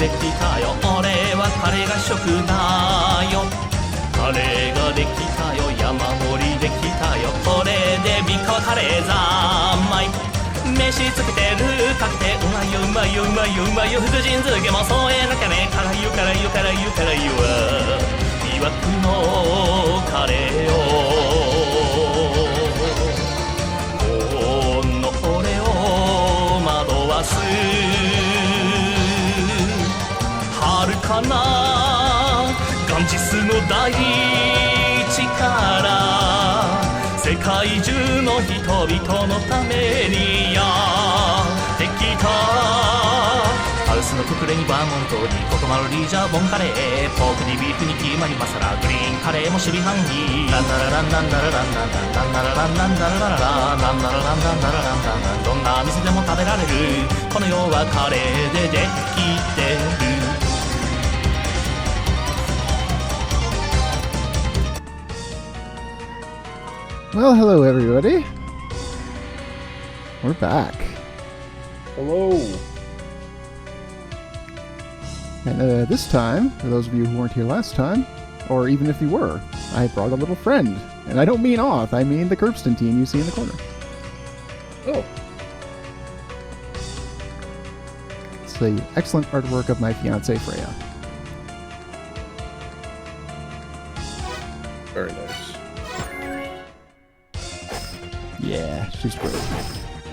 できたよ俺はカレーが食だよカレーができたよ山盛りできたよこれでビカカレー三昧飯つけてるかけてうまいようまいようまいようまいよ福神漬けも添えなきゃね辛いよ辛いよ辛いよ辛いよ魅惑のカレーをこの俺を惑わす遥かなガンジスの大地から世界中の人々のためにやってきたハウスのククレにバーモントにココマロリージャーボンカレーポークにビーフにキーマにマサラグリーンカレーも守備範囲ランナラランナンナラランナンナンナラランナンナラララランナラランナンナラランナンナンどんな店でも食べられるこの世はカレーでできてるWell, hello everybody. We're back. Hello. And this time, for those of you who weren't here last time, or even if you were, I brought a little friend. And I don't mean Oth, I mean the Curbstantine you see in the corner. Oh. It's the excellent artwork of my fiancée Freya. Very nice. Yeah, she's great.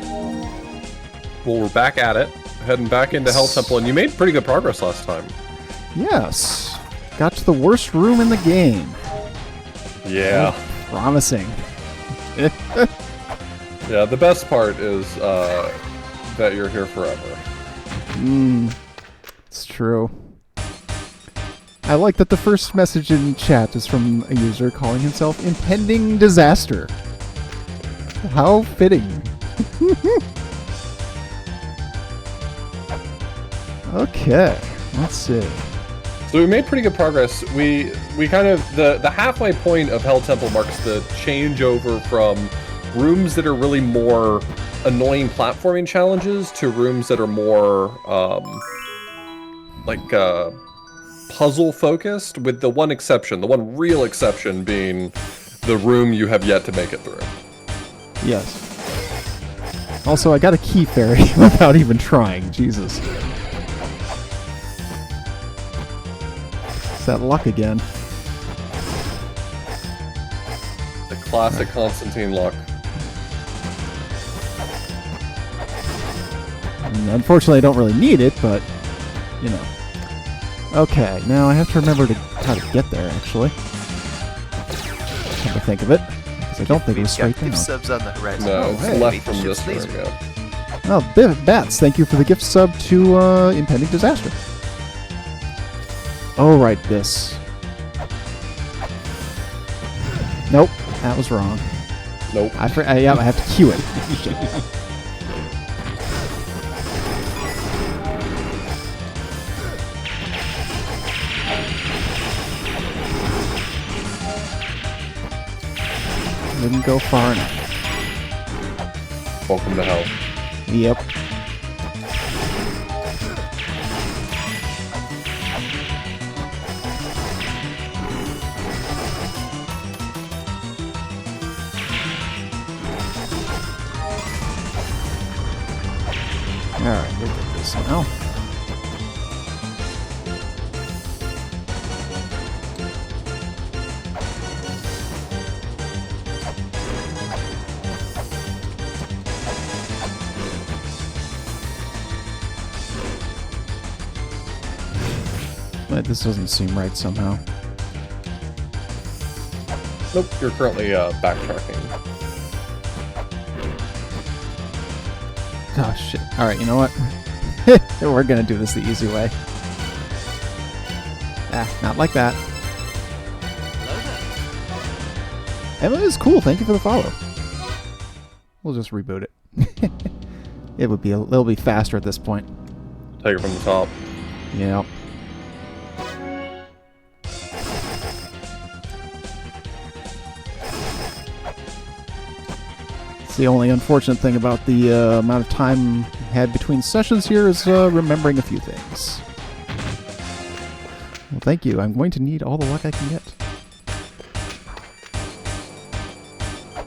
Well, we're back at it. Heading back into Hell Temple, and you made pretty good progress last time. Yes. Got to the worst room in the game. Yeah. Promising. Yeah, the best part is that you're here forever. It's true. I like that the first message in chat is from a user calling himself Impending Disaster. How fitting. Okay, let's see. So we made pretty good progress. We kind of the halfway point of Hell Temple marks the changeover from rooms that are really more annoying platforming challenges to rooms that are more puzzle focused, with the one exception, the one real exception being the room you have yet to make it through. Yes. Also, I got a key fairy without even trying. Jesus. It's that luck again. The classic Constantine luck. Unfortunately, I don't really need it, but, you know. Okay, now I have to remember how to get there, actually. Come to think of it. I don't think it was straight down. Gift subs on the horizon. No, it's hey. left from this room, yeah. Oh, Bats, thank you for the gift sub to Impending Disaster. Oh, right, this. Nope, that was wrong. Nope. I have to cue it. Shit. Didn't go far enough. Welcome to hell. Yep. Alright, we'll get this now. But this doesn't seem right somehow. Nope, you're currently backtracking. Oh shit. Alright, you know what? We're gonna do this the easy way. Ah, not like that. Emma is cool, thank you for the follow. We'll just reboot it. It'll be faster at this point. Take it from the top. Yep. The only unfortunate thing about the amount of time had between sessions here is remembering a few things. Well, thank you. I'm going to need all the luck I can get.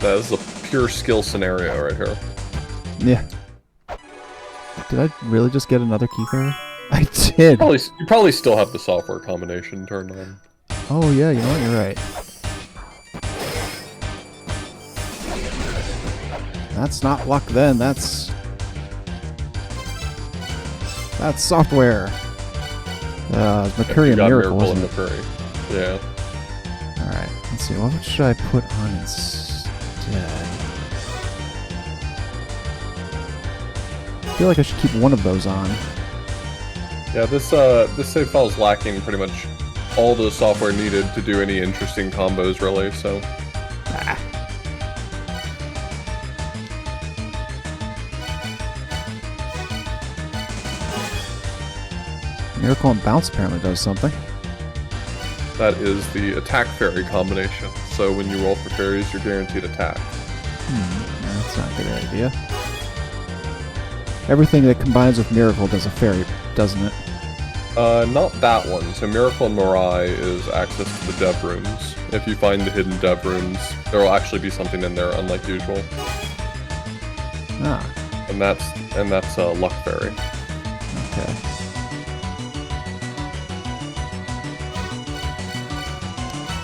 That is a pure skill scenario right here. Yeah. Did I really just get another key fairy? I did. You probably still have the software combination turned on. Oh, yeah, you know what? You're right. That's not luck then. That's software. Mercury and Miracle, and isn't it? Mercury. Yeah. Alright, let's see. What should I put on instead? I feel like I should keep one of those on. Yeah, this save file is lacking pretty much all the software needed to do any interesting combos, really, so... Ah. Miracle and Bounce apparently does something. That is the attack fairy combination. So when you roll for fairies, you're guaranteed attack. That's not a good idea. Everything that combines with Miracle does a fairy, doesn't it? Not that one. So Miracle and Mirai is access to the dev rooms. If you find the hidden dev rooms, there will actually be something in there, unlike usual. Ah. And that's Luck Fairy. Okay.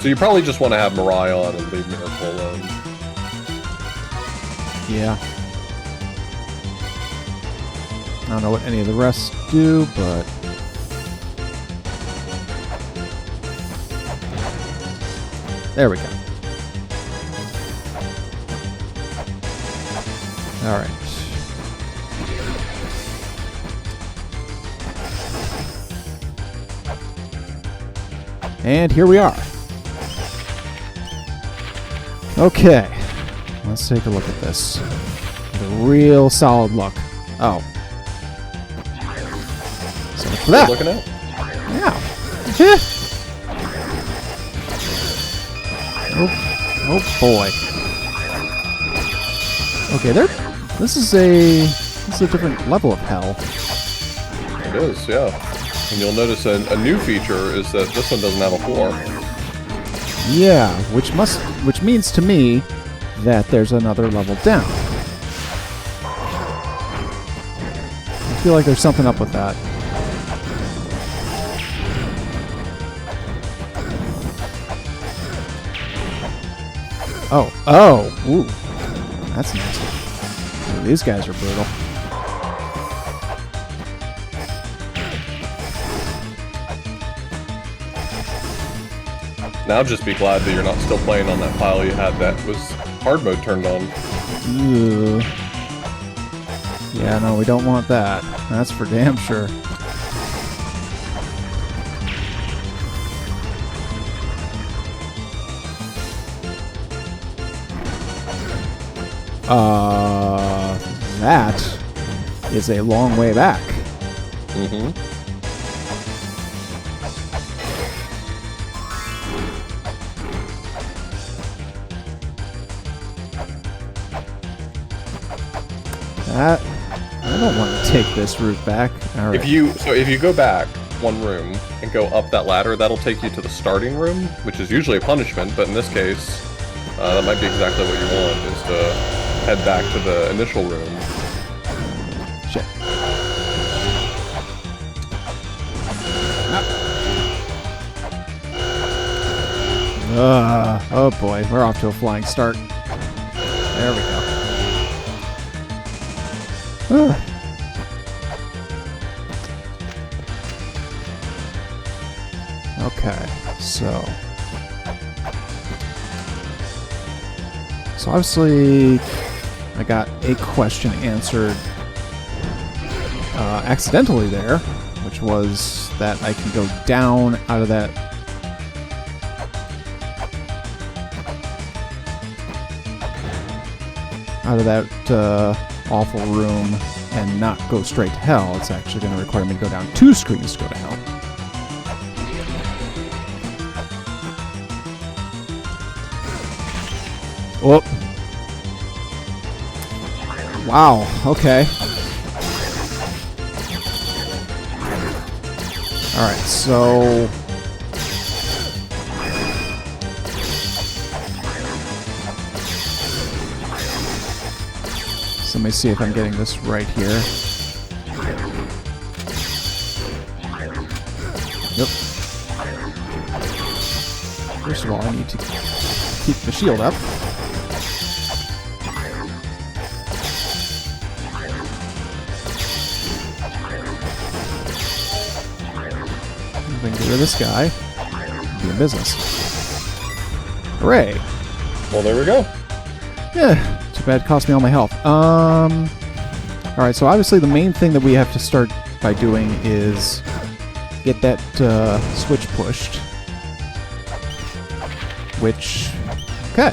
So you probably just want to have Mirai on and leave Miracle alone. Yeah. I don't know what any of the rest do, but... There we go. Alright. And here we are. Okay. Let's take a look at this. The real solid look. Oh. So much for that. Looking at? Yeah. Oh boy. Okay, this is a different level of hell. It is, yeah. And you'll notice a new feature is that this one doesn't have a floor. Yeah, which means to me that there's another level down. I feel like there's something up with that. Oh, ooh. That's nasty. Ooh, these guys are brutal. Now just be glad that you're not still playing on that file you had that was hard mode turned on. Ugh. Yeah, no, we don't want that. That's for damn sure. That is a long way back. Mm-hmm. I don't want to take this route back. All right. If you go back one room and go up that ladder, that'll take you to the starting room, which is usually a punishment, but in this case, that might be exactly what you want, is to head back to the initial room. Shit. Oh boy, we're off to a flying start. There we go. Okay, so obviously I got a question answered accidentally there, which was that I can go down out of that awful room and not go straight to hell. It's actually going to require me to go down 2 screens to go to hell. Whoop. Wow, okay. Alright, so So let me see if I'm getting this right here. Yep. First of all, I need to keep the shield up. If I can get rid of this guy, be in business. Hooray! Well, there we go. Yeah, too bad it cost me all my health. Alright, so obviously the main thing that we have to start by doing is get that switch pushed. Which... Okay.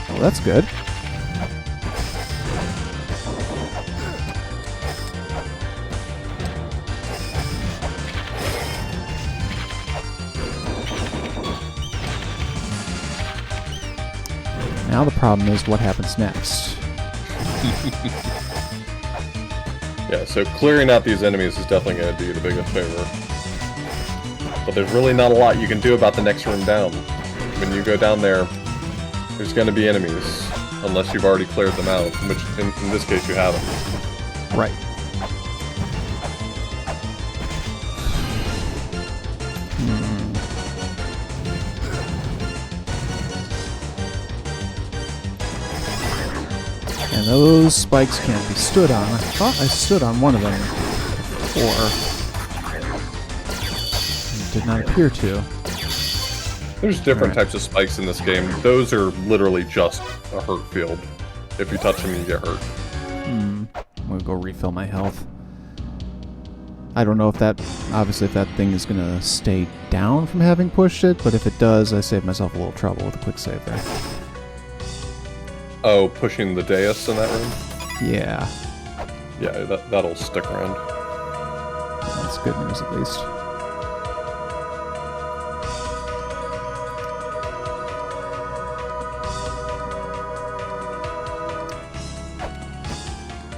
Well, that's good. Now the problem is what happens next. Yeah, so clearing out these enemies is definitely going to do you the biggest favor. But there's really not a lot you can do about the next room down. When you go down there, there's going to be enemies, unless you've already cleared them out, which in this case you haven't. Right. And those spikes can't be stood on. I thought I stood on one of them before. It did not appear to. There's different types of spikes in this game. Those are literally just a hurt field. If you touch them, you get hurt. I'm gonna go refill my health. I don't know if that... Obviously, if that thing is gonna stay down from having pushed it, but if it does, I save myself a little trouble with a quick save there. Oh, pushing the dais in that room? Yeah. Yeah, that'll stick around. That's good news, at least.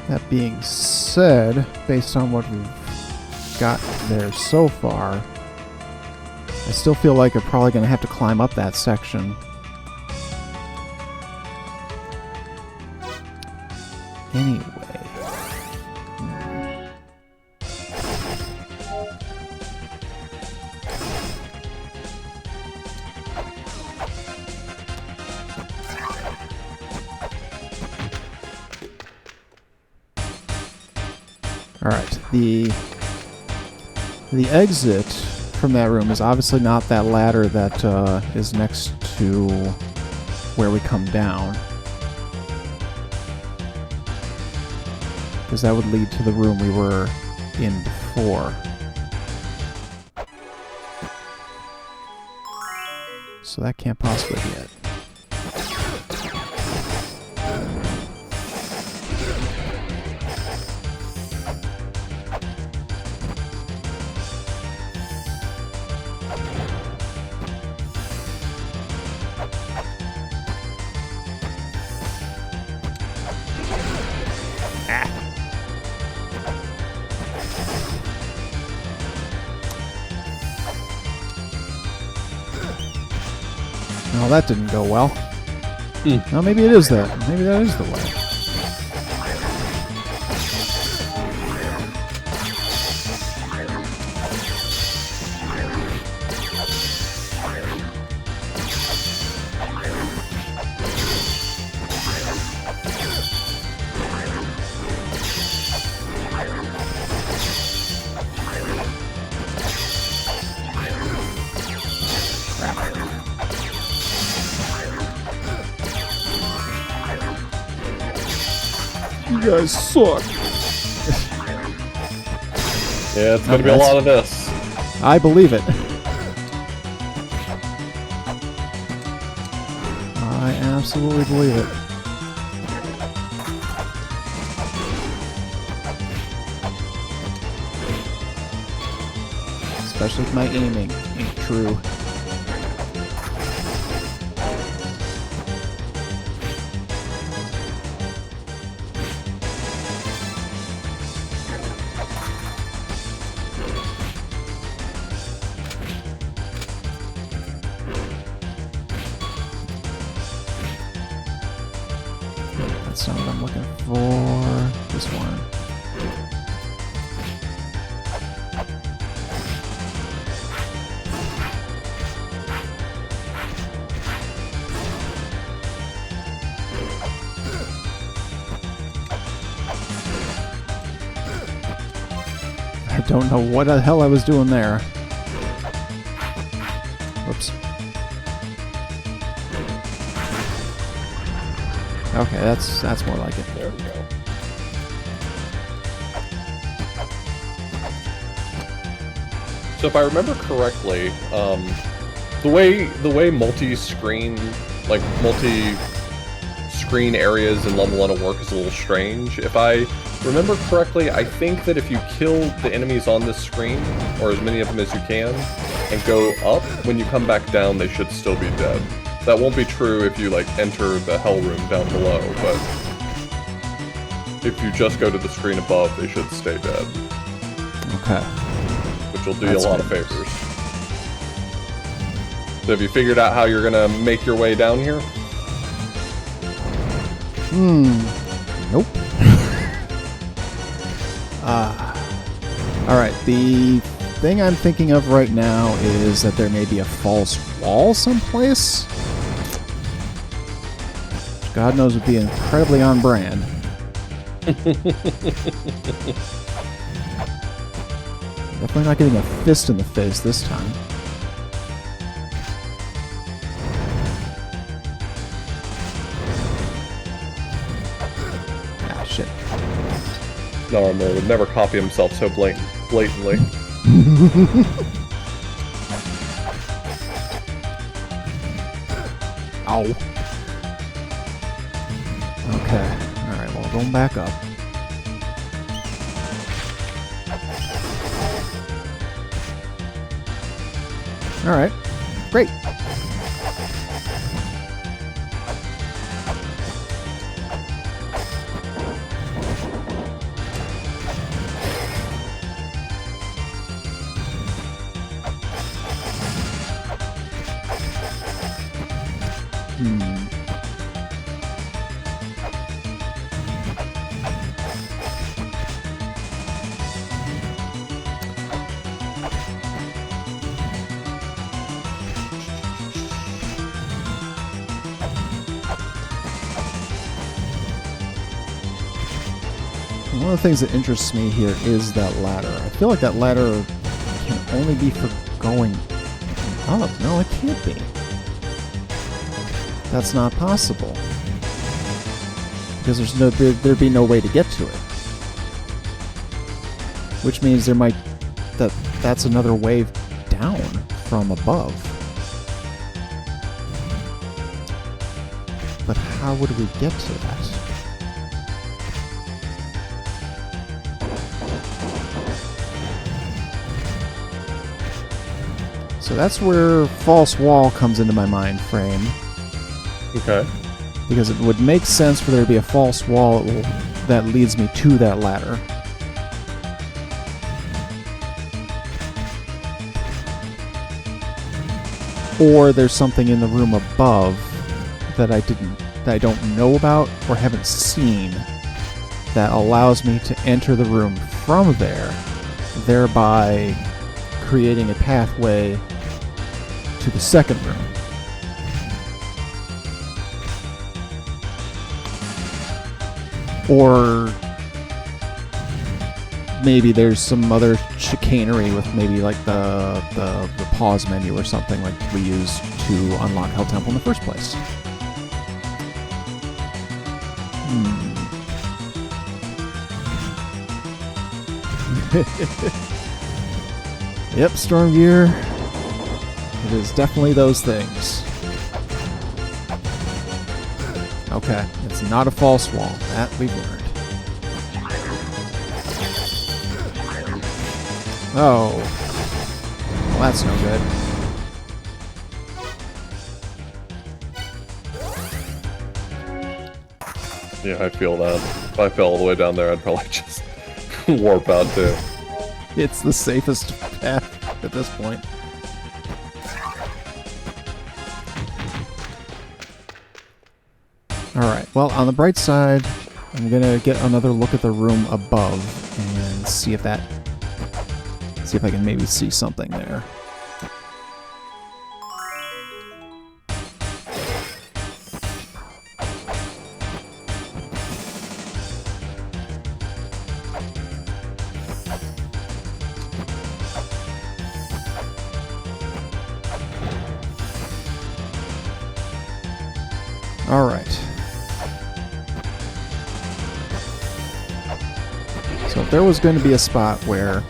That being said, based on what we've got there so far, I still feel like I'm probably going to have to climb up that section. Anyway. Alright, the exit from that room is obviously not that ladder that is next to where we come down. Because that would lead to the room we were in before. So that can't possibly be it. No, that didn't go well. No, maybe it is that. Maybe that is the way. You guys suck. Yeah, it's gonna be a lot of this. I believe it. I absolutely believe it. Especially if my aiming ain't true. that's not what I'm looking for. This one. I don't know what the hell I was doing there. Whoops. Okay, that's more like it. There we go. So if I remember correctly, the way multi-screen areas in Mulana work is a little strange. If I remember correctly, I think that if you kill the enemies on this screen, or as many of them as you can, and go up, when you come back down, they should still be dead. That won't be true if you, like, enter the hell room down below, but if you just go to the screen above, they should stay dead. Okay. Which will do you a lot of favors. So have you figured out how you're gonna make your way down here? Nope. Alright, the thing I'm thinking of right now is that there may be a false wall someplace. Which God knows would be incredibly on brand. Definitely not getting a fist in the face this time. Ah, shit. Normal would never copy himself so blatantly. Ow. Okay. Alright, well, going back up. Alright. Great. One of the things that interests me here is that ladder. I feel like that ladder can only be for going up. No, it can't be. That's not possible. Because there'd be no way to get to it. Which means that's another wave down from above. But how would we get to that? So that's where false wall comes into my mind frame. Okay. Because it would make sense for there to be a false wall that leads me to that ladder. Or there's something in the room above that I don't know about or haven't seen that allows me to enter the room from there, thereby creating a pathway to the second room. Or maybe there's some other chicanery with maybe like the pause menu or something like we used to unlock Hell Temple in the first place. Yep, Storm Gear. It is definitely those things. Okay, it's not a false wall. That we've learned. Oh. Well, that's no good. Yeah, I feel that. If I fell all the way down there, I'd probably just warp out too. It's the safest path at this point. Alright, well, on the bright side, I'm gonna get another look at the room above and see if I can maybe see something there. All right. So if there was going to be a spot where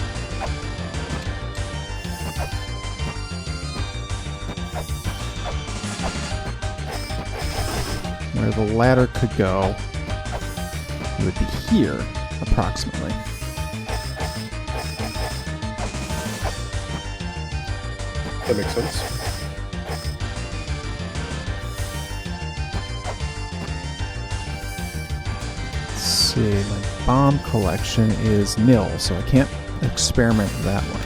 the ladder could go, it would be here, approximately. That makes sense. Let's see, my bomb collection is nil, so I can't experiment that way.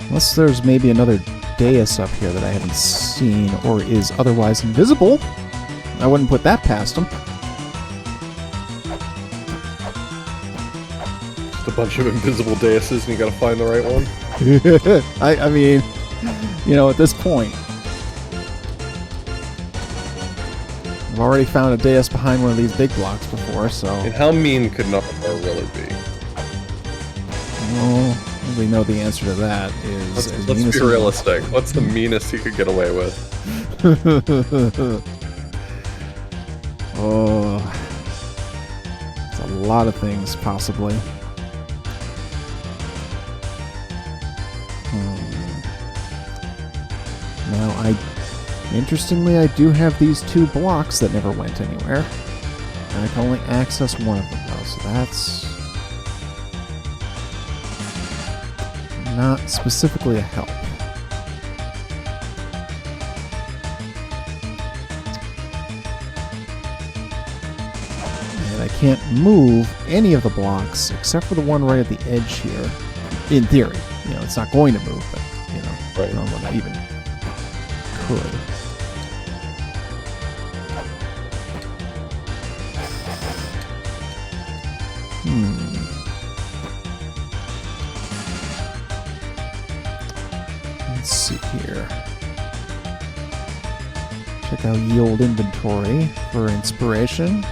Unless there's maybe another dais up here that I haven't seen or is otherwise invisible. I wouldn't put that past them. Just a bunch of invisible daises and you gotta find the right one. I mean, you know, at this point, I've already found a dais behind one of these big blocks before, so... And how mean could Knucklebar really be? Well, we know the answer to that is... Let's be realistic. What's the meanest he could get away with? Oh... It's a lot of things, possibly. Now, interestingly, I do have these two blocks that never went anywhere. And I can only access one of them, though, so that's not specifically a help. And I can't move any of the blocks except for the one right at the edge here. In theory. You know, it's not going to move, but, you know, Right. I don't know what I even could. Let's see here. Check out yield inventory for inspiration.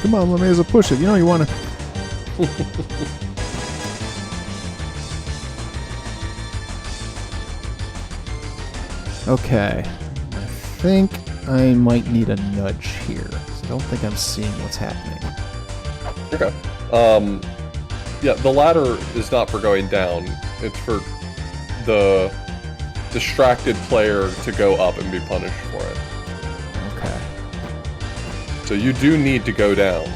Come on, Lameza, push it. You know you want to... Okay. I think I might need a nudge here. I don't think I'm seeing what's happening. Okay. Yeah, the ladder is not for going down. It's for the distracted player to go up and be punished for it. Okay. So you do need to go down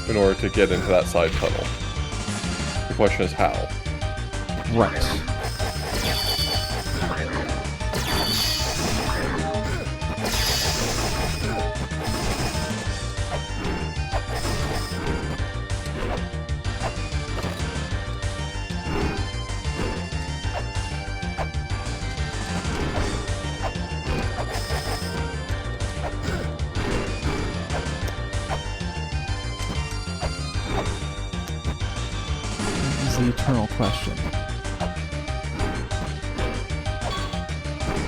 in order to get into that side tunnel. The question is how. Right. The eternal question.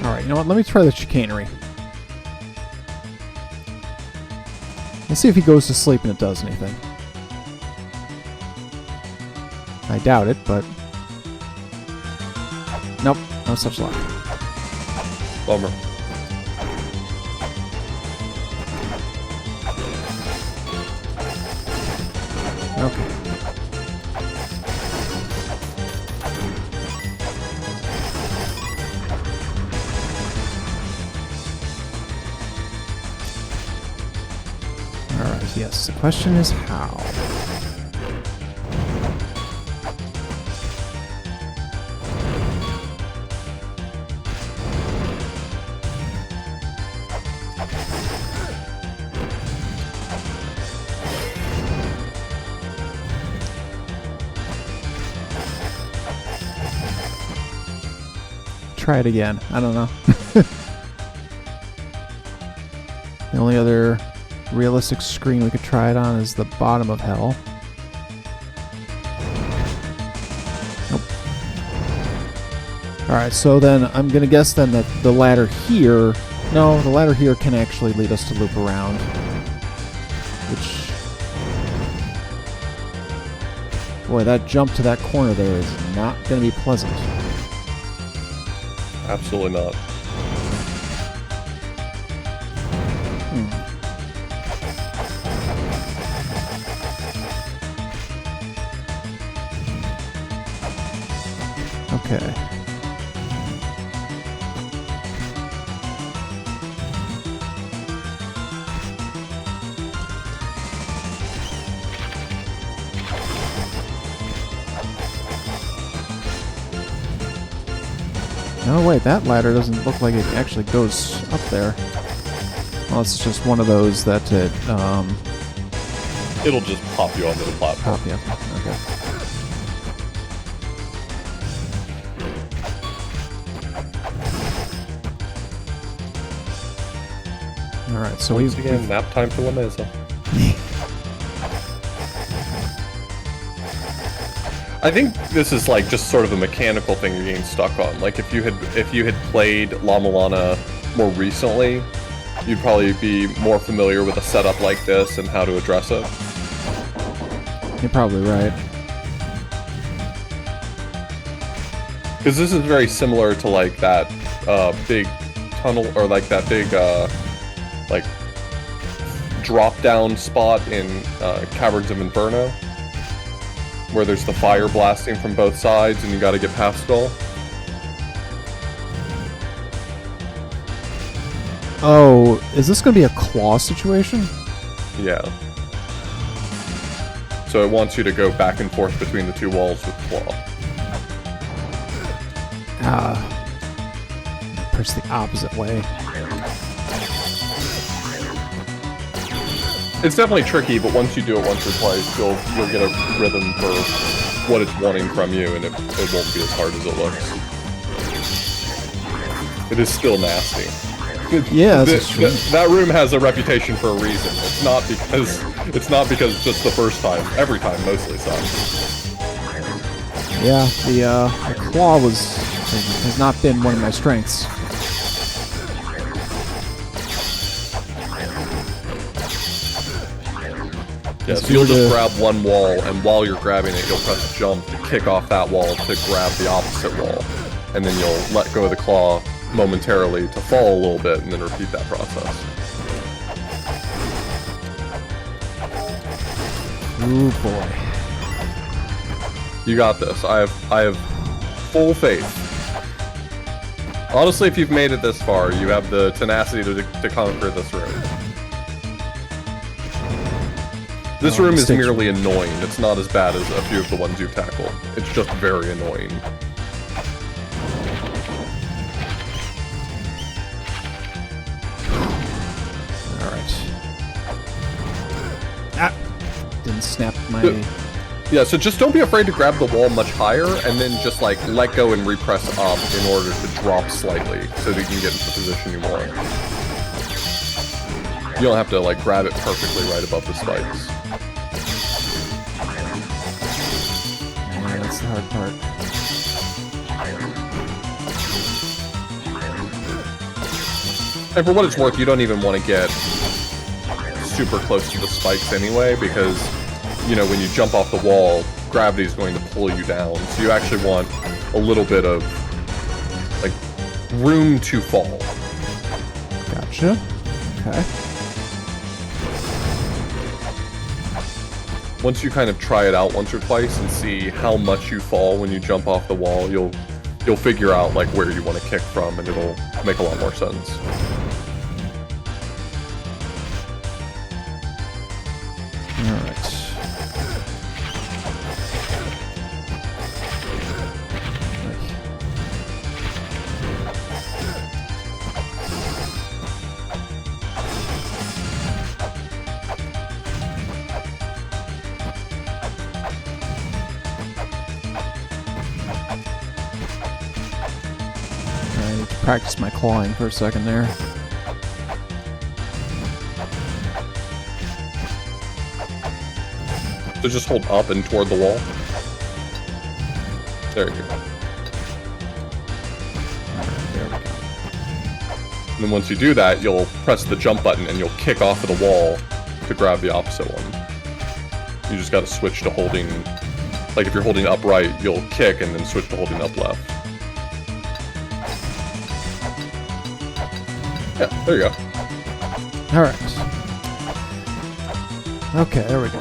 Alright, you know what? Let me try the chicanery. Let's see if he goes to sleep and it does anything. I doubt it, but... Nope, no such luck. Bummer. Okay. Yes, the question is how. Try it again. I don't know. The only other realistic screen we could try it on is the bottom of hell. Nope. Alright, so then I'm gonna guess then that the ladder here... No, the ladder here can actually lead us to loop around. Which... Boy, that jump to that corner there is not gonna be pleasant. Absolutely not. Okay. No, wait, that ladder doesn't look like it actually goes up there. Well, it's just one of those that it, It'll just pop you onto the platform. pop you up. Okay. Alright, so Once we've... again, nap time for La Mesa. I think this is like just sort of a mechanical thing you're getting stuck on. Like if you had played La Mulana more recently, you'd probably be more familiar with a setup like this and how to address it. You're probably right. Because this is very similar to like that big tunnel, or like that big like drop down spot in Caverns of Inferno, where there's the fire blasting from both sides and you gotta get past it all. Oh, is this going to be a claw situation? Yeah. So it wants you to go back and forth between the two walls with claw. Press the opposite way. It's definitely tricky, but once you do it once or twice, you'll get a rhythm for what it's wanting from you, and it won't be as hard as it looks. It is still nasty. Yeah, that's true. That room has a reputation for a reason. It's not because just the first time. Every time mostly sucks. Yeah, the claw has not been one of my strengths. Yeah, so you'll just grab one wall, and while you're grabbing it, you'll press jump to kick off that wall to grab the opposite wall. And then you'll let go of the claw momentarily to fall a little bit, and then repeat that process. Ooh, boy. You got this. I have full faith. Honestly, if you've made it this far, you have the tenacity to conquer this room. This room is merely annoying. It's not as bad as a few of the ones you've tackled. It's just very annoying. Didn't snap my... Yeah, so just don't be afraid to grab the wall much higher, and then just like let go and repress up in order to drop slightly, so that you can get into the position you want. You don't have to like grab it perfectly right above the spikes. Yeah, that's the hard part. And for what it's worth, you don't even want to get super close to the spikes anyway, because, you know, when you jump off the wall, gravity is going to pull you down. So you actually want a little bit of, like, room to fall. Gotcha. Okay. Once you kind of try it out once or twice and see how much you fall when you jump off the wall, you'll figure out, like, where you want to kick from, and it'll make a lot more sense. practice my clawing for a second there. So just hold up and toward the wall. There you go. There we go. And then once you do that, you'll press the jump button and you'll kick off of the wall to grab the opposite one. You just gotta switch to holding... Like if you're holding up right, you'll kick and then switch to holding up left. Yeah, there you go. Alright. Okay, there we go.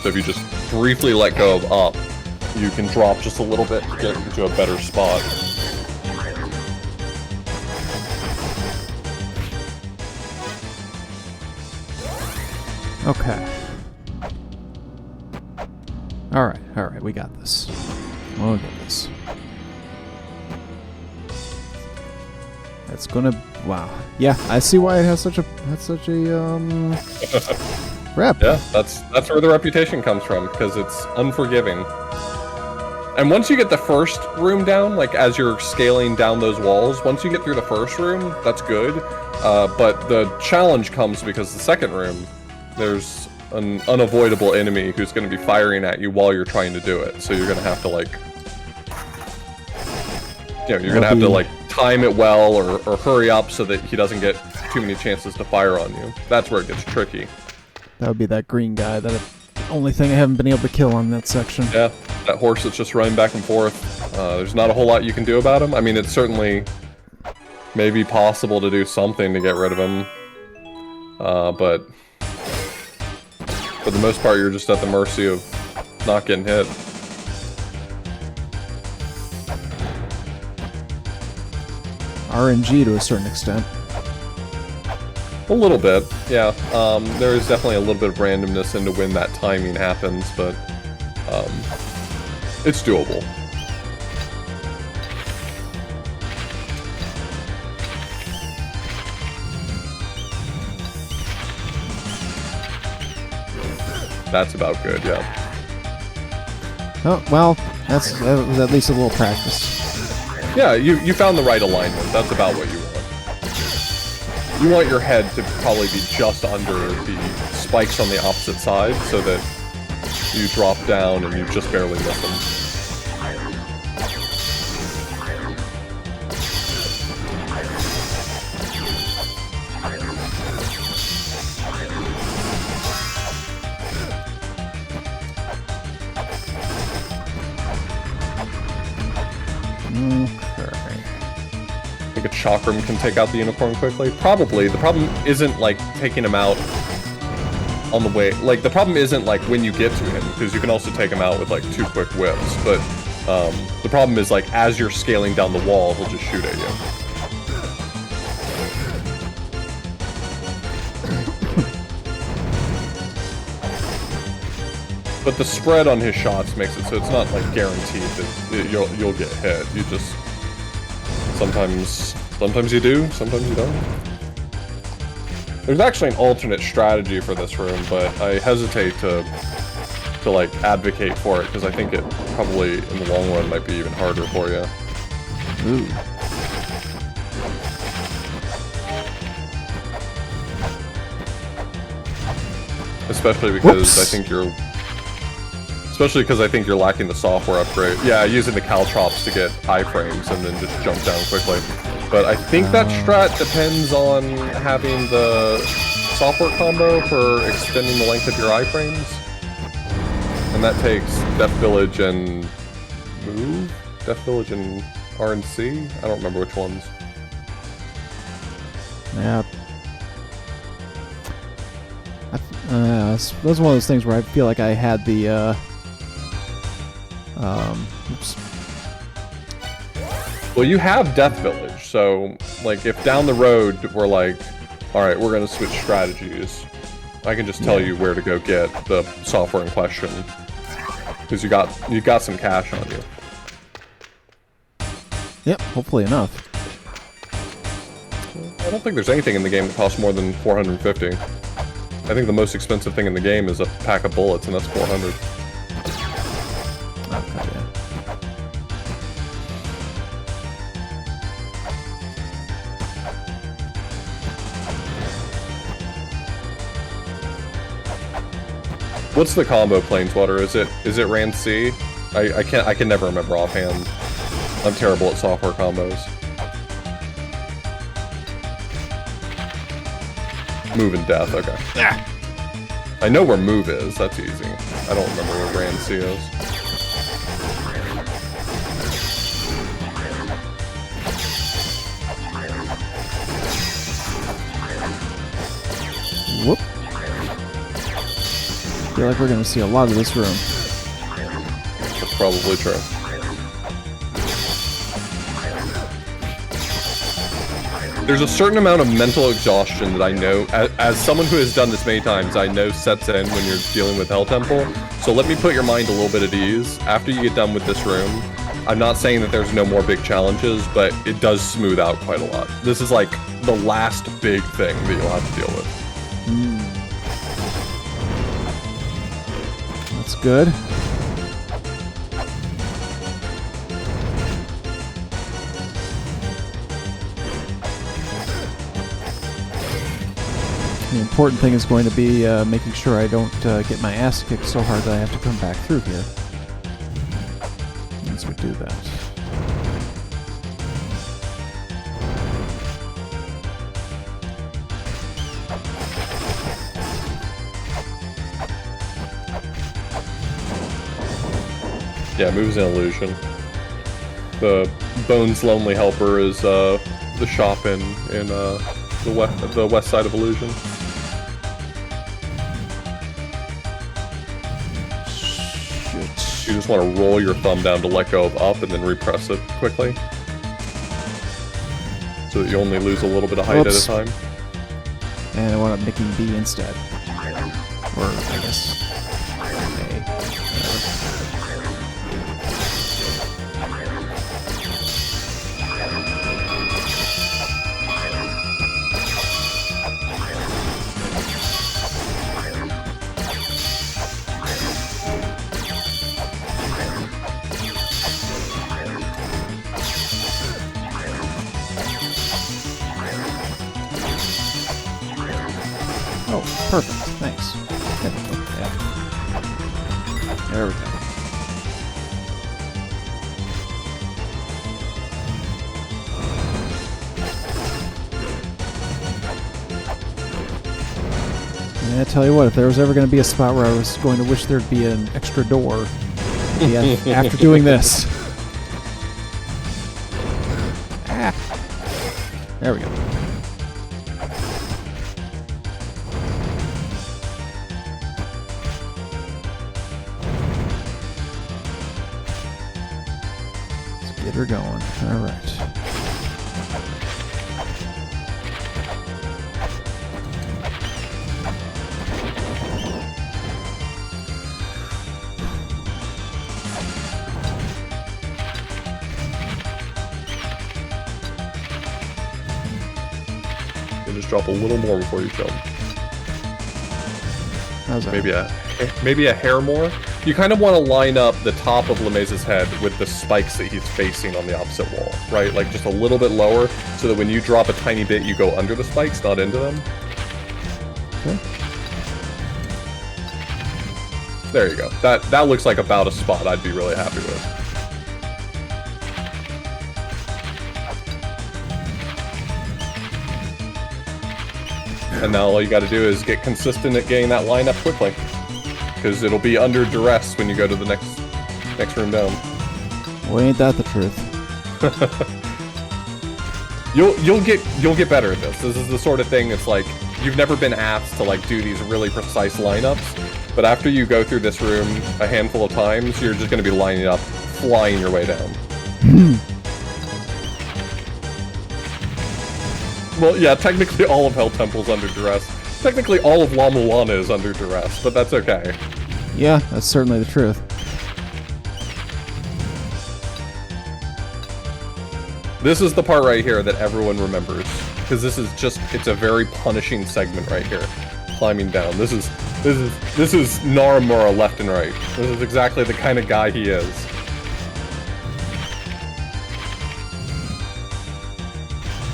So if you just briefly let go of up, you can drop just a little bit to get into a better spot. Okay. Alright, we got this. We'll get this. That's gonna... Wow. Yeah, I see why it has such a rep. Yeah, that's where the reputation comes from, because it's unforgiving. And once you get the first room down, like as you're scaling down those walls, once you get through the first room, that's good. But the challenge comes because the second room, there's an unavoidable enemy who's going to be firing at you while you're trying to do it. So you're going to have to like, you know, you're going to have to like time it well or hurry up so that he doesn't get too many chances to fire on you. That's where it gets tricky. That would be that green guy. That the only thing I haven't been able to kill on that section. Yeah, that horse that's just running back and forth. There's not a whole lot you can do about him. I mean, it's certainly maybe possible to do something to get rid of him. But for the most part, you're just at the mercy of not getting hit. RNG to a certain extent. A little bit, yeah. There is definitely a little bit of randomness into when that timing happens, but it's doable. That's about good, yeah. Oh, well, that was at least a little practice. Yeah, you found the right alignment. That's about what you want. You want your head to probably be just under the spikes on the opposite side so that you drop down and you just barely miss them. A chakram can take out the unicorn quickly? Probably. The problem isn't like taking him out on the way. Like the problem isn't like when you get to him, because you can also take him out with like 2 quick whips. But the problem is like as you're scaling down the wall, he'll just shoot at you. But the spread on his shots makes it so it's not like guaranteed that you'll get hit. You just sometimes you do, sometimes you don't. There's actually an alternate strategy for this room, but I hesitate to like advocate for it because I think it probably in the long run might be even harder for you. Ooh. Especially because Whoops. I think you're lacking the software upgrade. Yeah, using the caltrops to get iframes and then just jump down quickly. But I think that strat depends on having the software combo for extending the length of your iframes. And that takes Death Village and Move? Death Village and RNC? I don't remember which ones. Yeah. That was one of those things where I feel like I had the, oops. Well, you have Death Village, so, like, if down the road we're like, alright, we're gonna switch strategies, I can just tell you where to go get the software in question. Because you got some cash on you. Yep, hopefully enough. I don't think there's anything in the game that costs more than 450. I think the most expensive thing in the game is a pack of bullets, and that's 400. What's the combo Planeswater? Is it Ran C? I can never remember offhand. I'm terrible at software combos. Move and death, okay. Ah. I know where move is, that's easy. I don't remember where Ran C is. Whoop. Feel like we're gonna see a lot of this room. That's probably true. There's a certain amount of mental exhaustion that I know, as someone who has done this many times, I know sets in when you're dealing with Hell Temple. So let me put your mind a little bit at ease. After you get done with this room, I'm not saying that there's no more big challenges, but it does smooth out quite a lot. This is like the last big thing that you'll have to deal with. That's good. The important thing is going to be making sure I don't get my ass kicked so hard that I have to come back through here. Once we do that. Yeah, move's an illusion. The Bones Lonely Helper is the shop in the west side of Illusion. Shit. You just want to roll your thumb down to let go of up and then repress it quickly. So that you only lose a little bit of height Oops. at a time. And I wound up making B instead. Or, I guess, A. Oh, perfect. Thanks. Yeah. There we go. Yeah, I tell you what, if there was ever going to be a spot where I was going to wish there'd be an extra door, it'd be after doing this. Ah. There we go. Get her going. All right. You just drop a little more before you jump. How's that? Maybe a hair more. You kind of want to line up the top of LeMaze's head with the spikes that he's facing on the opposite wall, right? Like just a little bit lower, so that when you drop a tiny bit, you go under the spikes, not into them. Okay. There you go. That looks like about a spot I'd be really happy with. And now all you got to do is get consistent at getting that line up quickly, because it'll be under duress when you go to the next room down. Well, ain't that the truth? You'll get better at this. This is the sort of thing that's like you've never been asked to like do these really precise lineups, but after you go through this room a handful of times, you're just going to be lining up, flying your way down. Well, yeah, technically all of Hell Temple's under duress. Technically all of Mulana is under duress, but that's okay. Yeah, that's certainly the truth. This is the part right here that everyone remembers, because this is just, it's a very punishing segment right here. Climbing down. This is Naramura left and right. This is exactly the kind of guy he is.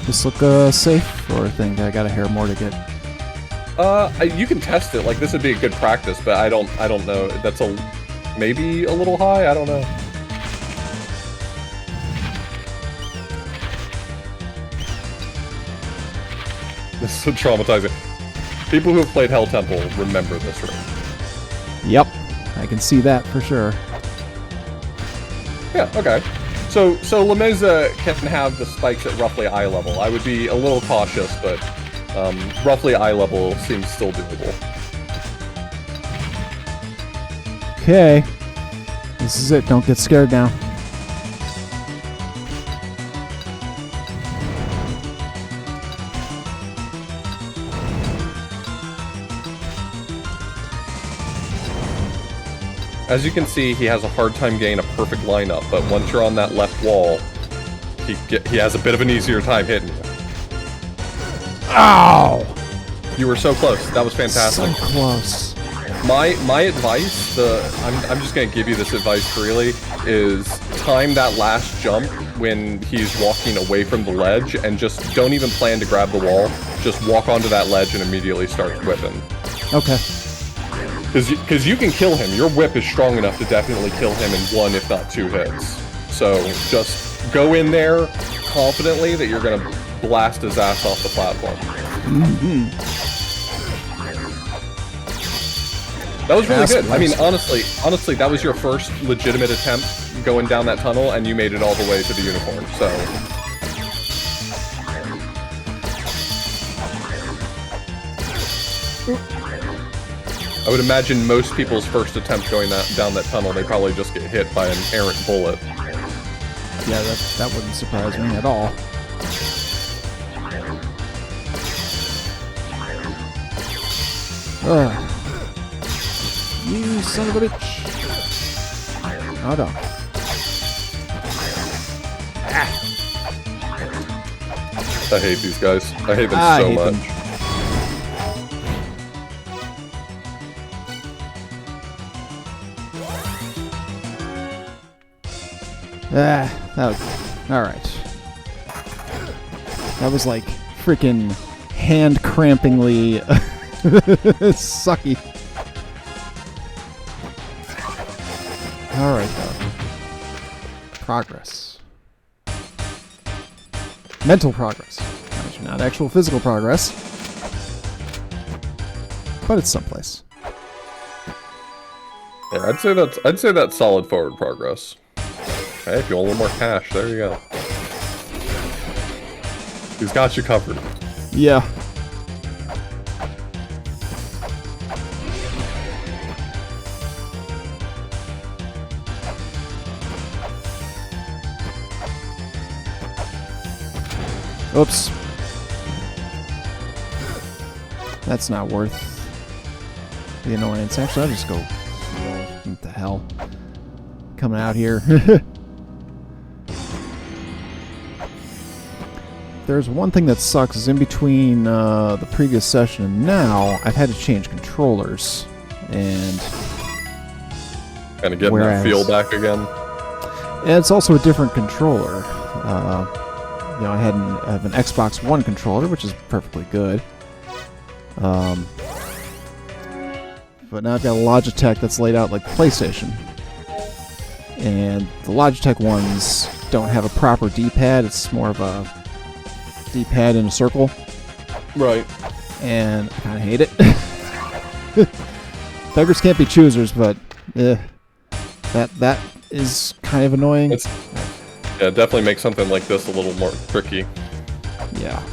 This look safe, or think I got a hair more to get? You can test it. Like, this would be a good practice, but I don't know. That's maybe a little high. I don't know. This is so traumatizing. People who have played Hell Temple remember this room. Yep, I can see that for sure. Yeah, okay. So La Mesa can have the spikes at roughly eye level. I would be a little cautious, but roughly eye level seems still doable. Okay. This is it. Don't get scared now. As you can see, he has a hard time getting a perfect lineup, but once you're on that left wall, he has a bit of an easier time hitting you. Ow! You were so close. That was fantastic. So close. My advice, I'm just gonna give you this advice freely, is time that last jump when he's walking away from the ledge, and just don't even plan to grab the wall. Just walk onto that ledge and immediately start whipping. Okay. Because you can kill him. Your whip is strong enough to definitely kill him in 1, if not 2 hits. So just go in there confidently that you're gonna blast his ass off the platform. Mm-hmm. That was really That's good. I mean, nice. honestly, that was your first legitimate attempt going down that tunnel, and you made it all the way to the unicorn. So. I would imagine most people's first attempt going down that tunnel, they probably just get hit by an errant bullet. Yeah, that wouldn't surprise me at all. Ugh. You son of a bitch. Oh no. I hate these guys. I hate them I so hate much. them. That was... Alright. That was like freaking hand-crampingly sucky. Alright, though. Progress. Mental progress. Not actual physical progress. But it's someplace. Yeah, I'd say that's solid forward progress. Okay, if you want a little more cash, there you go. He's got you covered. Yeah. Oops. That's not worth the annoyance. Actually, I'll just go heal. What the hell? Coming out here. There's one thing that sucks is in between the previous session and now, I've had to change controllers. And Kind of getting that feel back again. and it's also a different controller. You know, I have an Xbox One controller, which is perfectly good. But now I've got a Logitech that's laid out like the PlayStation. And the Logitech ones don't have a proper D-pad. It's more of a D-pad in a circle. Right. And I kind of hate it. Beggars can't be choosers, but that is kind of annoying. Yeah, definitely makes something like this a little more tricky. Yeah.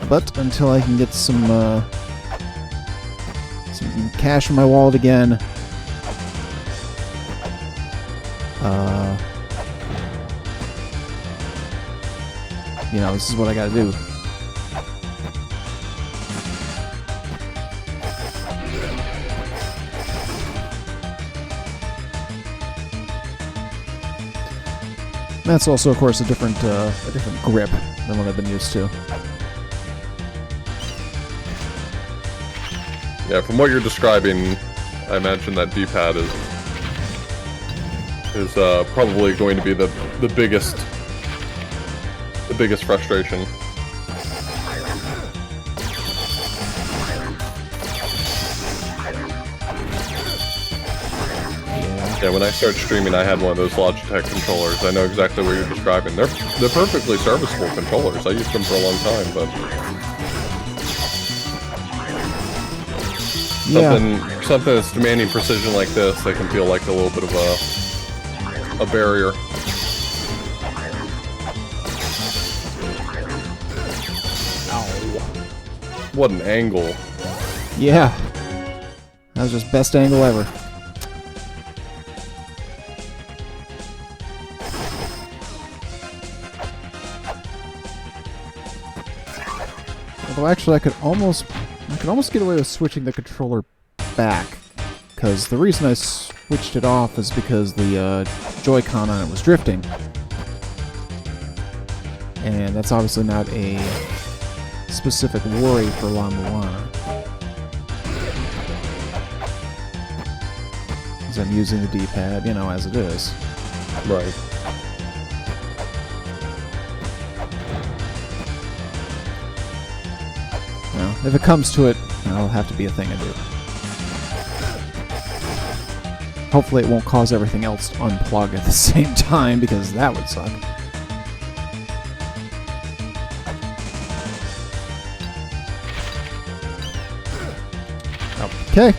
But until I can get some cash in my wallet again, you know, this is what I gotta do. That's also, of course, a different grip than what I've been used to. Yeah, from what you're describing, I imagine that D-pad is probably going to be the biggest biggest frustration. Yeah, when I started streaming, I had one of those Logitech controllers. I know exactly what you're describing. They're perfectly serviceable controllers. I used them for a long time, but something that's demanding precision like this, they can feel like a little bit of a barrier. Ow! What an angle! Yeah, that was just best angle ever. Although actually, I could almost get away with switching the controller back, because the reason I switched it off is because the Joy-Con on it was drifting, and that's obviously not a specific worry for La Mulana, because I'm using the D-pad, you know, as it is. Right. Well, if it comes to it, that'll have to be a thing I do. Hopefully it won't cause everything else to unplug at the same time, because that would suck. Okay.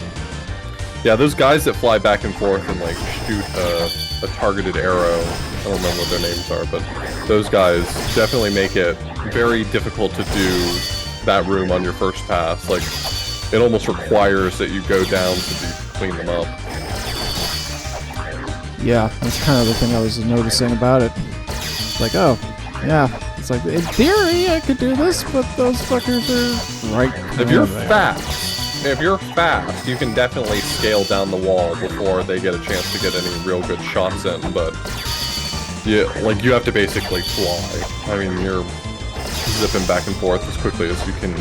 Yeah, those guys that fly back and forth and like shoot a targeted arrow, I don't remember what their names are, but those guys definitely make it very difficult to do that room on your first pass. Like, it almost requires that you go down to clean them up. Yeah, that's kind of the thing I was noticing about it. It's like, oh, yeah. It's like, in theory, I could do this, but those fuckers are right If you're there. fast, you can definitely scale down the wall before they get a chance to get any real good shots in, but yeah, like, you have to basically fly. I mean, you're zipping back and forth as quickly as you can.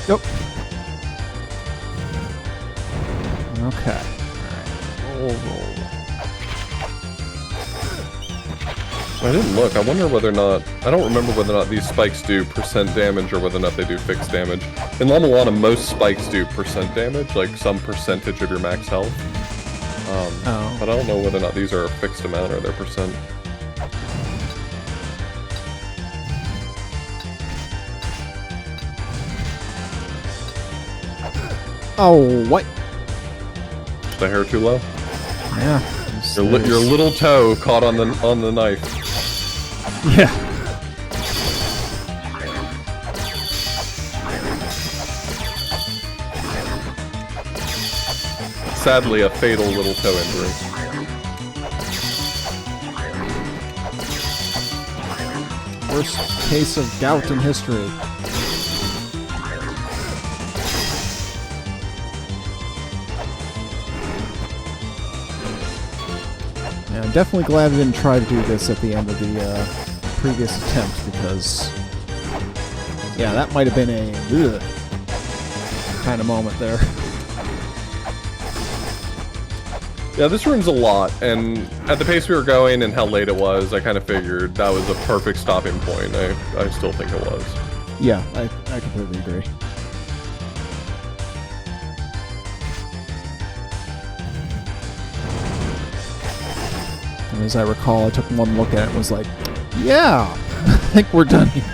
Yep. Okay. Alright. Roll. I didn't look. I wonder whether or not... I don't remember whether or not these spikes do percent damage or whether or not they do fixed damage. In La Mulana, most spikes do percent damage, like some percentage of your max health. But I don't know whether or not these are a fixed amount or they're percent. Oh, what? The hair too low? Yeah. Your little toe caught on the knife. Yeah. Sadly, a fatal little toe injury. Worst case of gout in history. Yeah, I'm definitely glad I didn't try to do this at the end of the previous attempt, because yeah, that might have been a ugh kind of moment there. Yeah, this room's a lot, and at the pace we were going and how late it was, I kind of figured that was a perfect stopping point. I still think it was. Yeah, I completely agree. And as I recall, I took one look at it and was like, yeah, I think we're done here.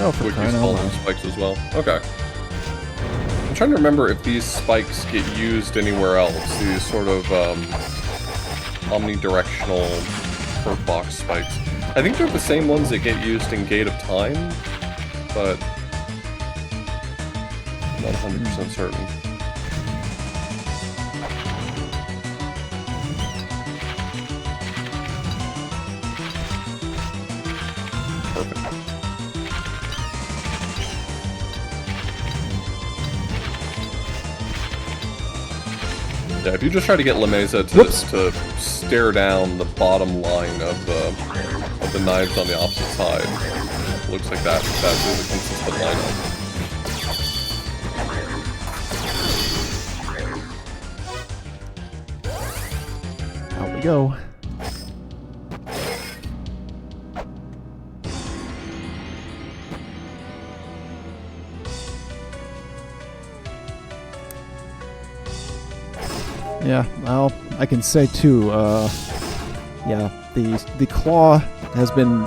Oh, for Would crying use out all loud. those spikes as well. Okay. I'm trying to remember if these spikes get used anywhere else. These sort of omnidirectional hurt box spikes. I think they're the same ones that get used in Gate of Time, but not 100% certain. Perfect. Yeah, if you just try to get Lameza to stare down the bottom line of the knives on the opposite side, looks like that is a consistent lineup. Out we go. Yeah, well, I can say too, yeah, the claw has been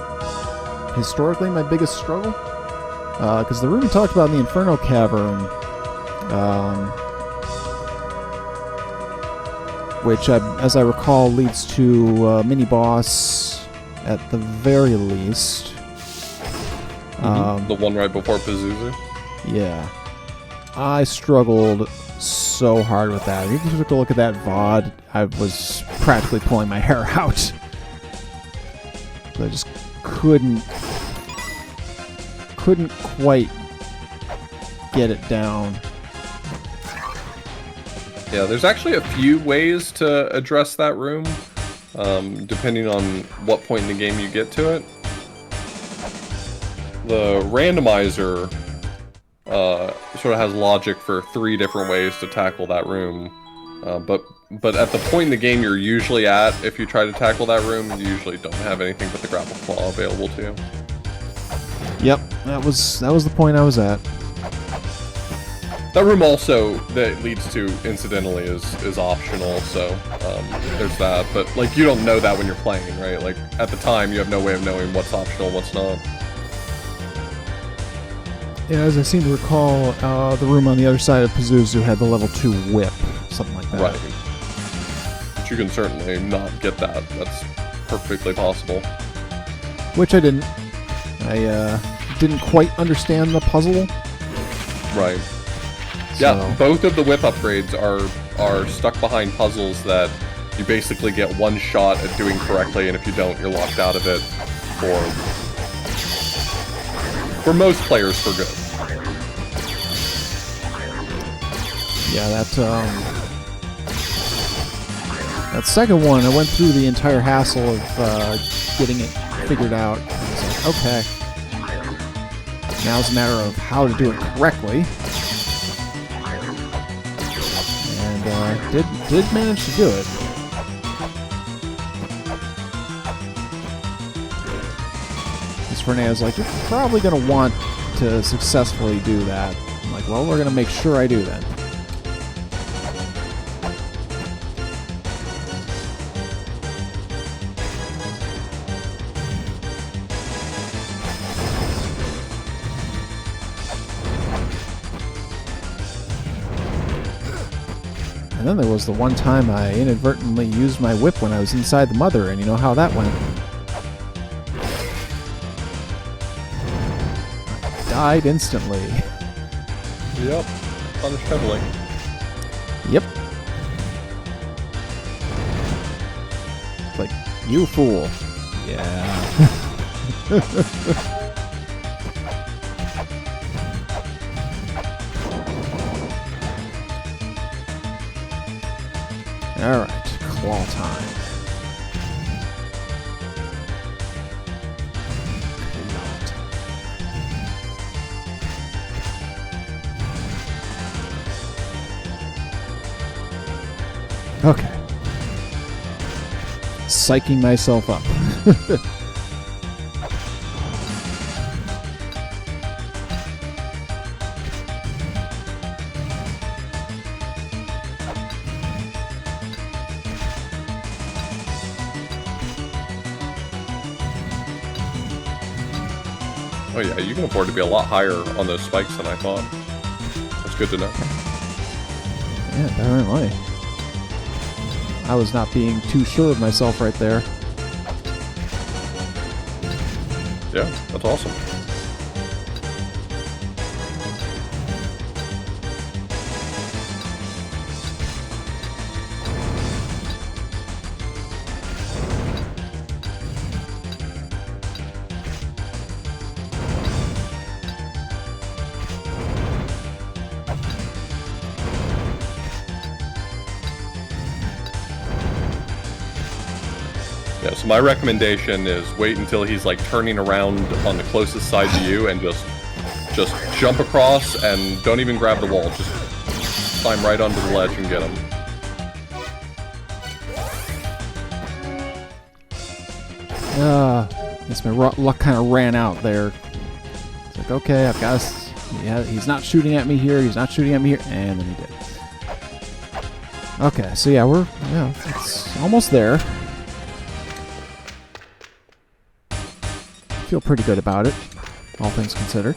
historically my biggest struggle. Because the room we talked about in the Inferno Cavern, which, as I recall, leads to a mini-boss at the very least. The one right before Pazuzu? Yeah. I struggled so hard with that. If you took a look at that VOD, I was practically pulling my hair out. I just couldn't quite get it down. Yeah, there's actually a few ways to address that room, depending on what point in the game you get to it. The randomizer sort of has logic for 3 different ways to tackle that room, but at the point in the game you're usually at, if you try to tackle that room, you usually don't have anything but the grapple claw available to you. Yep, that was the point I was at. That room also, that leads to, incidentally, is optional, so there's that. But, like, you don't know that when you're playing, right? Like, at the time, you have no way of knowing what's optional and what's not. Yeah, as I seem to recall, the room on the other side of Pazuzu had the level 2 whip, something like that. Right. But you can certainly not get that. That's perfectly possible. Which I didn't. I didn't quite understand the puzzle. Right. So. Yeah, both of the whip upgrades are stuck behind puzzles that you basically get one shot at doing correctly, and if you don't, you're locked out of it for most players for good. Yeah, that second one, I went through the entire hassle of getting it figured out. I was like, okay, now it's a matter of how to do it correctly. And did manage to do it. Miss Fernandez like, you're probably going to want to successfully do that. I'm like, well, we're going to make sure I do that. And then there was the one time I inadvertently used my whip when I was inside the mother, and you know how that went. I died instantly. Yep. Punished heavily. Yep. Like, you fool. Yeah. Alright, claw time. Okay. Psyching myself up. Oh yeah, you can afford to be a lot higher on those spikes than I thought. That's good to know. Yeah, apparently. I was not being too sure of myself right there. Yeah, that's awesome. Yeah, so my recommendation is wait until he's like turning around on the closest side to you and just jump across and don't even grab the wall. Just climb right onto the ledge and get him. Guess my luck kind of ran out there. It's like, okay, I've got yeah, he's not shooting at me here, he's not shooting at me here, and then he did. Okay, so yeah, it's almost there. Feel pretty good about it, all things considered.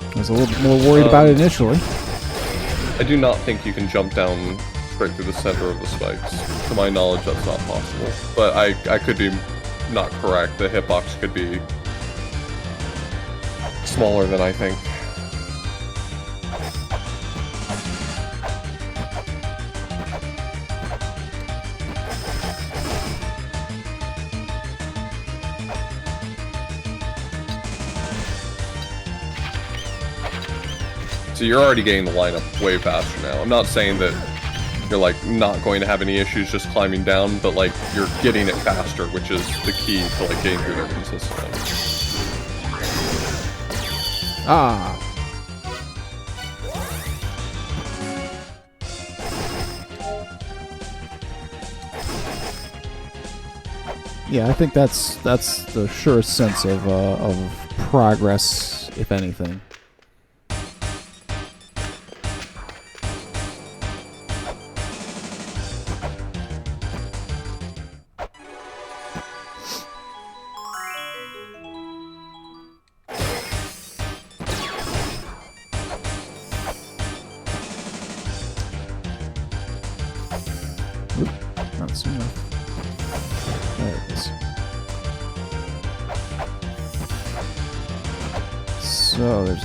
I was a little bit more worried about it initially. I do not think you can jump down straight through the center of the spikes. To my knowledge, that's not possible. But I could be not correct. The hitbox could be smaller than I think. So you're already getting the lineup way faster now. I'm not saying that you're like not going to have any issues just climbing down, but like you're getting it faster, which is the key to like getting through there consistently. Ah. Yeah, I think that's the surest sense of progress, if anything. Not soon enough. There it is. So there's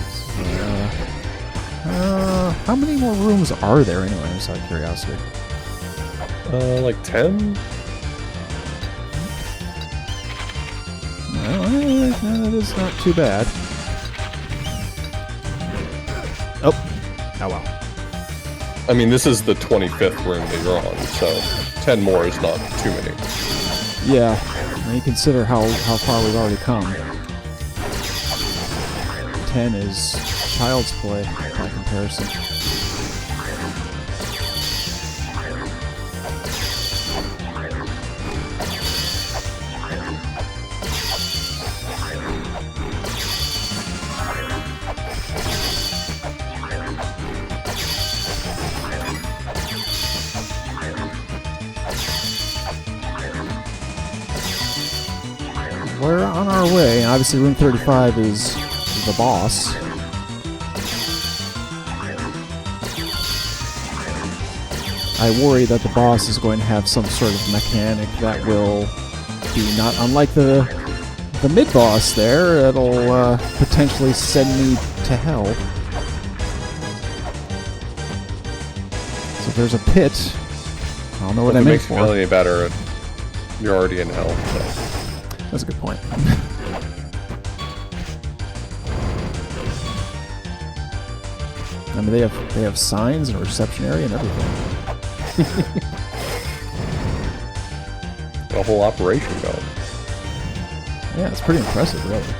how many more rooms are there anyway? Just out of curiosity. Like 10? Well, that is not too bad. Oh well. I mean, this is the 25th room that you're on, so 10 more is not too many. Yeah, when you consider how far we've already come. 10 is child's play by comparison. We're on our way, and obviously room 35 is the boss. I worry that the boss is going to have some sort of mechanic that will be not unlike the mid-boss there. It'll potentially send me to hell. So if there's a pit, I'll know what I'm in for. If it makes you feel any better, you're already in hell, so. That's a good point. I mean, they have signs and a reception area and everything. A whole operation going. Yeah, it's pretty impressive, really.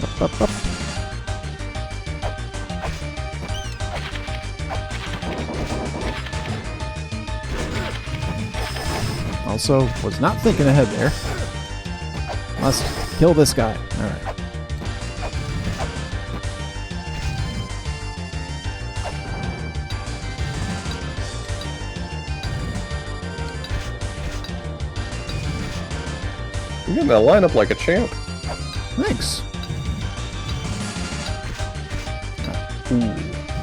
Up, up, up. Also, was not thinking ahead there. Must kill this guy. Alright. You're getting that line up like a champ. Thanks. Ooh,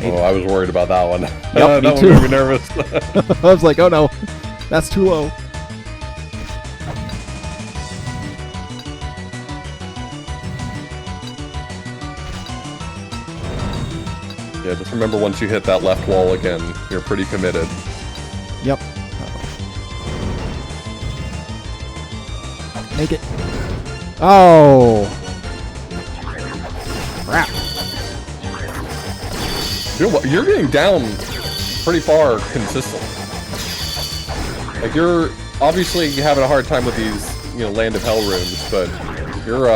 Oh, I was worried about that one. Yep, that me one too. made me nervous. I was like, oh no, that's too low. Yeah, just remember once you hit that left wall again, you're pretty committed. Yep. Make it. Oh. Crap. You're getting down pretty far consistently. Like, you're obviously having a hard time with these, Land of Hell rooms, but you're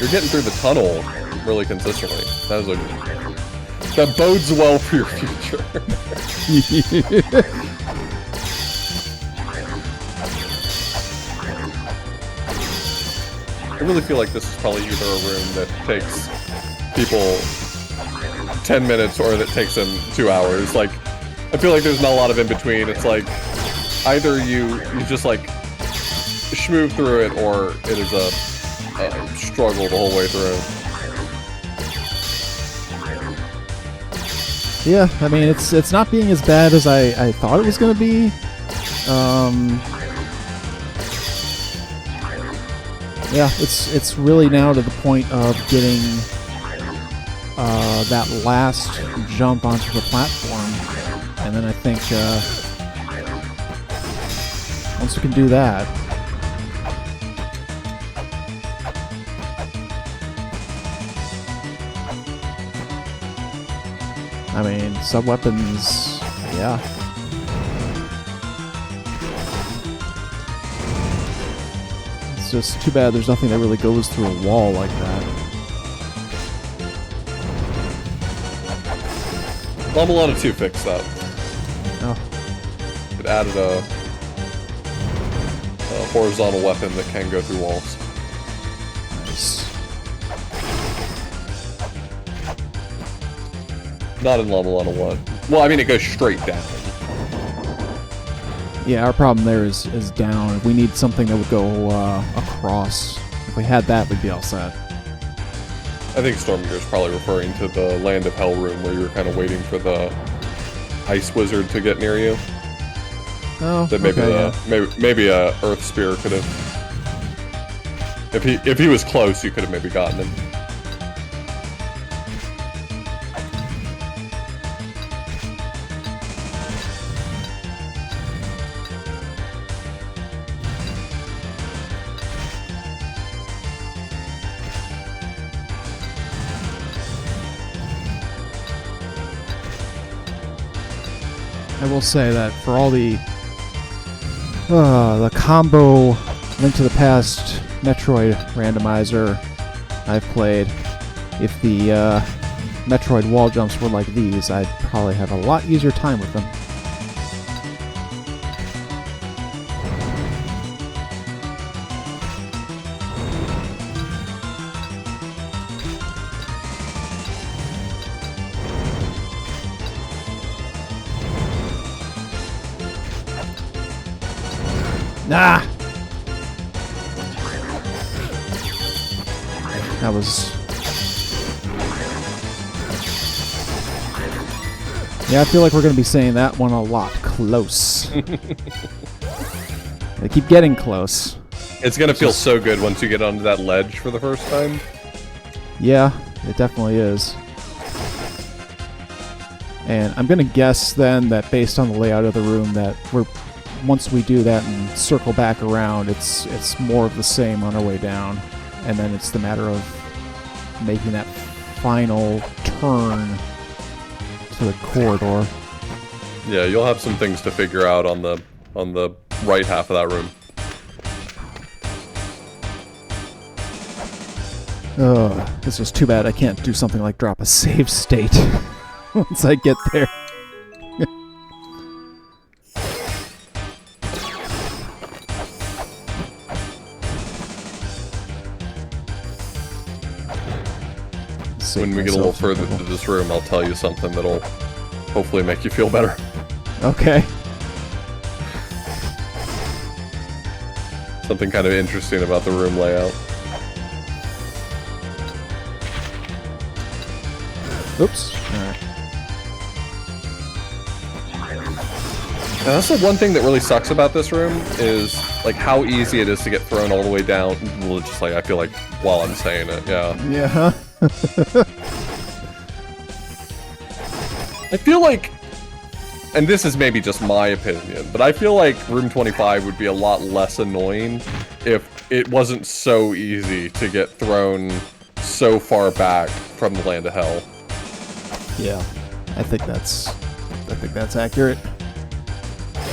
getting through the tunnel really consistently. That bodes well for your future. I really feel like this is probably either a room that takes people 10 minutes or that takes them 2 hours. Like, I feel like there's not a lot of in between. It's like either you just like schmooze through it, or it is a struggle the whole way through. Yeah, I mean, it's not being as bad as I thought it was going to be. Yeah, it's really now to the point of getting that last jump onto the platform, and then I think once we can do that. I mean, sub-weapons, yeah. It's just too bad there's nothing that really goes through a wall like that. Mulana 2 fixed that. Oh. It added a horizontal weapon that can go through walls. Nice. Not in Mulana 1. Well, I mean, it goes straight down. Yeah, our problem there is down. We need something that would go across. If we had that, we'd be all set. I think Stormgear's probably referring to the Land of Hell room where you're kind of waiting for the ice wizard to get near you. Oh, That maybe okay, maybe a Earth Spear could have. If he was close, you could have maybe gotten him. I will say that for all the combo Link to the Past Metroid randomizer I've played, if the Metroid wall jumps were like these, I'd probably have a lot easier time with them. Ah! That was... Yeah, I feel like we're going to be saying that one a lot. Close. They keep getting close. It's gonna feel so good once you get onto that ledge for the first time. Yeah, it definitely is. And I'm going to guess then that based on the layout of the room that once we do that and circle back around, it's more of the same on our way down, and then it's the matter of making that final turn to the corridor. Yeah, you'll have some things to figure out on the right half of that room. It's just too bad I can't do something like drop a save state once I get there. When we get a little further into this room, I'll tell you something that'll hopefully make you feel better. Okay. Something kind of interesting about the room layout. Oops. Alright. And that's the one thing that really sucks about this room is like how easy it is to get thrown all the way down. Well, it's just like I feel like while I'm saying it, yeah. Yeah. I feel like, and this is maybe just my opinion, but I feel like room 25 would be a lot less annoying if it wasn't so easy to get thrown so far back from the Land of Hell. Yeah. I think that's accurate.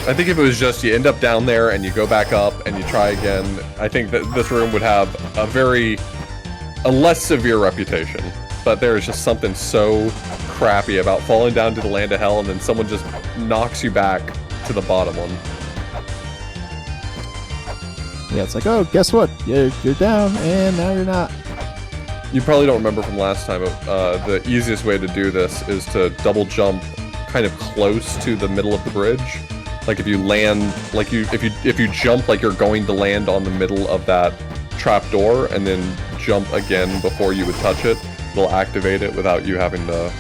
I think if it was just you end up down there and you go back up and you try again, I think that this room would have a less severe reputation. But there is just something so crappy about falling down to the Land of Hell and then someone just knocks you back to the bottom one. Yeah, it's like, oh, guess what? You're down, and now you're not. You probably don't remember from last time, the easiest way to do this is to double jump kind of close to the middle of the bridge. Like if you land, like if you jump like you're going to land on the middle of that trap door and then jump again before you would touch it, it'll activate it without you having to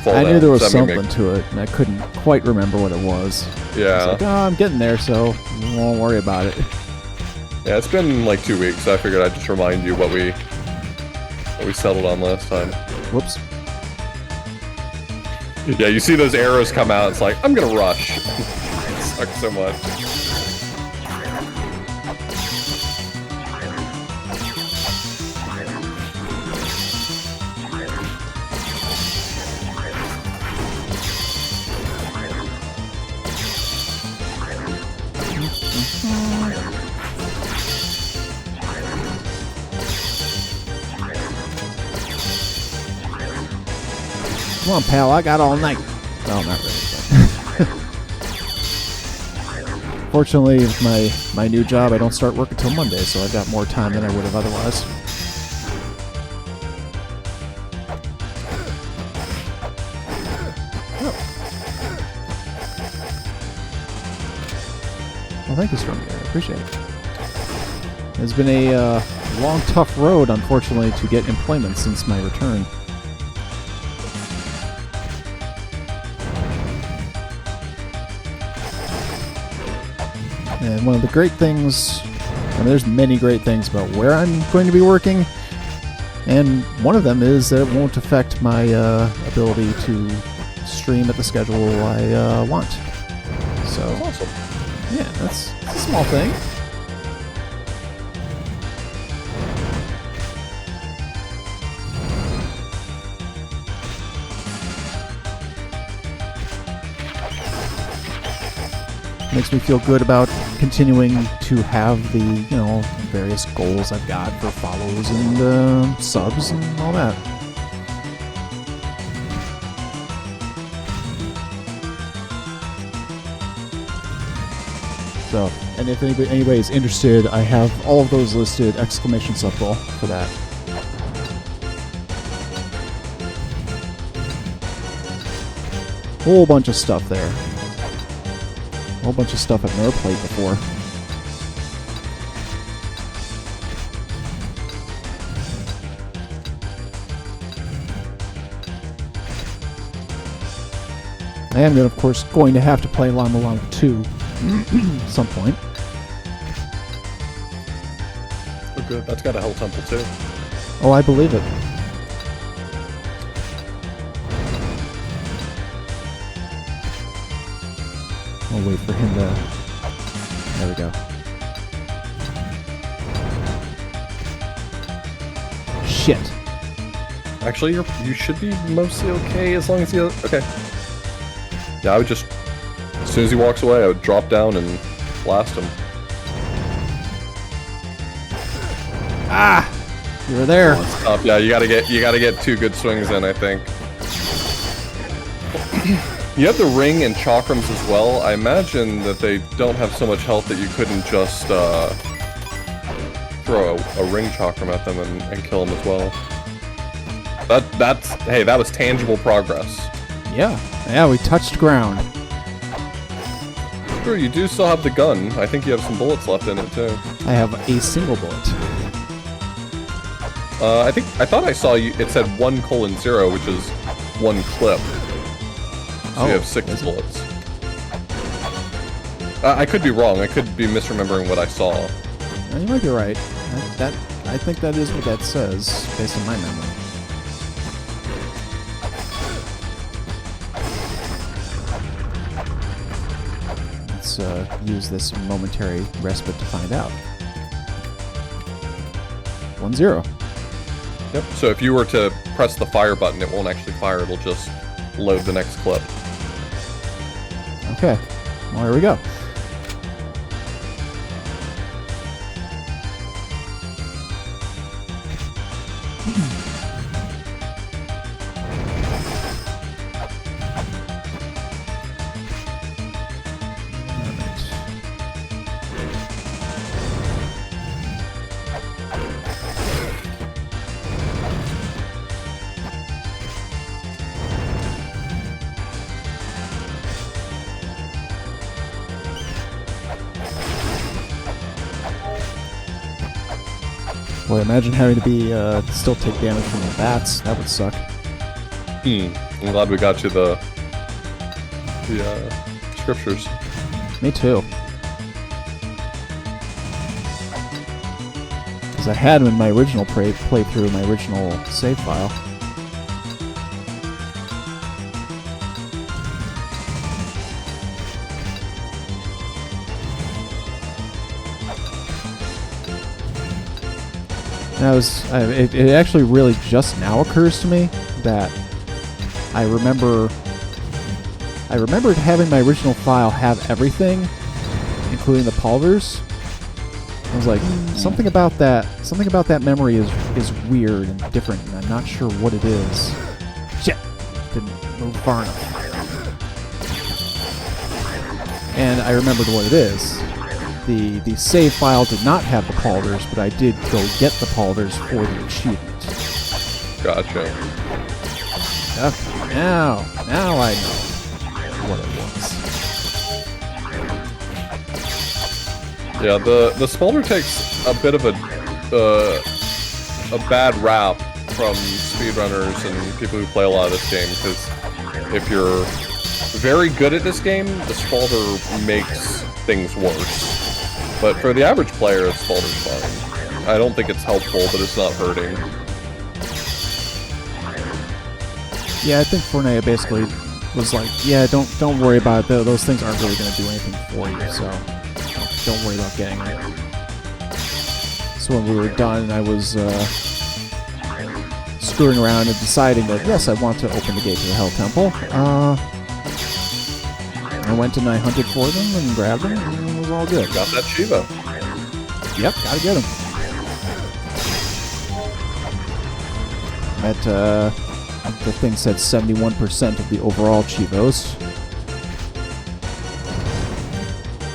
fall I knew down. there was Does that something to it, and I couldn't quite remember what it was. Yeah. I was like, oh, I'm getting there, so won't worry about it. Yeah, it's been like 2 weeks, so I figured I'd just remind you what we settled on last time. Whoops. Yeah, you see those arrows come out, it's like, I'm gonna rush. It sucks so much. Come on, pal, I got all night. Well, not really, but... Fortunately, with my new job, I don't start work until Monday, so I've got more time than I would have otherwise. Oh. Well, thank you, Stormy. I appreciate it. It's been a long, tough road, unfortunately, to get employment since my return. And one of the great things, and there's many great things about where I'm going to be working, and one of them is that it won't affect my ability to stream at the schedule I want. So, That's awesome. yeah, that's a small thing. Makes me feel good about continuing to have the, you know, various goals I've got for follows and subs and all that. So, and if anybody's interested, I have all of those listed, exclamation sub ball for that. Whole bunch of stuff there. A whole bunch of stuff I've never played before. I am, of course, going to have to play Mulana 2 at some point. Oh, good. That's got a Hell Temple, too. Oh, I believe it. I'll wait for him to... There we go. Shit. Actually, you should be mostly okay as long as you... Okay. Yeah, I would just... As soon as he walks away, I would drop down and blast him. Ah! You were there. Yeah, you gotta get 2 good swings in, I think. You have the ring and chakrams as well. I imagine that they don't have so much health that you couldn't just throw a ring chakram at them and kill them as well. Hey, that was tangible progress. Yeah, we touched ground. Sure, you do still have the gun. I think you have some bullets left in it too. I have a single bullet. I thought I saw you. It said 1:0, which is 1 clip. So you have 6 bullets. I could be wrong. I could be misremembering what I saw. You might be right. I think that is what that says, based on my memory. Let's use this momentary respite to find out. 1-0. Yep. So if you were to press the fire button, it won't actually fire. It'll just load the next clip. Okay. Well, here we go. Boy, imagine having to be still take damage from the bats. That would suck. I'm glad we got you the scriptures. Me too. Because I had them in my original playthrough, my original save file. Now, it actually really just now occurs to me that I remembered having my original file have everything, including the Pulvers. I was like, something about that memory is weird and different, and I'm not sure what it is. Shit! Didn't move far enough. And I remembered what it is. The save file did not have the Pulvers, but I did go get the Pulvers for the achievement. Gotcha. Okay, now I know what it was. Yeah, the Smolder takes a bit of a bad rap from speedrunners and people who play a lot of this game, because if you're very good at this game, the Smolder makes things worse. But for the average player, the Smolder's fine. I don't think it's helpful, but it's not hurting. Yeah, I think Fornea basically was like, yeah, don't worry about it. Those things aren't really going to do anything for you, so don't worry about getting it. So when we were done, I was screwing around and deciding that, yes, I want to open the gate to the Hell Temple. I went and I hunted for them and grabbed them, and it was all good. Got that Shiva. Yep, gotta get them. The thing said 71% of the overall Chivos.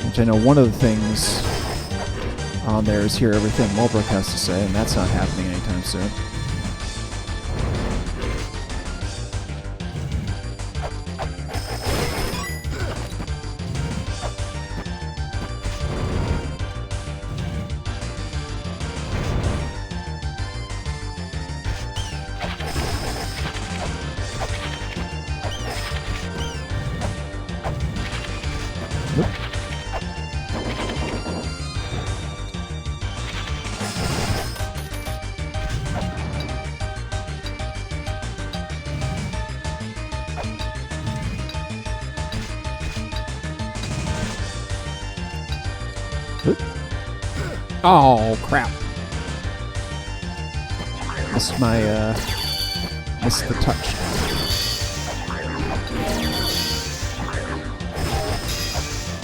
Which I know one of the things on there is hear everything Mulbrook has to say, and that's not happening anytime soon. Oh, crap. Missed the touch.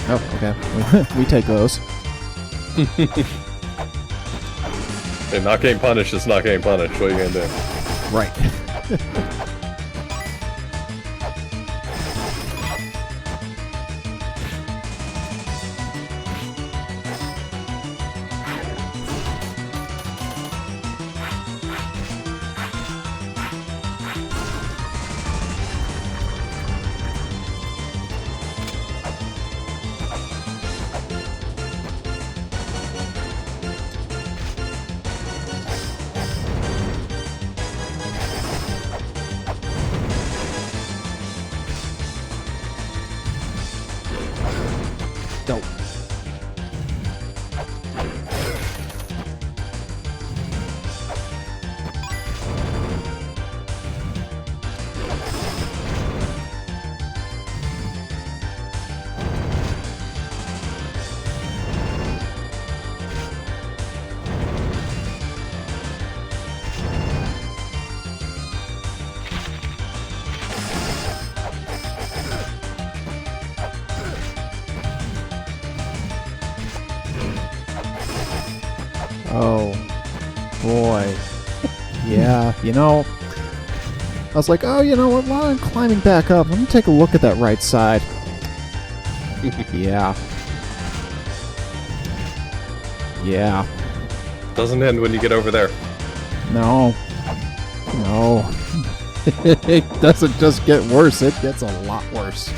Oh, okay. We take those. Hey, not getting punished is not getting punished. What are you gonna do? Right. Go. Oh, boy. Yeah, you know, I was like, oh, you know what, while I'm climbing back up, let me take a look at that right side. Yeah. Yeah. Doesn't end when you get over there. No. No. It doesn't just get worse, it gets a lot worse.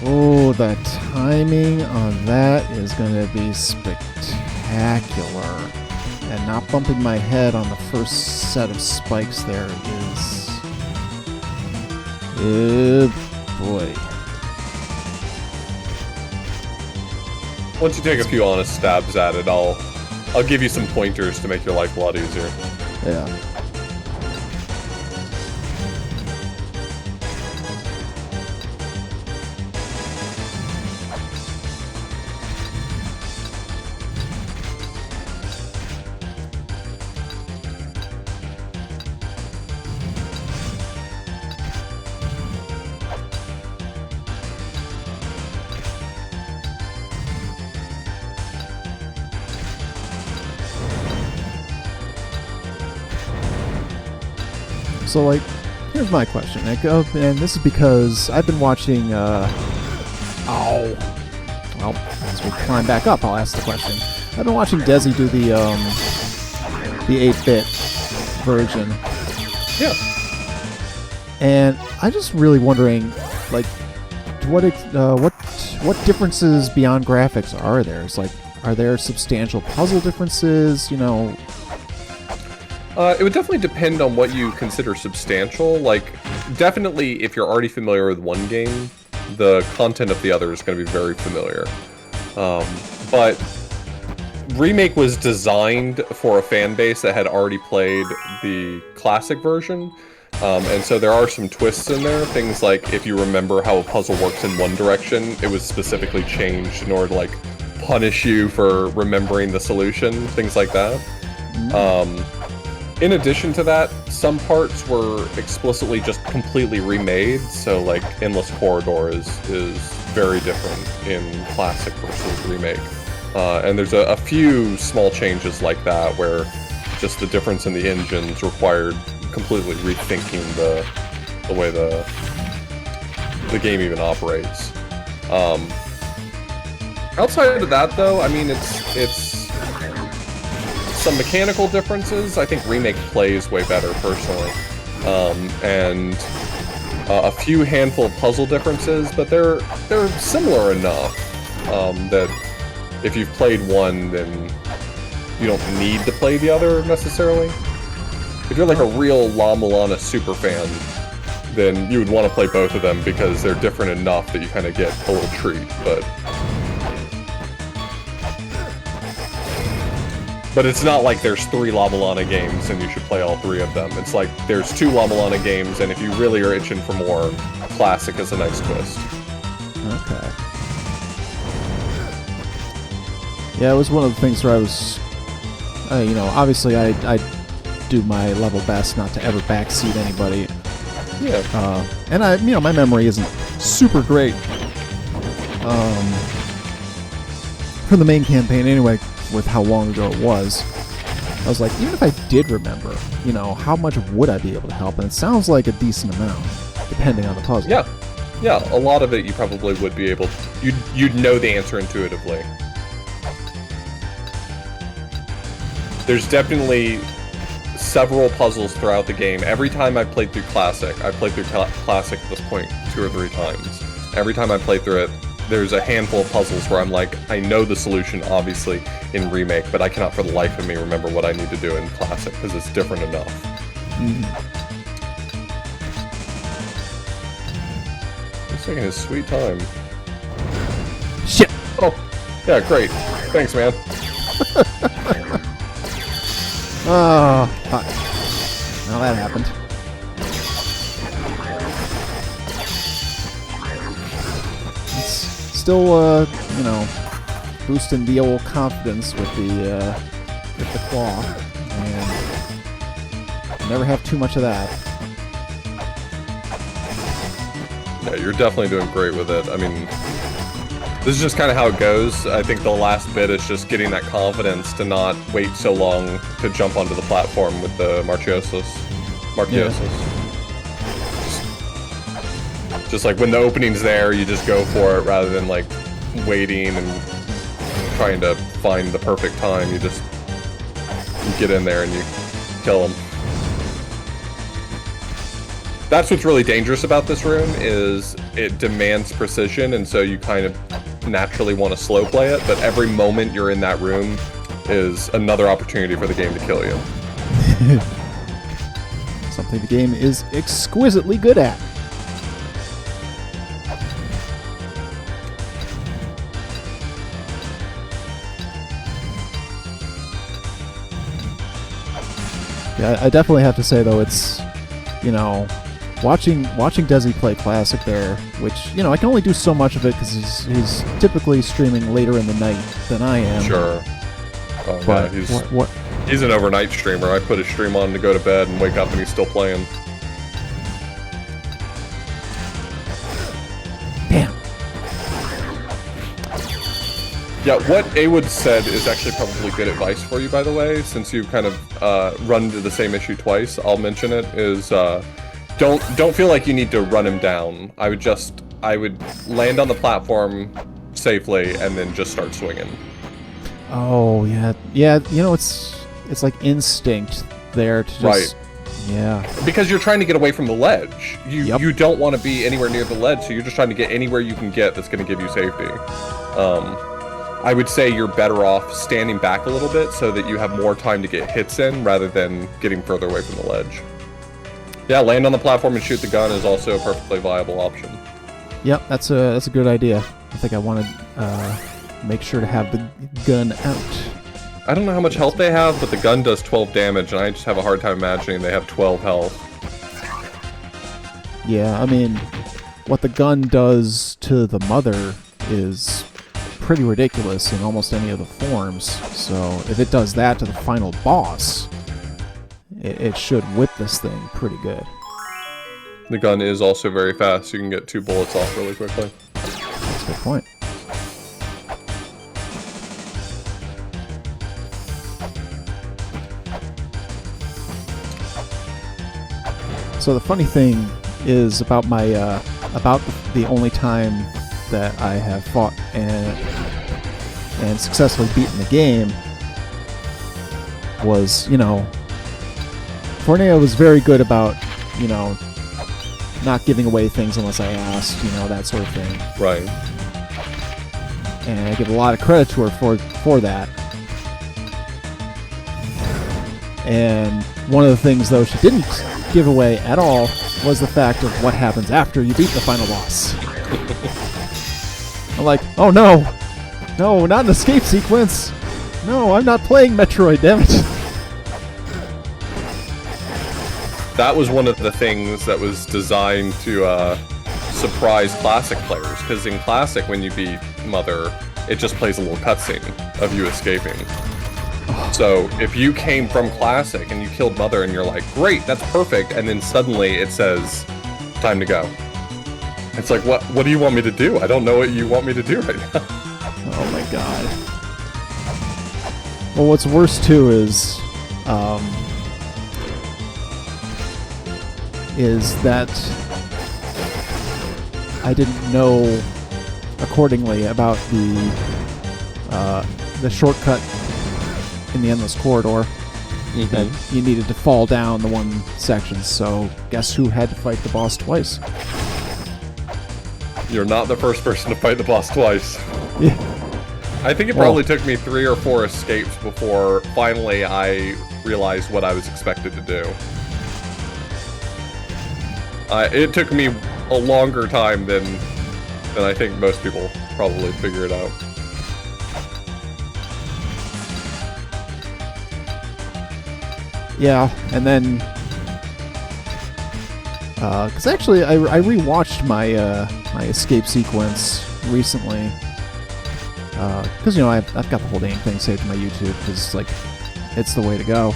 Oh, the timing on that is going to be spectacular. And not bumping my head on the first set of spikes there is... oh, boy. Once you take a few honest stabs at it, I'll give you some pointers to make your life a lot easier. Yeah. So, like, here's my question, Nick, and this is because I've been watching, well, as we climb back up, I'll ask the question. I've been watching Desi do the 8-bit version. Yeah. And I'm just really wondering, like, what differences beyond graphics are there? It's like, are there substantial puzzle differences, you know? It would definitely depend on what you consider substantial. Like, definitely, if you're already familiar with one game, the content of the other is going to be very familiar. But Remake was designed for a fan base that had already played the classic version. And so there are some twists in there. Things like, if you remember how a puzzle works in one direction, it was specifically changed in order to, like, punish you for remembering the solution. Things like that. In addition to that, some parts were explicitly just completely remade, so like Endless Corridor is very different in Classic versus Remake. And there's a few small changes like that where just the difference in the engines required completely rethinking the way the game even operates. Outside of that though, I mean it's some mechanical differences. I think Remake plays way better, personally. And a few handful of puzzle differences, but they're similar enough that if you've played one, then you don't need to play the other, necessarily. If you're like a real La Mulana super fan, then you would want to play both of them because they're different enough that you kind of get a little treat, But it's not like there's 3 La Mulana games and you should play all 3 of them. It's like there's 2 La Mulana games, and if you really are itching for more, Classic is a nice twist. Okay. Yeah, it was one of the things where I was, you know, obviously I do my level best not to ever backseat anybody. Yeah. And you know, my memory isn't super great. For the main campaign anyway, with how long ago it was, I was like, even if I did remember, you know, how much would I be able to help? And it sounds like a decent amount, depending on the puzzle. Yeah, a lot of it you probably would be able to, you'd know the answer intuitively. There's definitely several puzzles throughout the game. Every time I played through Classic, I played through Classic at this point 2 or 3 times. Every time I play through it, there's a handful of puzzles where I'm like, I know the solution, obviously, in Remake, but I cannot for the life of me remember what I need to do in Classic, because it's different enough. taking his sweet time. Shit! Oh, yeah, great. Thanks, man. Oh, fuck. Now that happened. It's still, you know, boosting the old confidence with the claw. And never have too much of that. Yeah, you're definitely doing great with it. I mean, this is just kind of how it goes. I think the last bit is just getting that confidence to not wait so long to jump onto the platform with the Marchiosos. Just like when the opening's there, you just go for it rather than like waiting and trying to find the perfect time. You get in there and you kill them. That's what's really dangerous about this room, is it demands precision, and so you kind of naturally want to slow play it, but every moment you're in that room is another opportunity for the game to kill you. Something the game is exquisitely good at. Yeah, I definitely have to say though, it's, you know, watching Desi play Classic there, which, you know, I can only do so much of it because he's typically streaming later in the night than I am. Sure. Oh, But yeah, he's an overnight streamer. I put his stream on to go to bed and wake up and he's still playing. Damn. Yeah, what Awood said is actually probably good advice for you, by the way, since you've kind of run into the same issue twice. I'll mention it, is don't feel like you need to run him down. I would land on the platform safely and then just start swinging. Oh yeah, yeah. You know, it's like instinct there to just. Right. Yeah. Because you're trying to get away from the ledge. You don't want to be anywhere near the ledge, so you're just trying to get anywhere you can get that's going to give you safety. I would say you're better off standing back a little bit so that you have more time to get hits in rather than getting further away from the ledge. Yeah, land on the platform and shoot the gun is also a perfectly viable option. Yep, that's a good idea. I think I want to make sure to have the gun out. I don't know how much health they have, but the gun does 12 damage, and I just have a hard time imagining they have 12 health. Yeah, I mean, what the gun does to the mother is pretty ridiculous in almost any of the forms. So if it does that to the final boss, it should whip this thing pretty good. The gun is also very fast. You can get 2 bullets off really quickly. That's a good point. So the funny thing is about my about the only time that I have fought and successfully beaten the game was, you know, Fornea was very good about, you know, not giving away things unless I asked, you know, that sort of thing. Right. And I give a lot of credit to her for that. And one of the things, though, she didn't give away at all was the fact of what happens after you beat the final boss. I'm like, oh no! No, not an escape sequence! No, I'm not playing Metroid, damn it! That was one of the things that was designed to surprise Classic players, because in Classic, when you beat Mother, it just plays a little cutscene of you escaping. So if you came from Classic and you killed Mother and you're like, great, that's perfect, and then suddenly it says, time to go. It's like, what do you want me to do? I don't know what you want me to do right now. Oh my god. Well, what's worse too is that I didn't know accordingly about the shortcut in the Endless Corridor. Mm-hmm. That you needed to fall down the one section, so guess who had to fight the boss twice? You're not the first person to fight the boss twice. Yeah. I think it probably took me 3 or 4 escapes before finally I realized what I was expected to do. It took me a longer time than then I think most people probably figure it out. Yeah, and then because actually I rewatched my my escape sequence recently because I've got the whole dang thing saved to my YouTube because like it's the way to go.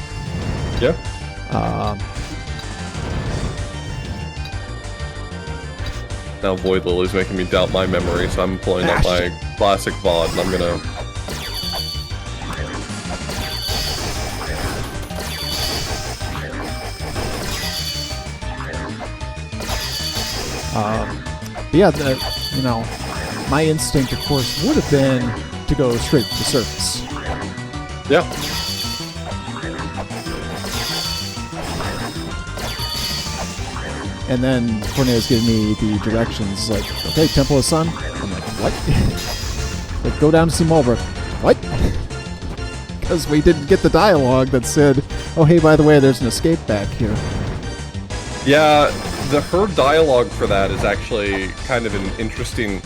Yeah. Now Void Lily's making me doubt my memory, so I'm pulling up my classic VOD and I'm gonna... Yeah, my instinct, of course, would have been to go straight to the surface. Yeah. And then Cornea's giving me the directions, like, okay, Temple of Sun. I'm like, what? Like, go down to see Mulbrook. What? Because we didn't get the dialogue that said, oh, hey, by the way, there's an escape back here. Yeah, her dialogue for that is actually kind of an interesting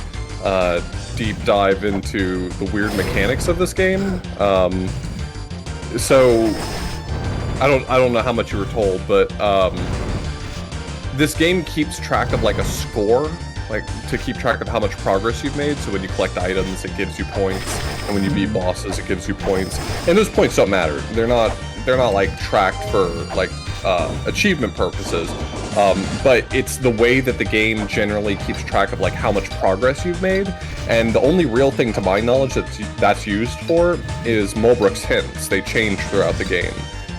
deep dive into the weird mechanics of this game. So I don't know how much you were told, but this game keeps track of like a score, like to keep track of how much progress you've made. So when you collect items, it gives you points, and when you beat bosses, it gives you points. And those points don't matter. They're not like tracked for like achievement purposes. But it's the way that the game generally keeps track of like how much progress you've made. And the only real thing to my knowledge that's used for is Mulbrook's hints. They change throughout the game.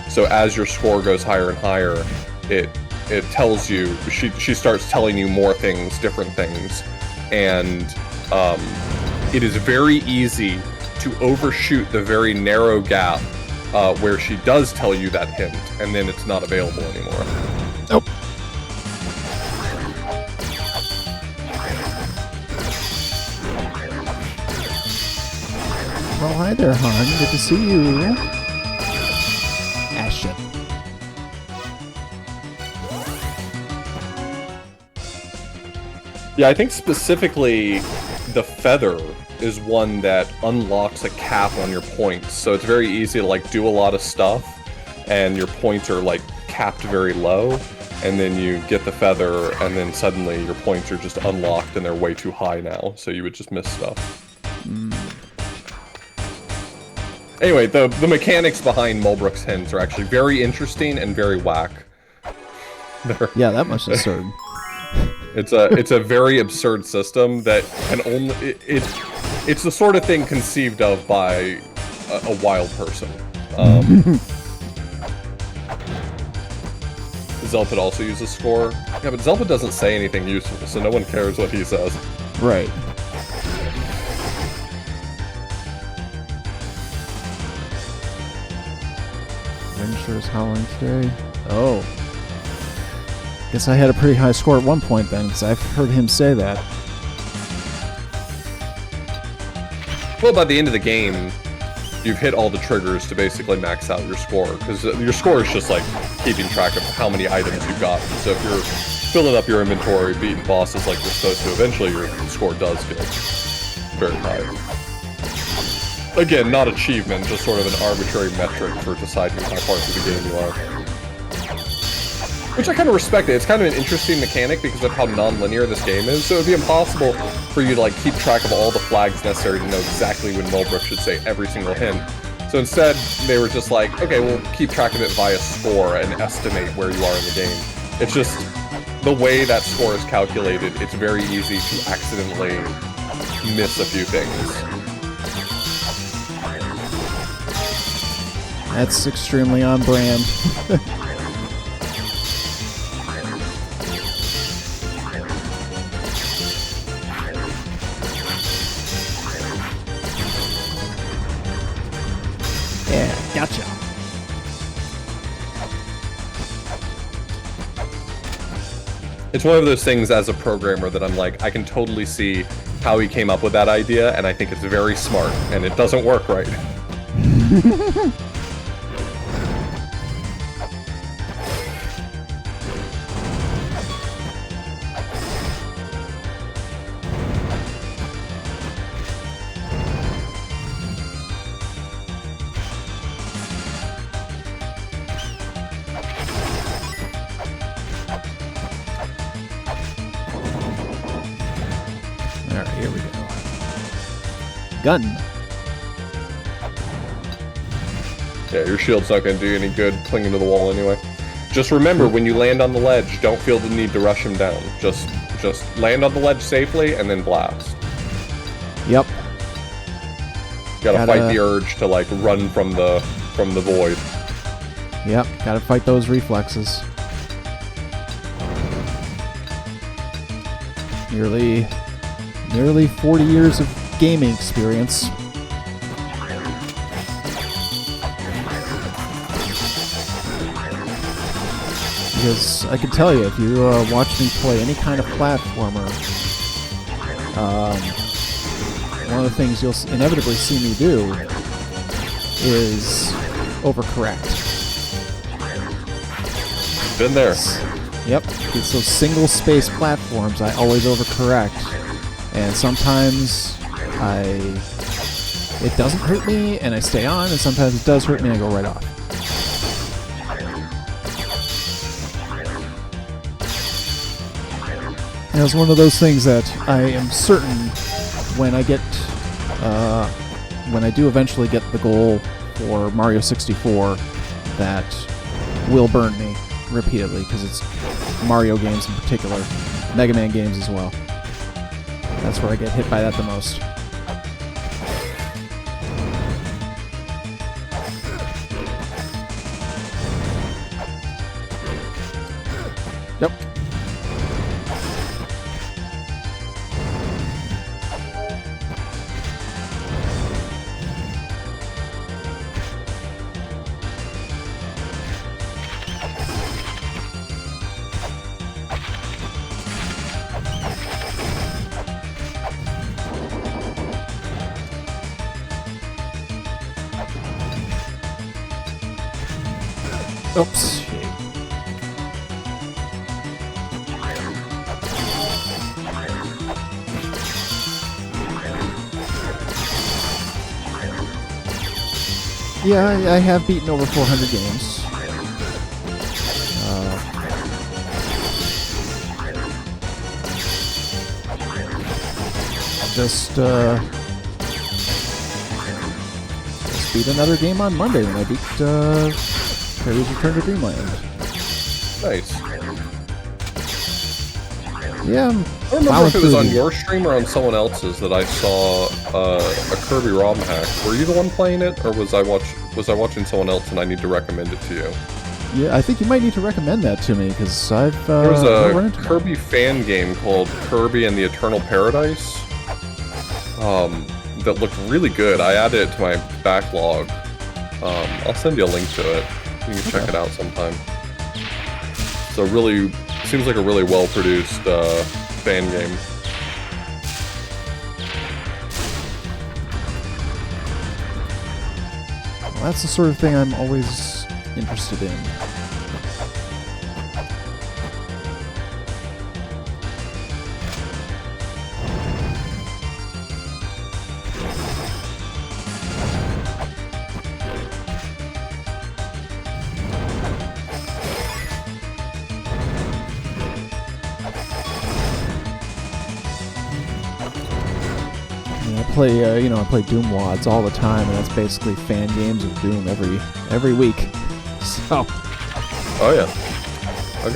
So as your score goes higher and higher, it tells you, she starts telling you more things, different things. And it is very easy to overshoot the very narrow gap where she does tell you that hint, and then it's not available anymore. Nope. Well, hi there, hon. Good to see you. Ah, shit. Yeah, I think specifically the feather is one that unlocks a cap on your points. So it's very easy to like do a lot of stuff and your points are like capped very low, and then you get the feather and then suddenly your points are just unlocked and they're way too high now, so you would just miss stuff. Anyway, the mechanics behind Mulbrook's hints are actually very interesting and very whack. Yeah, that much is certain. It's a very absurd system that can only it's the sort of thing conceived of by a wild person. Zelpid also uses score. Yeah, but Zelpid doesn't say anything useful, so no one cares what he says. Right. Venture's howling today. Oh. Guess I had a pretty high score at one point then, because I've heard him say that. Well, by the end of the game, you've hit all the triggers to basically max out your score, because your score is just like keeping track of how many items you've gotten. So if you're filling up your inventory, beating bosses like you're supposed to, eventually your score does get very high. Again, not achievement, just sort of an arbitrary metric for deciding how far through the game you are. Which I kind of respect it. It's kind of an interesting mechanic because of how non-linear this game is, so it would be impossible for you to like keep track of all the flags necessary to know exactly when Mulbrook should say every single hint. So instead, they were just like, okay, we'll keep track of it via score and estimate where you are in the game. It's just, the way that score is calculated, it's very easy to accidentally miss a few things. That's extremely on brand. Yeah, gotcha. It's one of those things as a programmer that I'm like, I can totally see how he came up with that idea, and I think it's very smart, and it doesn't work right. Alright, here we go. Gun. Yeah, your shield's not going to do any good clinging to the wall anyway. Just remember, when you land on the ledge, don't feel the need to rush him down. Just land on the ledge safely and then blast. Yep. Gotta fight the urge to like run from the void. Yep, gotta fight those reflexes. Nearly 40 years of gaming experience. Because I can tell you, if you watch me play any kind of platformer, one of the things you'll inevitably see me do is overcorrect. Been there. Yep, it's those single space platforms I always overcorrect. And sometimes it doesn't hurt me and I stay on, and sometimes it does hurt me and I go right off. And it's one of those things that I am certain when I do eventually get the goal for Mario 64, that will burn me repeatedly, because it's Mario games in particular, Mega Man games as well. That's where I get hit by that the most. Yep. Oops. Yeah, I have beaten over 400 games. Just beat another game on Monday when I beat Kirby's Return to Dreamland. Nice. Yeah. I don't remember if it was on your stream or on someone else's that I saw a Kirby ROM hack. Were you the one playing it, or was I watching someone else and I need to recommend it to you? Yeah, I think you might need to recommend that to me, because I've there was a Kirby fan game called Kirby and the Eternal Paradise that looked really good. I added it to my backlog. I'll send you a link to it. You can check it out sometime. So really, seems like a really well-produced fan game. Well, that's the sort of thing I'm always interested in. I play Doom WADs all the time, and that's basically fan games of Doom every week. So. Oh yeah, I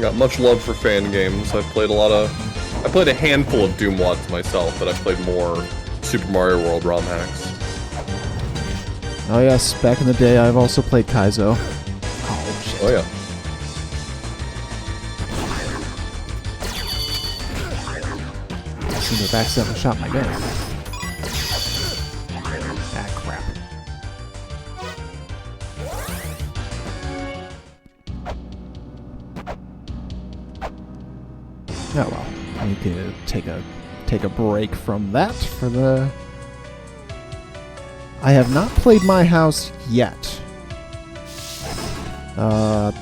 got much love for fan games. I played a handful of Doom WADs myself, but I played more Super Mario World ROM hacks. Oh yes, back in the day, I've also played Kaizo. Oh shit. Oh yeah. I seem to have accidentally shot my gun. Ah, crap. Oh well, I could take a break from that for the... I have not played My House yet. My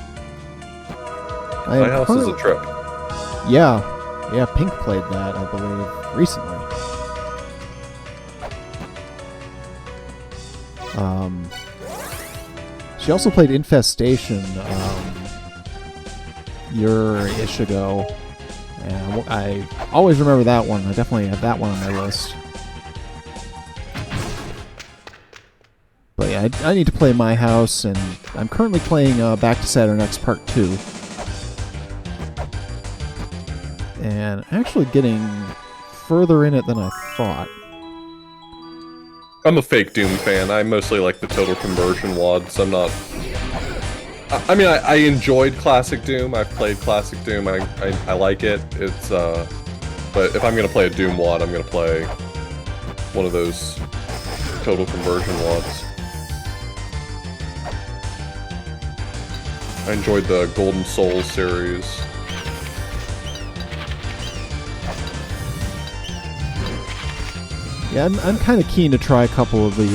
House is a trip. Yeah, Pink played that, I believe, recently. She also played Infestation, year-ish ago, And I always remember that one. I definitely have that one on my list. But yeah, I need to play My House, and I'm currently playing Back to Saturn X Part 2. And actually getting further in it than I thought. I'm a fake Doom fan. I mostly like the total conversion WODs. I'm not... I mean, I enjoyed classic Doom. I've played classic Doom. I like it. It's, but if I'm gonna play a Doom WOD, I'm gonna play one of those total conversion WODs. I enjoyed the Golden Souls series. Yeah, I'm kind of keen to try a couple of the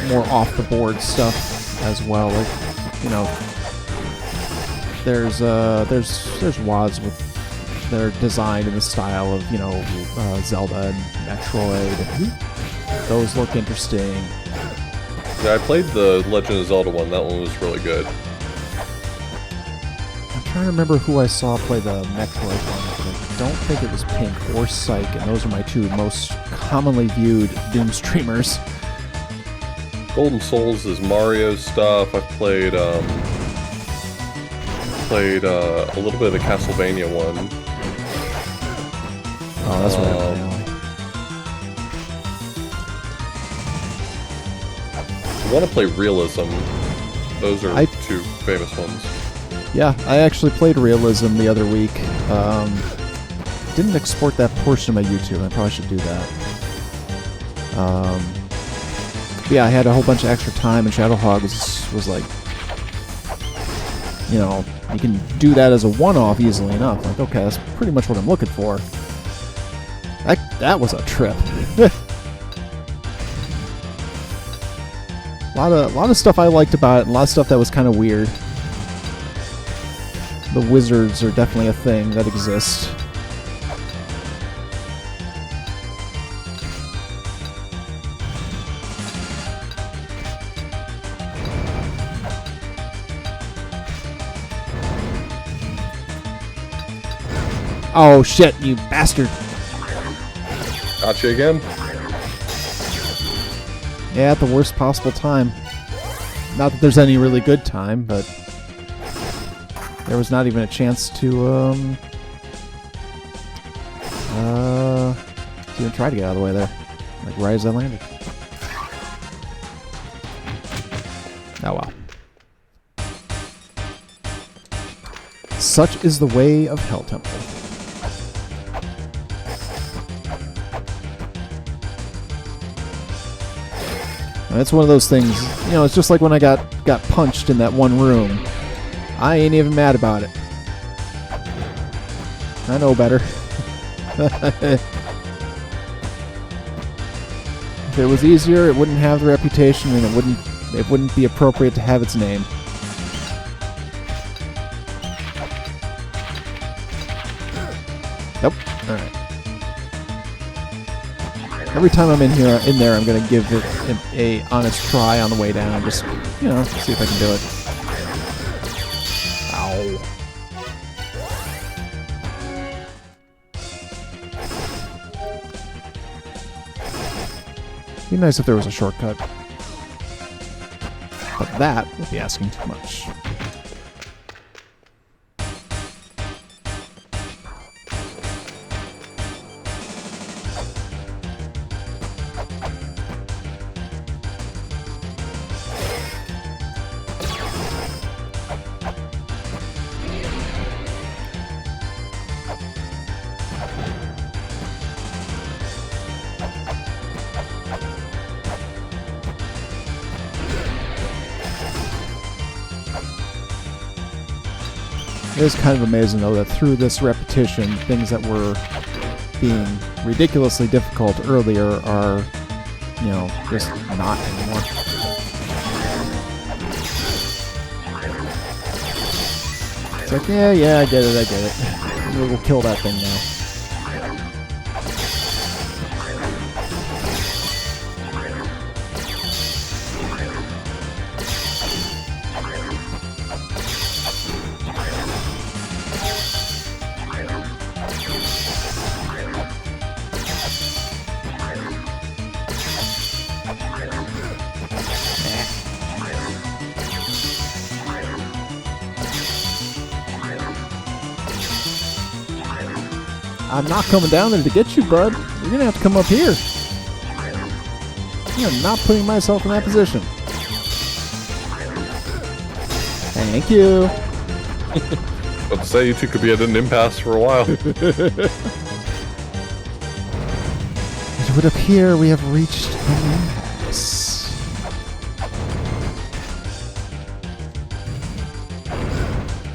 more off-the-board stuff as well. Like, you know, there's WADs with they're designed in the style of, you know, Zelda and Metroid. Those look interesting. Yeah, I played the Legend of Zelda one. That one was really good. I'm trying to remember who I saw play the Metroid one, but I don't think it was Pink or Psych, and those are my two most commonly viewed Doom streamers. Golden Souls is Mario stuff. I've played a little bit of the Castlevania one. Oh, that's right up my alley. I want to play Realism. Those are two famous ones. Yeah, I actually played Realism the other week. Didn't export that portion of my YouTube. I probably should do that. Yeah, I had a whole bunch of extra time, and Shadowhog was like, you know, you can do that as a one-off easily enough. Like, okay, that's pretty much what I'm looking for. That was a trip. A lot of stuff I liked about it, and a lot of stuff that was kind of weird. The wizards are definitely a thing that exists. Oh shit, you bastard. Gotcha again? Yeah, at the worst possible time. Not that there's any really good time, but there was not even a chance to even try to get out of the way there. Like right as I landed. Oh well. Such is the way of Hell Temple. And it's one of those things, you know, it's just like when I got punched in that one room. I ain't even mad about it. I know better. If it was easier, it wouldn't have the reputation, and it wouldn't be appropriate to have its name. Nope. All right. Every time I'm in there, I'm gonna give it a honest try on the way down. Just, you know, see if I can do it. Ow. Be nice if there was a shortcut. But that would be asking too much. It is kind of amazing, though, that through this repetition, things that were being ridiculously difficult earlier are, you know, just not anymore. It's like, yeah, I get it. We'll kill that thing now. I'm not coming down there to get you, bud. You're gonna have to come up here. I'm not putting myself in that position. Thank you. But to say you two could be at an impasse for a while. It would appear we have reached an impasse.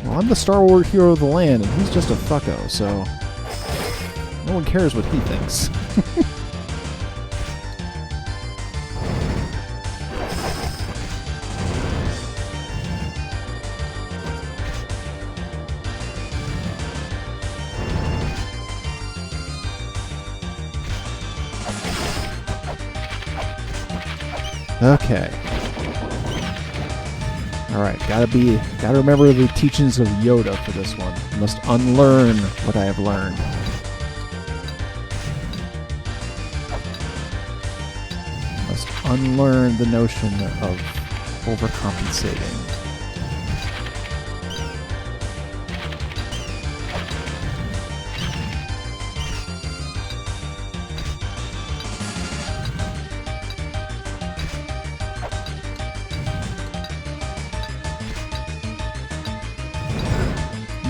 Well, I'm the Star Wars hero of the land, and he's just a fucko, so no one cares what he thinks. Okay. Alright, gotta remember the teachings of Yoda for this one. I must unlearn what I have learned. Must unlearn the notion of overcompensating.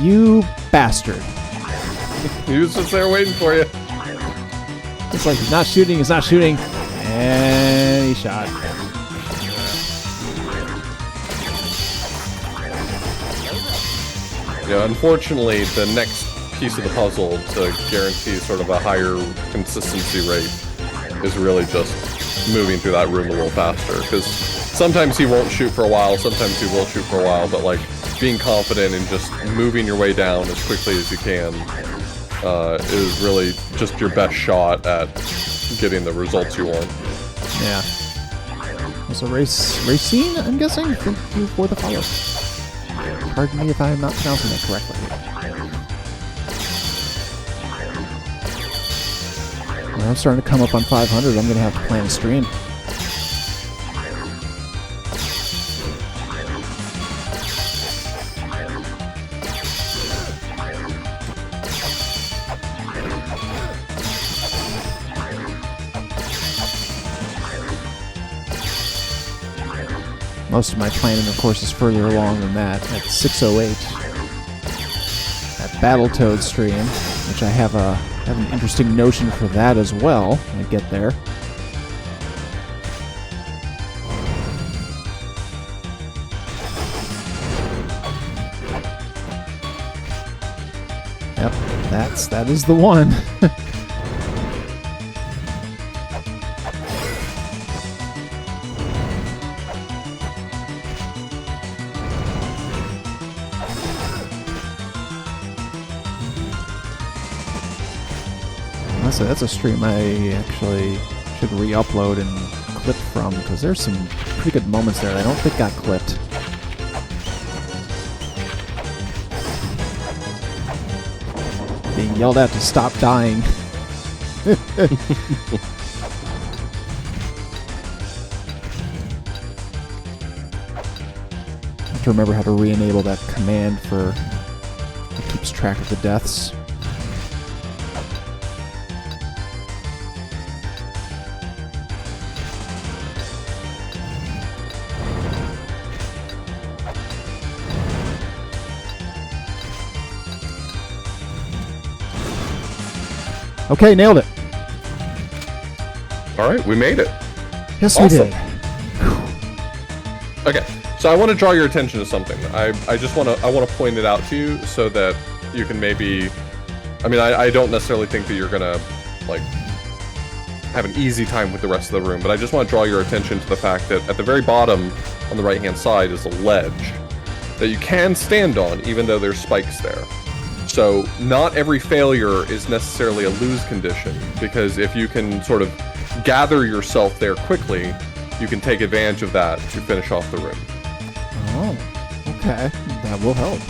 You bastard. He was just there waiting for you. It's like he's not shooting, and he shot. Yeah, unfortunately, the next piece of the puzzle to guarantee sort of a higher consistency rate is really just moving through that room a little faster. Because sometimes he won't shoot for a while, sometimes he will shoot for a while, but like being confident and just moving your way down as quickly as you can is really just your best shot at getting the results you want. Yeah. It's a race scene, I'm guessing? Thank you for the follow. Pardon me if I'm not pronouncing that correctly. Well, I'm starting to come up on 500. I'm going to have to plan a stream. Most of my planning, of course, is further along than that. At 6:08, at Battletoad stream, which I have an interesting notion for that as well when I get there. Yep, that is the one. That's a stream I actually should re-upload and clip from, because there's some pretty good moments there that I don't think got clipped. Being yelled at to stop dying. I have to remember how to re-enable that command that keeps track of the deaths. Okay, nailed it. All right, we made it. Yes, Awesome. we did. Okay, so I want to draw your attention to something. I want to point it out to you so that you can maybe. I mean, I don't necessarily think that you're gonna like have an easy time with the rest of the room, but I just want to draw your attention to the fact that at the very bottom on the right-hand side is a ledge that you can stand on, even though there's spikes there. So not every failure is necessarily a lose condition, because if you can sort of gather yourself there quickly, you can take advantage of that to finish off the room. Oh, okay. That will help.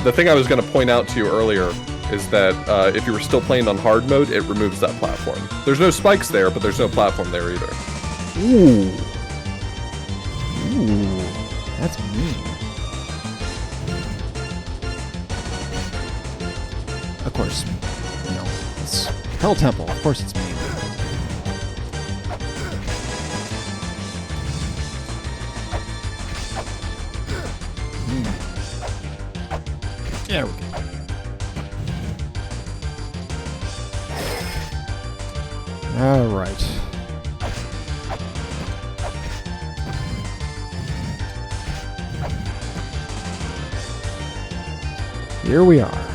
The thing I was going to point out to you earlier is that if you were still playing on hard mode, it removes that platform. There's no spikes there, but there's no platform there either. Ooh. Ooh. That's mean. Of course, Hell Temple. Of course it's me. There we go. All right. Here we are.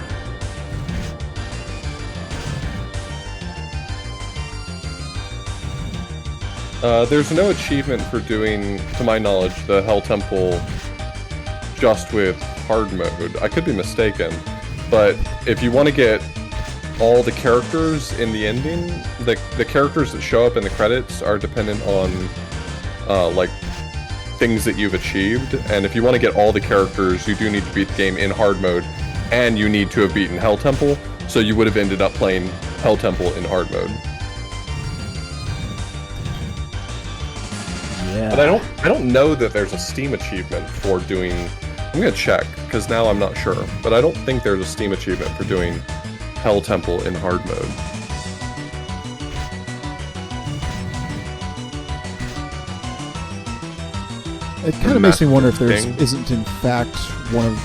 There's no achievement for doing, to my knowledge, the Hell Temple just with hard mode. I could be mistaken, but if you want to get all the characters in the ending, the characters that show up in the credits are dependent on like things that you've achieved, and if you want to get all the characters, you do need to beat the game in hard mode, and you need to have beaten Hell Temple, so you would have ended up playing Hell Temple in hard mode. Yeah. But I don't know that there's a Steam achievement for doing. I'm gonna check because now I'm not sure, but I don't think there's a Steam achievement for doing Hell Temple in hard mode. It kind of makes me wonder if there isn't in fact one of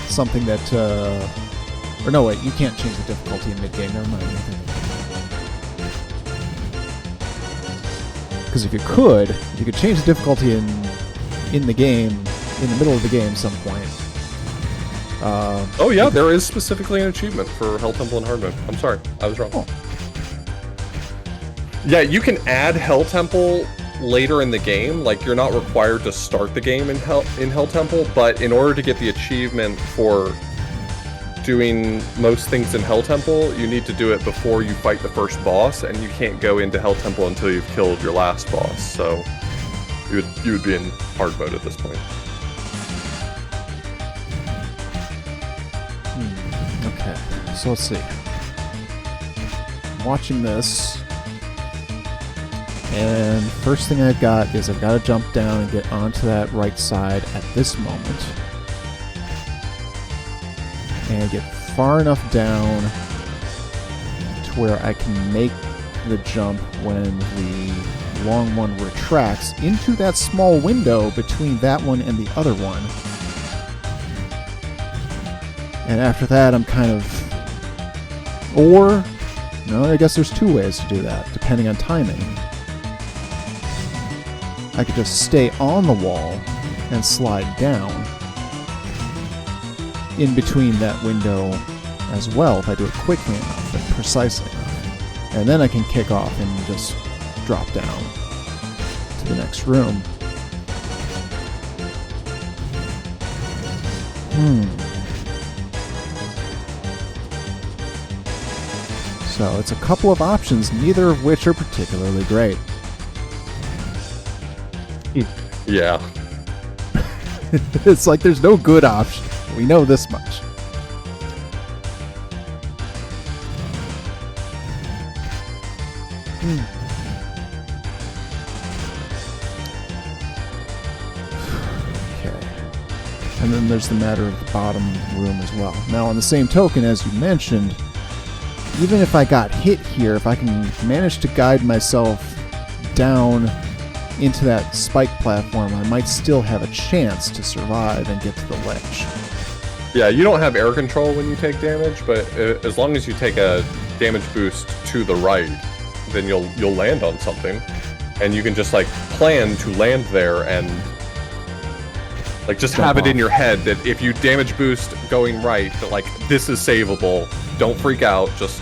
something that or no wait, you can't change the difficulty in mid-game. Never mind. Because if you could change the difficulty in the game, in the middle of the game, some point. Oh yeah, there is specifically an achievement for Hell Temple in hard mode. I'm sorry, I was wrong. Oh. Yeah, you can add Hell Temple later in the game. Like, you're not required to start the game in Hell Temple, but in order to get the achievement for doing most things in Hell Temple, you need to do it before you fight the first boss, and you can't go into Hell Temple until you've killed your last boss. So you would be in hard mode at this point. Okay, so let's see. I'm watching this, and first thing I've got is I've got to jump down and get onto that right side at this moment. And get far enough down to where I can make the jump when the long one retracts into that small window between that one and the other one. And after that, I'm kind of... Or... No, I guess there's two ways to do that, depending on timing. I could just stay on the wall and slide down in between that window as well if I do it quickly enough and precisely enough. And then I can kick off and just drop down to the next room. So it's a couple of options, neither of which are particularly great. Yeah. It's like there's no good option. We know this much. Okay. And then there's the matter of the bottom room as well. Now, on the same token, as you mentioned, even if I got hit here, if I can manage to guide myself down into that spike platform, I might still have a chance to survive and get to the ledge. Yeah, you don't have air control when you take damage, but as long as you take a damage boost to the right, then you'll land on something, and you can just like plan to land there and like just have it in your head that if you damage boost going right, that like this is savable. Don't freak out. Just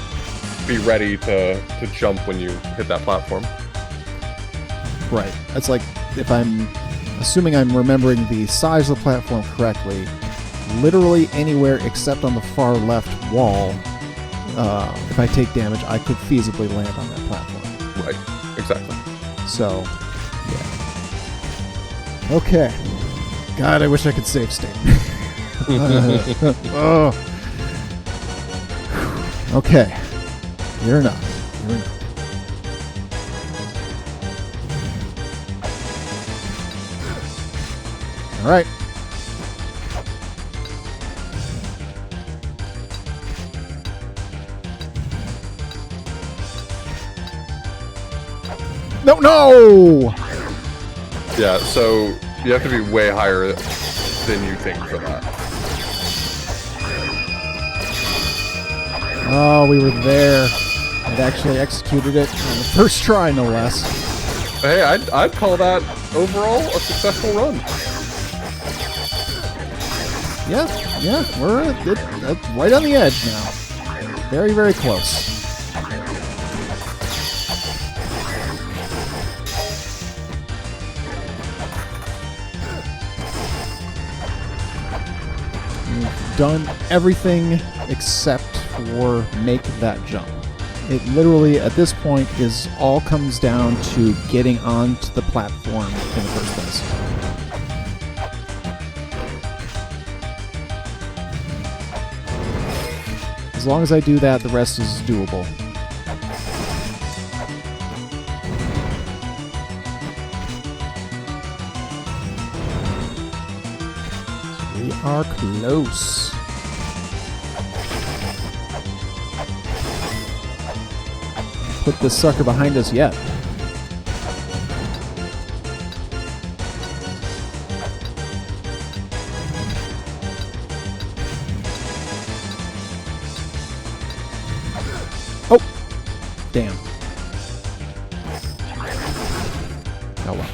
be ready to jump when you hit that platform. Right. It's like, if I'm assuming I'm remembering the size of the platform correctly, literally anywhere except on the far left wall, if I take damage, I could feasibly land on that platform. Right. Exactly. So, yeah. Okay. God, I wish I could save state. Oh. Okay. You're enough. You're enough. All right. No, no! Yeah, so you have to be way higher than you think for that. Oh, we were there. I'd actually executed it on the first try, no less. Hey, I'd call that overall a successful run. Yeah, we're right on the edge now. Very, very close. We've done everything except for make that jump. It literally, at this point, all comes down to getting onto the platform in the first place. As long as I do that, the rest is doable. We are close. Put this sucker behind us yet. Oh! Damn. Oh well.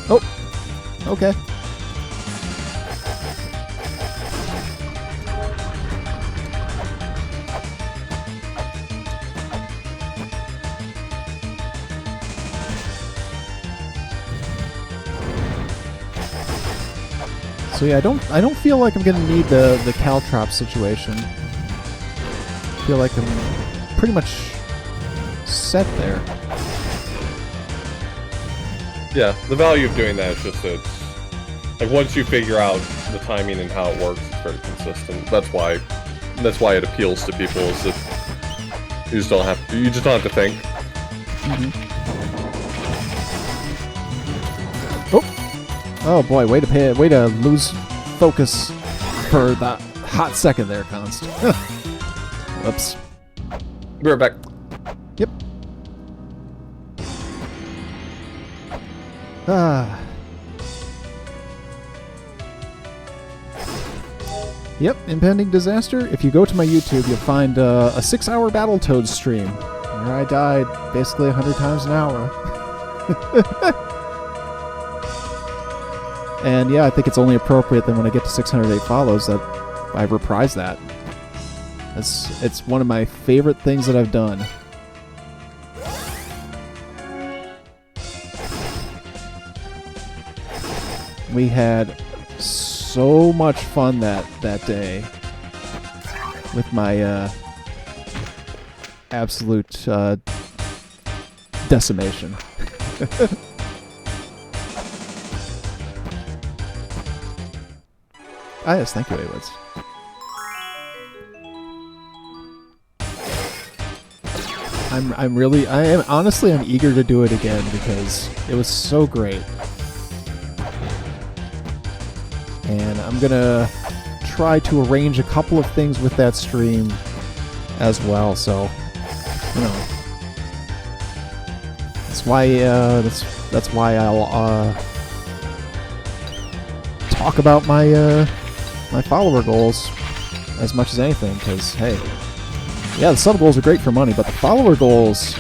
Oh! Okay. So yeah, I don't feel like I'm gonna need the caltrop situation. I feel like I'm pretty much set there. Yeah, the value of doing that is just that it's like once you figure out the timing and how it works, it's very consistent. That's why it appeals to people is that you just don't have to think. Mm-hmm. Oh boy, way to lose focus for that hot second there, Const. Whoops. Be right back. Yep. Yep, impending disaster. If you go to my YouTube, you'll find a 6-hour Battletoads stream where I died basically 100 times an hour. And yeah, I think it's only appropriate that when I get to 608 follows that I reprise that. It's one of my favorite things that I've done. We had so much fun that day with my absolute decimation. Ah, yes, thank you, Awoods. Honestly, I'm eager to do it again because it was so great. And I'm gonna try to arrange a couple of things with that stream as well, so, you know. That's why I'll, talk about my follower goals as much as anything, because, hey, yeah, the sub goals are great for money, but the follower goals,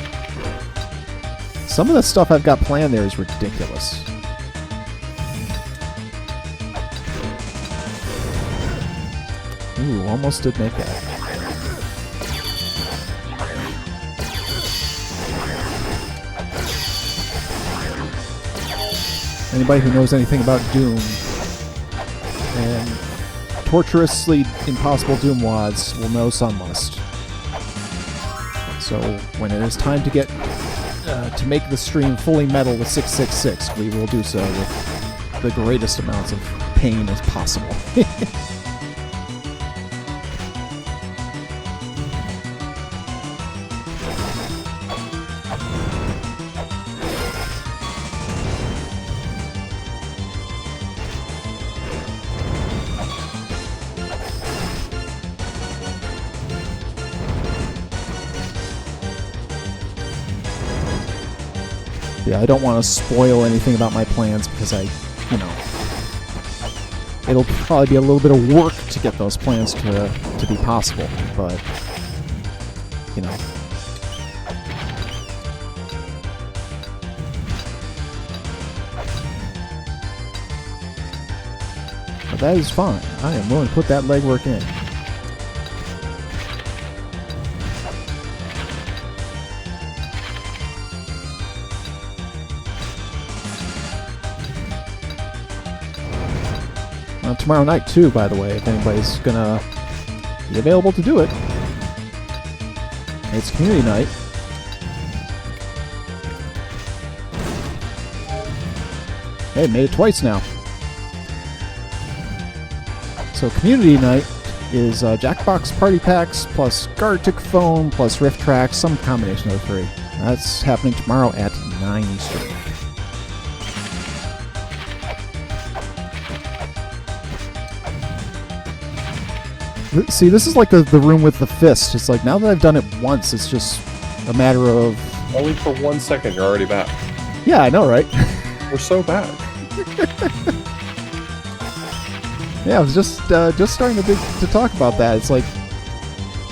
some of the stuff I've got planned there is ridiculous. Ooh, almost did make that. Anybody who knows anything about Doom and torturously impossible Doom wads will know Sunlust. So when it is time to get to make the stream fully metal with 666, we will do so with the greatest amounts of pain as possible. Yeah, I don't want to spoil anything about my plans because you know, it'll probably be a little bit of work to get those plans to be possible, but, you know. But that is fine. I am willing to put that legwork in. Tomorrow night, too, by the way, if anybody's gonna be available to do it. It's community night. Hey, made it twice now. So community night is Jackbox Party Packs plus Gartic Phone plus Rift Tracks, some combination of the three. That's happening tomorrow at 9 Eastern. See, this is like the room with the fist. It's like, now that I've done it once, it's just a matter of... Only for 1 second, you're already back. Yeah, I know, right? We're so back. Yeah, I was just starting to talk about that. It's like,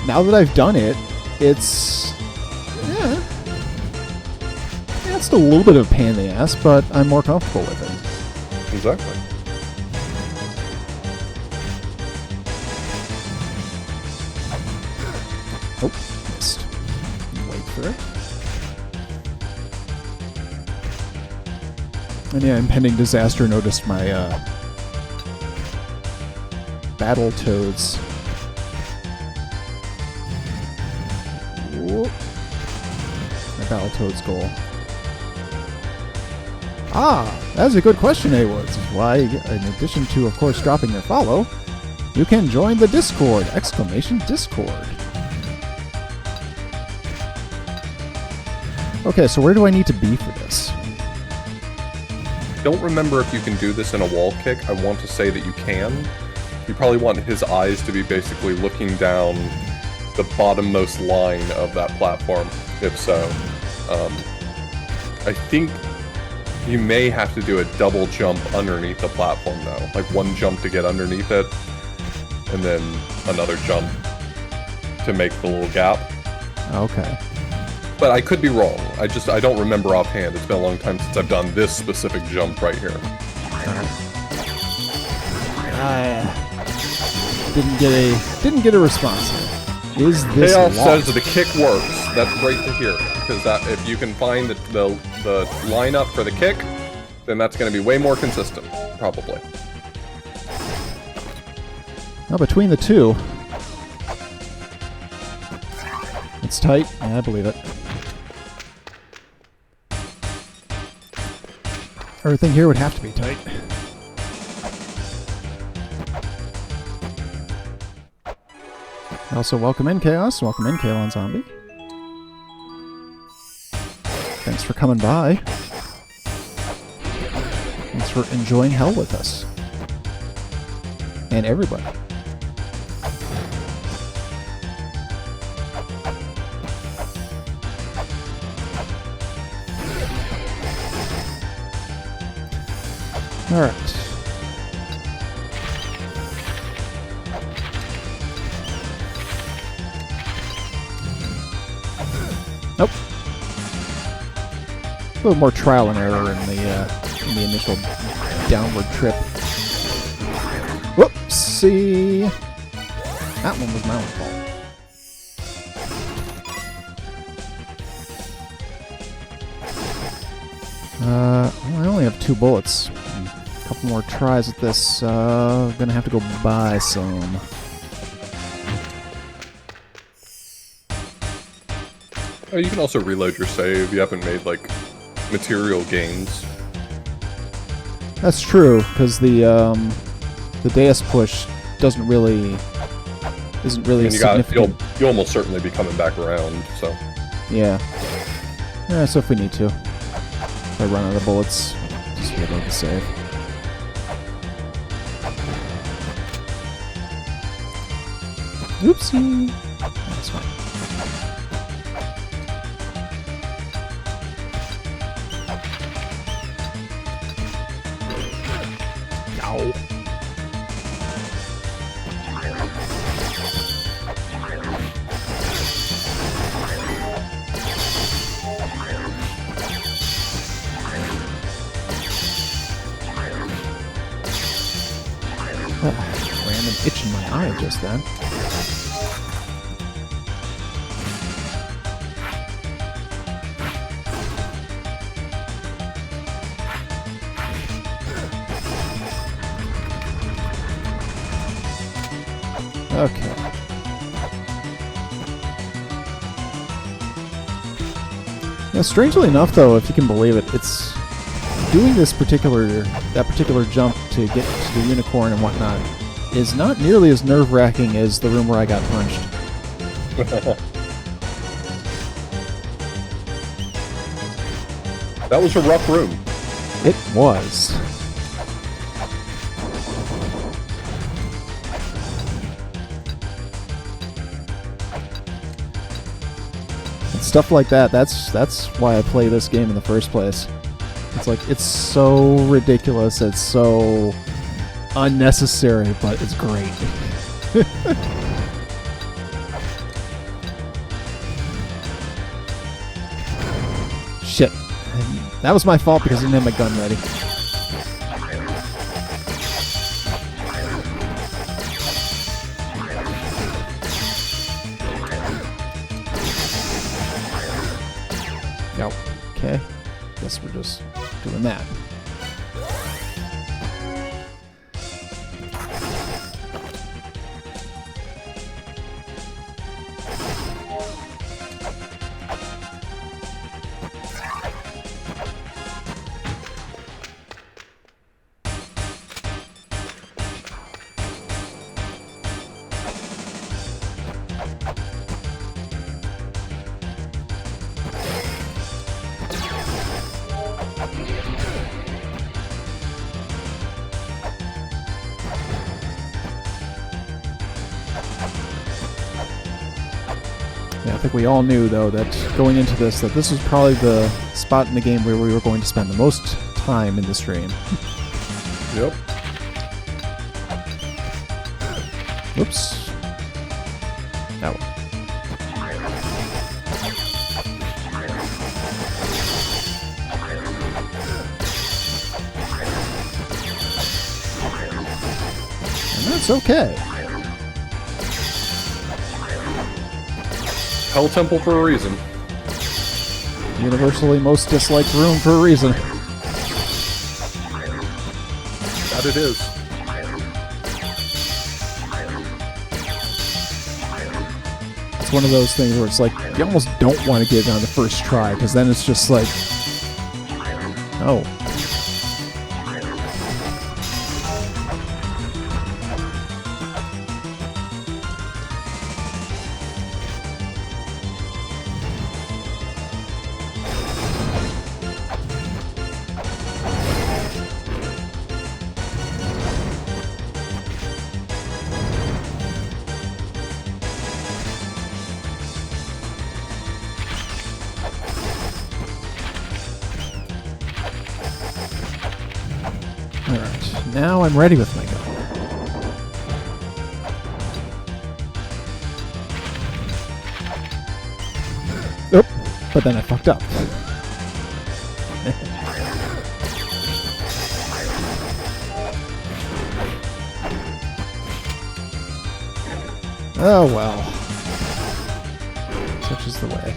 now that I've done it, it's... Yeah, it's still a little bit of a pain in the ass, but I'm more comfortable with it. Exactly. Oh, missed. Wait for it. And yeah, impending disaster noticed my battle toads. Whoop. My battle toads goal. Ah, that's a good question, A-Woods. Why, in addition to, of course, dropping your follow, you can join the Discord! Discord. Okay, so where do I need to be for this? Don't remember if you can do this in a wall kick. I want to say that you can. You probably want his eyes to be basically looking down the bottommost line of that platform, if so. I think you may have to do a double jump underneath the platform, though. Like one jump to get underneath it, and then another jump to make the little gap. Okay. But I could be wrong. I don't remember offhand. It's been a long time since I've done this specific jump right here. Didn't get a response here. Is this Chaos locked? says the kick works. That's great to hear, because if you can find the lineup for the kick, then that's going to be way more consistent, probably. Now between the two, it's tight. Yeah, I believe it. Everything here would have to be tight. Also, welcome in, Chaos. Welcome in, Kalon Zombie. Thanks for coming by. Thanks for enjoying hell with us. And everybody. All right. Nope. A little more trial and error in the initial downward trip. Whoopsie! That one was my own fault. I only have 2 bullets. A couple more tries at this. Gonna have to go buy some. Oh, you can also reload your save. You haven't made, like, material gains. That's true, because the Deus push isn't really significant. You'll almost certainly be coming back around, so. Yeah. Yeah, so if we need to. If I run out of bullets, just reload the save. Oopsie! That's fine. Ow. Random itch in my eye just then. Okay. Now, strangely enough, though, if you can believe it, it's doing that particular jump to get to the unicorn and whatnot is not nearly as nerve-wracking as the room where I got punched. That was a rough room. It was. And stuff like that, that's why I play this game in the first place. It's like, it's so ridiculous, it's so unnecessary, but it's great. Shit. That was my fault because I didn't have my gun ready. Yep. Okay. Guess we're just doing that. Yeah, I think we all knew, though, that going into this, that this was probably the spot in the game where we were going to spend the most time in the stream. Yep. Whoops. That one. And that's okay. Hell Temple for a reason. Universally most disliked room for a reason. That it is. It's one of those things where it's like, you almost don't want to get it on the first try, because then it's just like, oh. Alright, now I'm ready with my gun. Oop, but then I fucked up. Oh well. Such is the way.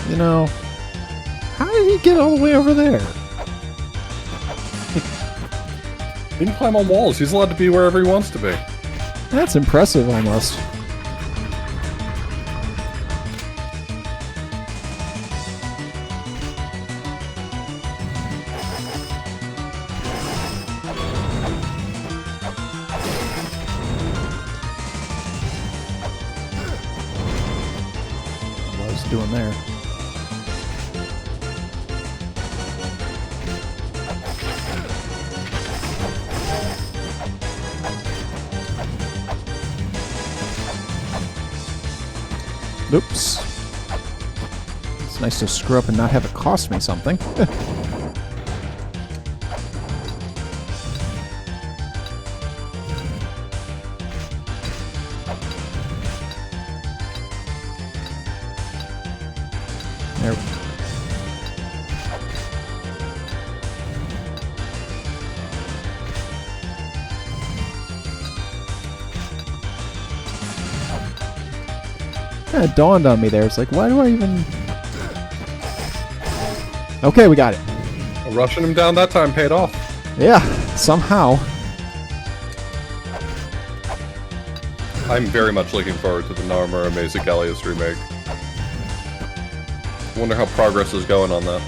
You know, how did he get all the way over there? He can climb on walls. He's allowed to be wherever he wants to be. That's impressive, almost. Was doing there. Oops. It's nice to screw up and not have it cost me something. There. Kind of dawned on me there. It's like, why do I even... Okay, we got it. Rushing him down that time paid off. Yeah, somehow. I'm very much looking forward to the Naramura Maze of Gallius remake. Wonder how progress is going on that.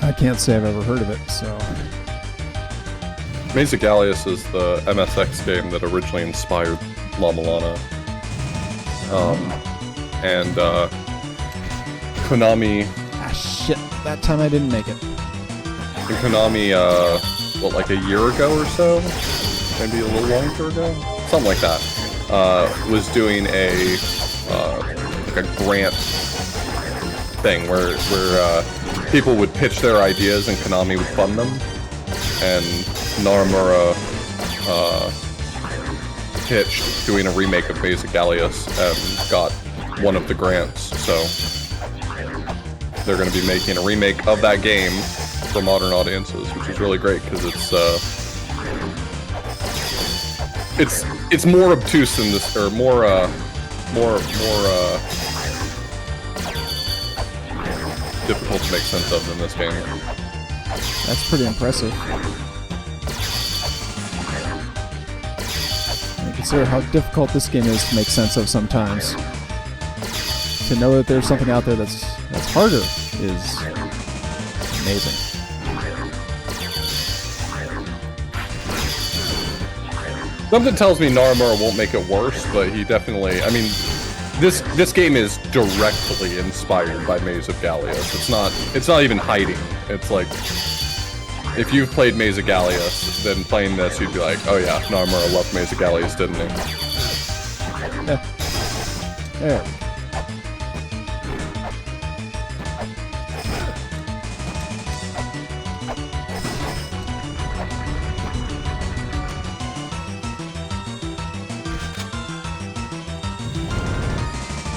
I can't say I've ever heard of it, so... Maze of Gallius is the MSX game that originally inspired La Mulana. And Konami... Ah, shit. That time I didn't make it. And Konami, what, like a year ago or so? Maybe a little longer ago? Something like that. Was doing a grant thing where people would pitch their ideas and Konami would fund them. And Naramura pitched doing a remake of Maze of Gallius and got one of the grants. So they're going to be making a remake of that game for modern audiences, which is really great because it's more obtuse than this, or more difficult to make sense of than this game. That's pretty impressive. I consider how difficult this game is to make sense of sometimes. To know that there's something out there that's harder is amazing. Something tells me Naramura won't make it worse, but he definitely... I mean, this game is directly inspired by Maze of Gallius. It's not even hiding. It's like... If you've played Maze of Gallius, then playing this, you'd be like, oh yeah, Naramura loved Maze of Gallius, didn't he? Yeah. There.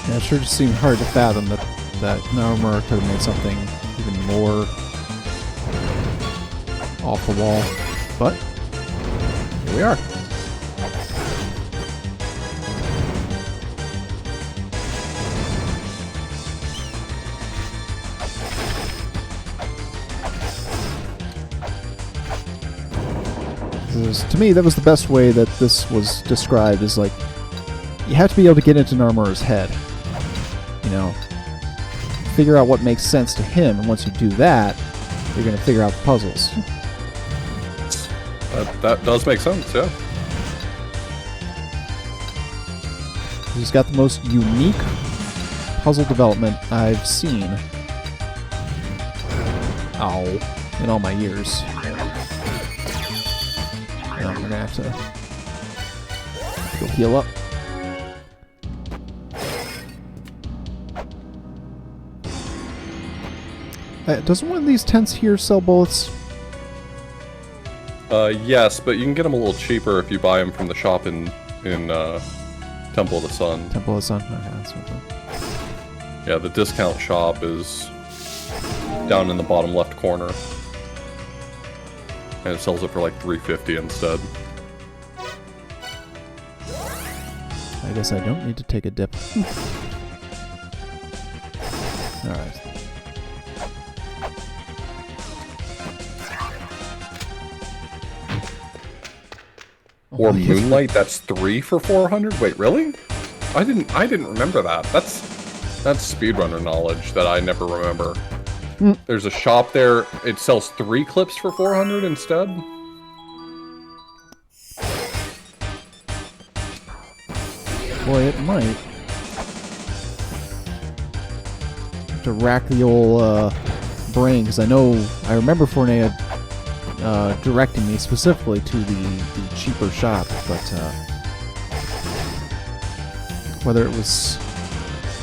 Yeah, it sure just seemed hard to fathom that Naramura could have made something even more off the wall. But here we are. To me, that was the best way that this was described, is like, you have to be able to get into Naramura's head. You know, figure out what makes sense to him, and once you do that, you're going to figure out the puzzles. That does make sense, yeah. He's got the most unique puzzle development I've seen. In all my years. Now we're going to have to go heal up. Doesn't one of these tents here sell bullets? Yes, but you can get them a little cheaper if you buy them from the shop in Temple of the Sun. Temple of the Sun? Okay, that's what Yeah, the discount shop is down in the bottom left corner. And it sells it for like $3.50 instead. I guess I don't need to take a dip. Alright. Or Moonlight, that's 3 for 400? Wait, really? I didn't remember that. That's speedrunner knowledge that I never remember. There's a shop there. It sells 3 clips for 400 instead. Boy, it might. Have to rack the old brain, because I remember Fournet directing me specifically to the cheaper shop, but whether it was...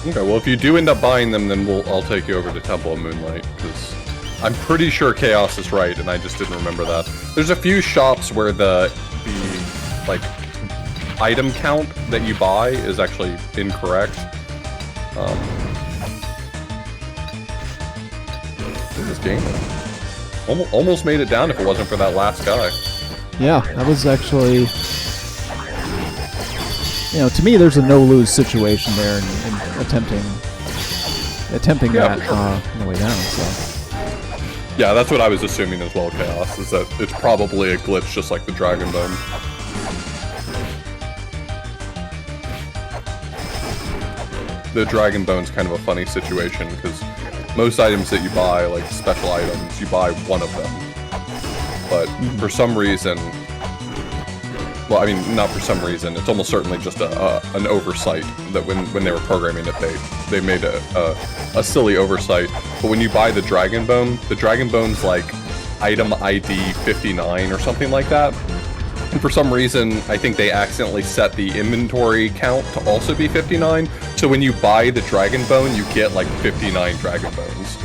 Okay, well, if you do end up buying them, then I'll take you over to Temple of Moonlight, because I'm pretty sure Chaos is right, and I just didn't remember that. There's a few shops where the like, item count that you buy is actually incorrect. This game almost made it down if it wasn't for that last guy. Yeah, that was actually... You know, to me, there's a no-lose situation there in attempting Yeah, that sure. on the way down, so... Yeah, that's what I was assuming as well, Chaos, is that it's probably a glitch just like the Dragon Bone. The Dragon Bone's kind of a funny situation, because most items that you buy, like special items, you buy one of them. But for some reason... Well, I mean, not for some reason. It's almost certainly just an oversight that when they were programming it, they made a silly oversight. But when you buy the Dragon Bone's like item ID 59 or something like that. And for some reason, I think they accidentally set the inventory count to also be 59. So when you buy the Dragon Bone, you get like 59 Dragon Bones.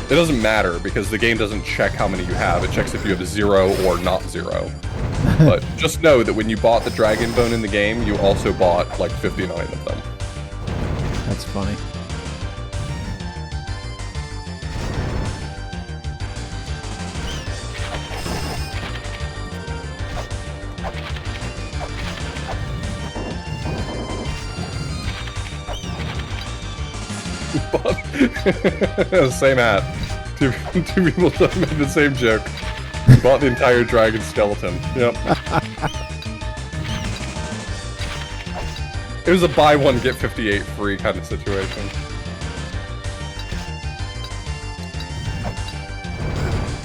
It doesn't matter because the game doesn't check how many you have. It checks if you have 0 or not 0. But just know that when you bought the Dragon Bone in the game, you also bought like 59 of them. That's funny. Same hat. Two people made the same joke. Bought the entire dragon skeleton. Yep. It was a buy one get 58 free kind of situation.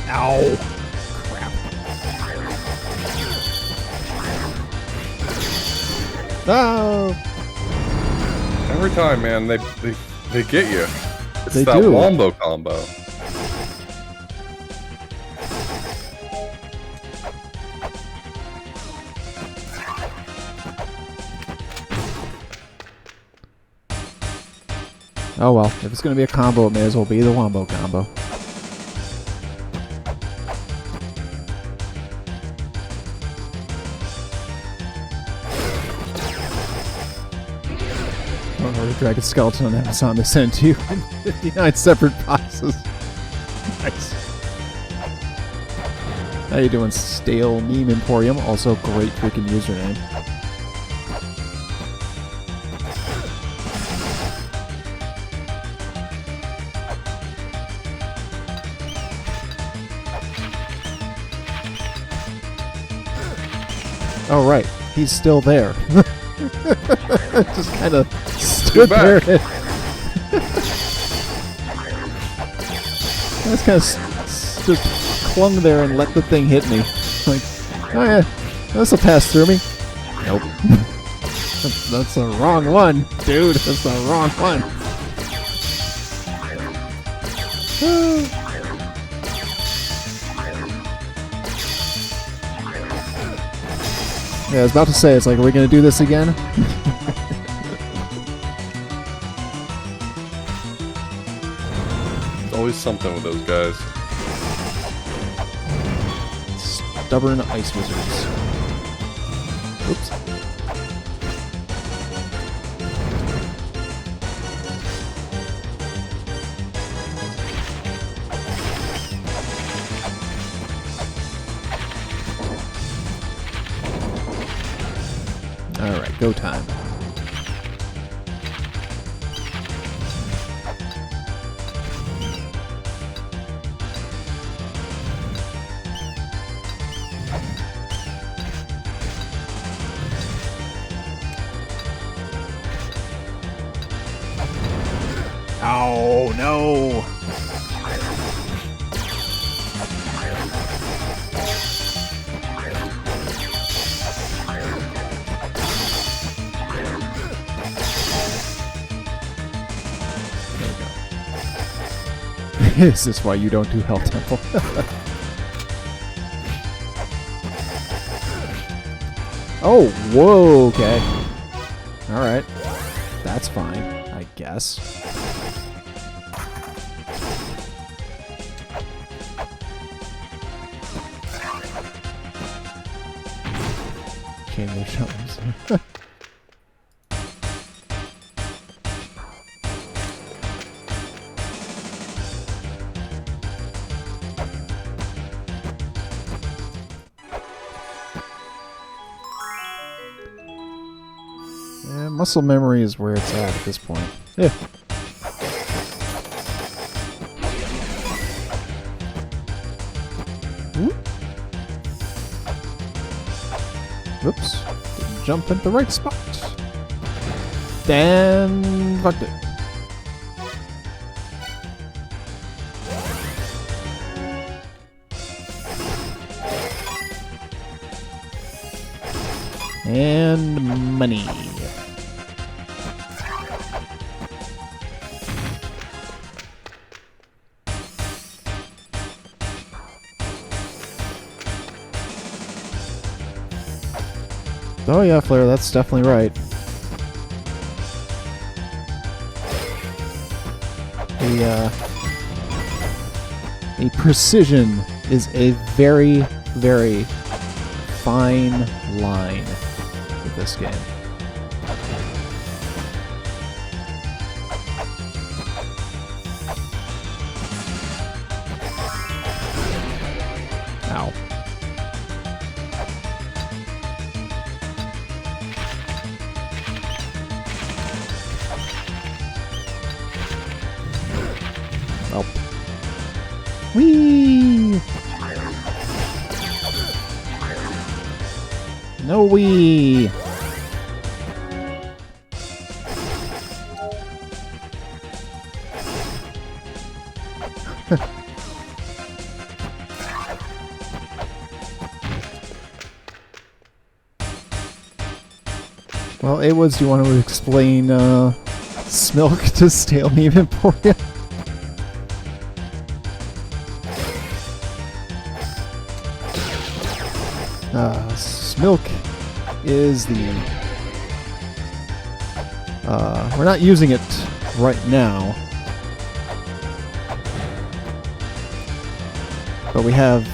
Ow! Crap. Oh! Every time, man, they get you. It's They that do. wombo combo. Oh well, if it's gonna be a combo, it may as well be the wombo combo. Oh, the Dragon Skeleton on Amazon, they sent to you in 59 separate boxes. Nice. How you doing, Stale Meme Emporium? Also great freaking username. Oh, right. He's still there. Just kind of stood there. back. I just kind of just clung there and let the thing hit me. Like, oh yeah, this will pass through me. Nope. That's the wrong one, dude. That's the wrong one. Yeah, I was about to say, it's like, are we going to do this again? There's always something with those guys. Stubborn ice wizards. Oops. Alright, go time. Oh, no! Is this why you don't do Hell Temple? Oh, whoa, okay. Alright. That's fine, I guess. Change their shells. Yeah, muscle memory is where it's at this point. Yeah. Whoop. Whoops. Didn't jump at the right spot. Then fucked it. And money. Oh yeah, Flare, that's definitely right. A precision is a very, very fine line with this game. Ow. Oh. Whee! No wee! Well, Awas, do you want to explain Smilk to Stale Meme Emporium? Smilk is the... we're not using it right now. But we have...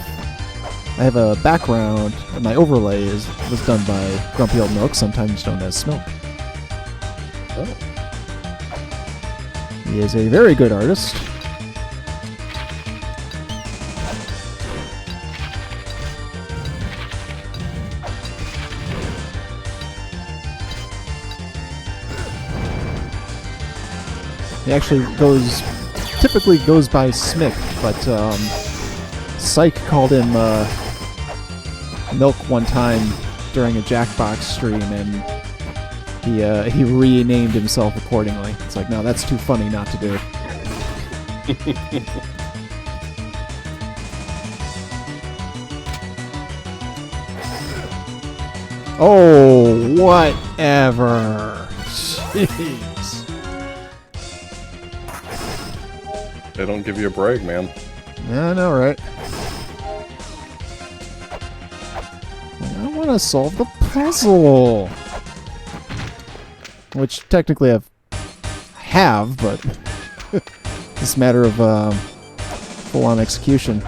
I have a background, and my overlay was done by Grumpy Old Milk, sometimes known as Smilk. Oh. He is a very good artist. He actually typically goes by Smick, but Psych called him Milk one time during a Jackbox stream, and he renamed himself accordingly. It's like, no, that's too funny not to do. Oh, whatever. Jeez. They don't give you a break, man. Yeah, I know, right? I want to solve the puzzle! Which, technically, I have, but... it's a matter of, full-on execution.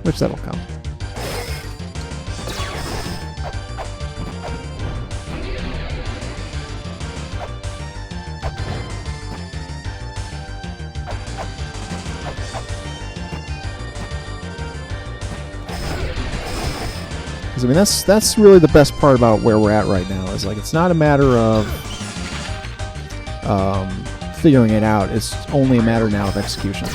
Which that'll come. I mean, that's really the best part about where we're at right now. Is like, it's not a matter of figuring it out. It's only a matter now of execution.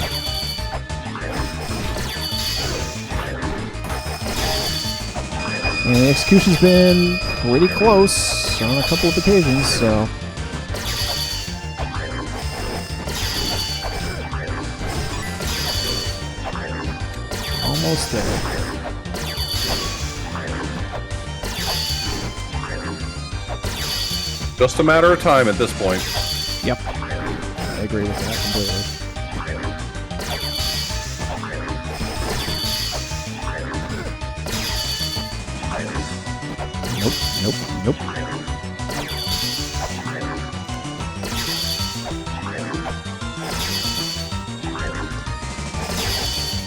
And the execution's been pretty close on a couple of occasions, so... almost there. Just a matter of time at this point. Yep. I agree with that completely. Nope, nope, nope.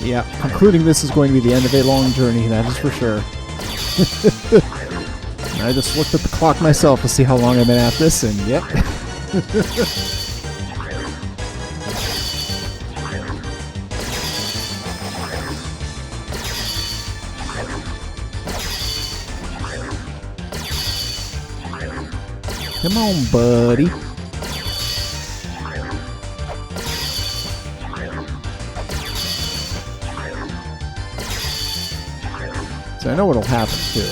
Yeah, concluding this is going to be the end of a long journey, that is for sure. I just looked at the clock myself to see how long I've been at this, and yep. Come on, buddy. So I know what'll happen, too.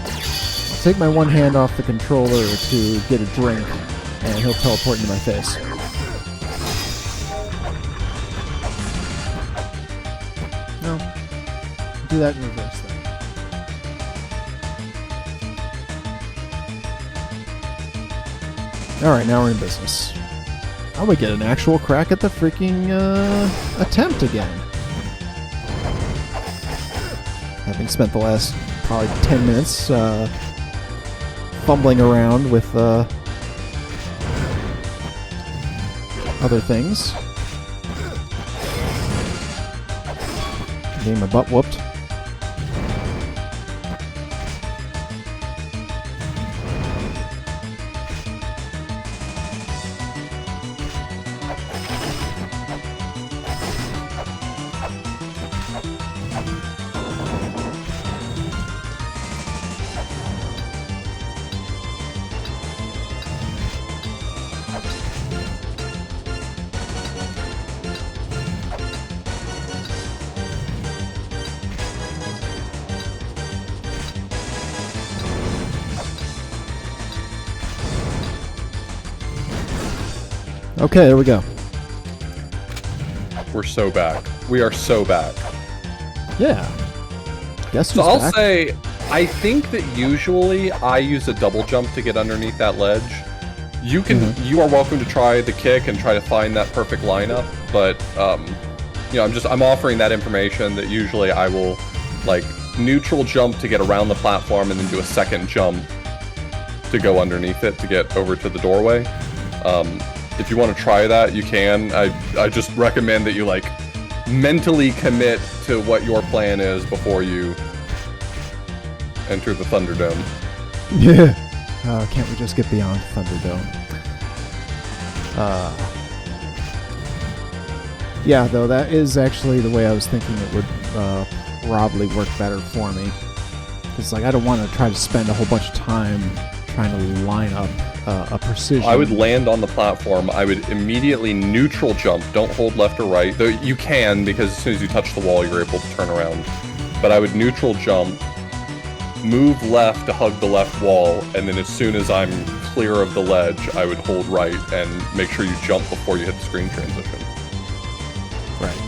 I'll take my one hand off the controller to get a drink, and he'll teleport into my face. No. Do that in reverse, then. Alright, now we're in business. I would get an actual crack at the freaking attempt again. Having spent the last probably 10 minutes fumbling around with other things. Getting my butt whooped. Okay, there we go. We're so back. We are so back. Yeah. Guess who's So I'll back? say, I think that usually I use a double jump to get underneath that ledge. You can, you are welcome to try the kick and try to find that perfect lineup, but you know, I'm offering that information that usually I will like neutral jump to get around the platform and then do a second jump to go underneath it to get over to the doorway. If you want to try that, you can. I just recommend that you like mentally commit to what your plan is before you enter the Thunderdome. Yeah. Can't we just get beyond Thunderdome? Yeah, though, that is actually the way I was thinking it would probably work better for me. Because, like, I don't want to try to spend a whole bunch of time trying to line up a precision. I would land on the platform. I would immediately neutral jump. Don't hold left or right. Though you can, because as soon as you touch the wall, you're able to turn around. But I would neutral jump, move left to hug the left wall, and then as soon as I'm clear of the ledge, I would hold right and make sure you jump before you hit the screen transition. Right.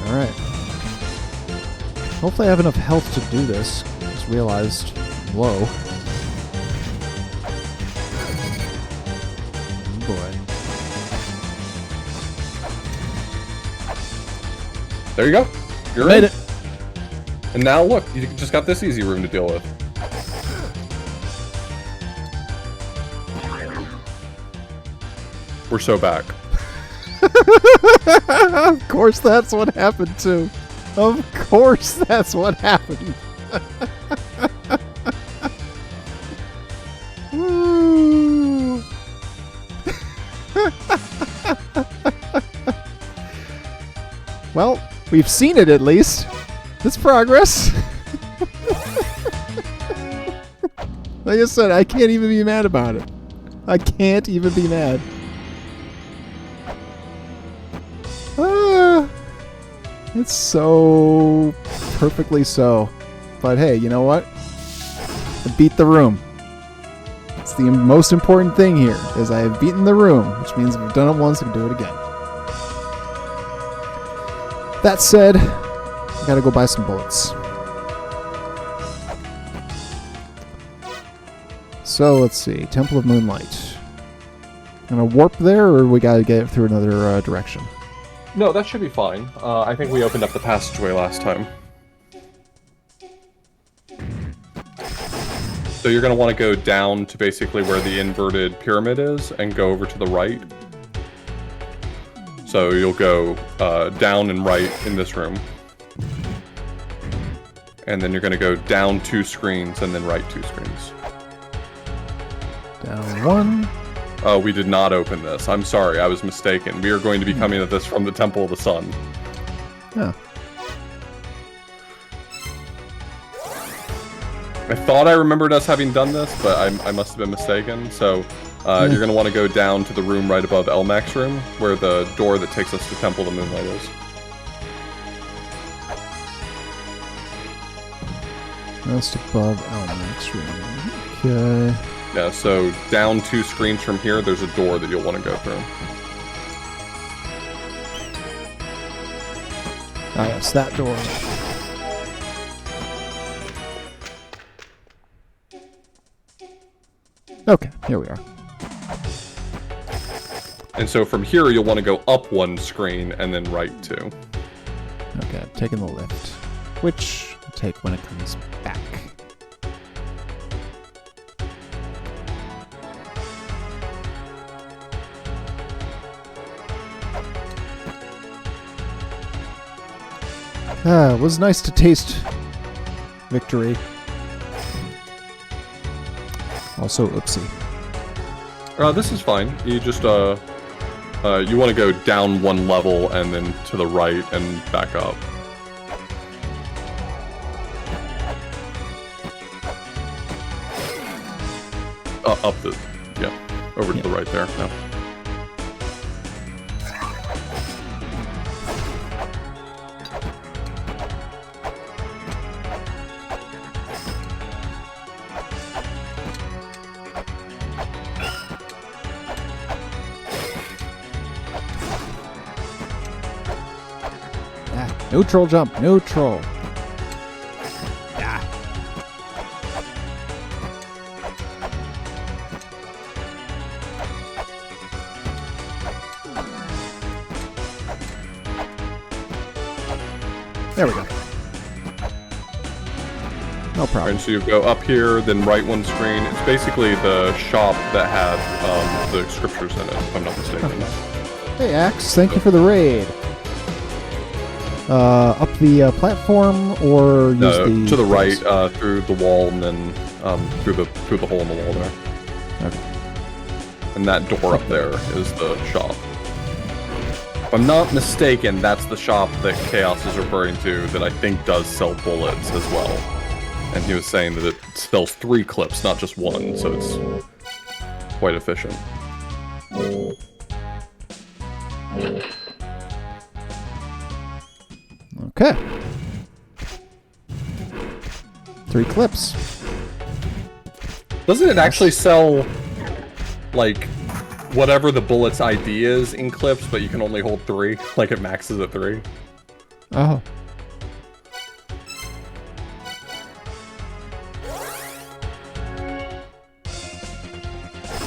Alright. Hopefully I have enough health to do this. Just realized I'm low. Oh boy. There you go. You're Made in. it. And now look, you just got this easy room to deal with. We're so back. Of course that's what happened too. Of course that's what happened. Woo. Well, we've seen it at least. It's progress. Like I said, I can't even be mad about it. I can't even be mad. It's so perfectly so. But hey, you know what? I beat the room. It's the most important thing here, is I have beaten the room, which means if I've done it once, I can do it again. That said, I gotta go buy some bullets. So, let's see. Temple of Moonlight. Gonna warp there, or we gotta get it through another direction? No, that should be fine. I think we opened up the passageway last time. So you're going to want to go down to basically where the inverted pyramid is and go over to the right. So you'll go down and right in this room. And then you're going to go down 2 screens and then right 2 screens. Down 1. Oh, we did not open this. I'm sorry, I was mistaken. We are going to be coming at this from the Temple of the Sun. Oh. I thought I remembered us having done this, but I must have been mistaken. So you're going to want to go down to the room right above Elmac's room, where the door that takes us to Temple of the Moonlight is. Just above Elmac's room. Okay. Yeah, so down 2 screens from here, there's a door that you'll want to go through. Ah, yes, that door. Okay, here we are. And so from here, you'll want to go up 1 screen and then right 2. Okay, I'm taking the lift, which I'll take when it comes back. It was nice to taste victory. Also, oopsie. This is fine. You just, you want to go down 1 level and then to the right and back up. Up the, yeah, over to the right there. Yeah. Neutral jump, neutral. Ah. There we go. No problem. And so you go up here, then right 1 screen. It's basically the shop that had the scriptures in it, if I'm not mistaken. Hey, Axe, thank you for the raid. Up the platform, or use the to the right, through the wall, and then through the hole in the wall there. Okay. And that door up there is the shop. If I'm not mistaken, that's the shop that Chaos is referring to that I think does sell bullets as well. And he was saying that it sells 3 clips, not just 1, so it's quite efficient. Okay. 3 clips. Doesn't it actually sell, like, whatever the bullet's ID is in clips, but you can only hold 3? Like, it maxes at 3? Oh.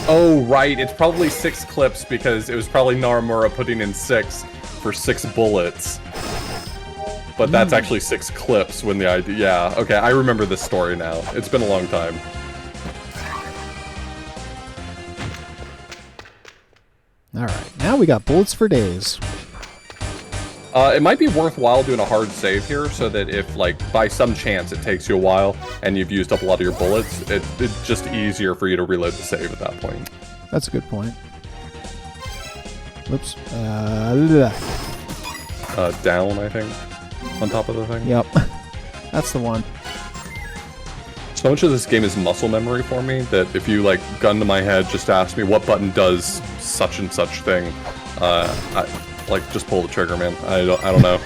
Oh, right. It's probably 6 clips because it was probably Naramura putting in 6 for 6 bullets. But that's actually 6 clips when the ID... Yeah, okay, I remember this story now. It's been a long time. Alright, now we got bullets for days. It might be worthwhile doing a hard save here, so that if, like, by some chance it takes you a while, and you've used up a lot of your bullets, it's just easier for you to reload the save at that point. That's a good point. Whoops. Down, I think, on top of the thing. Yep. That's the one. So much of this game is muscle memory for me, that if you, like, gun to my head, just ask me what button does such and such thing, like, just pull the trigger, man. I don't know.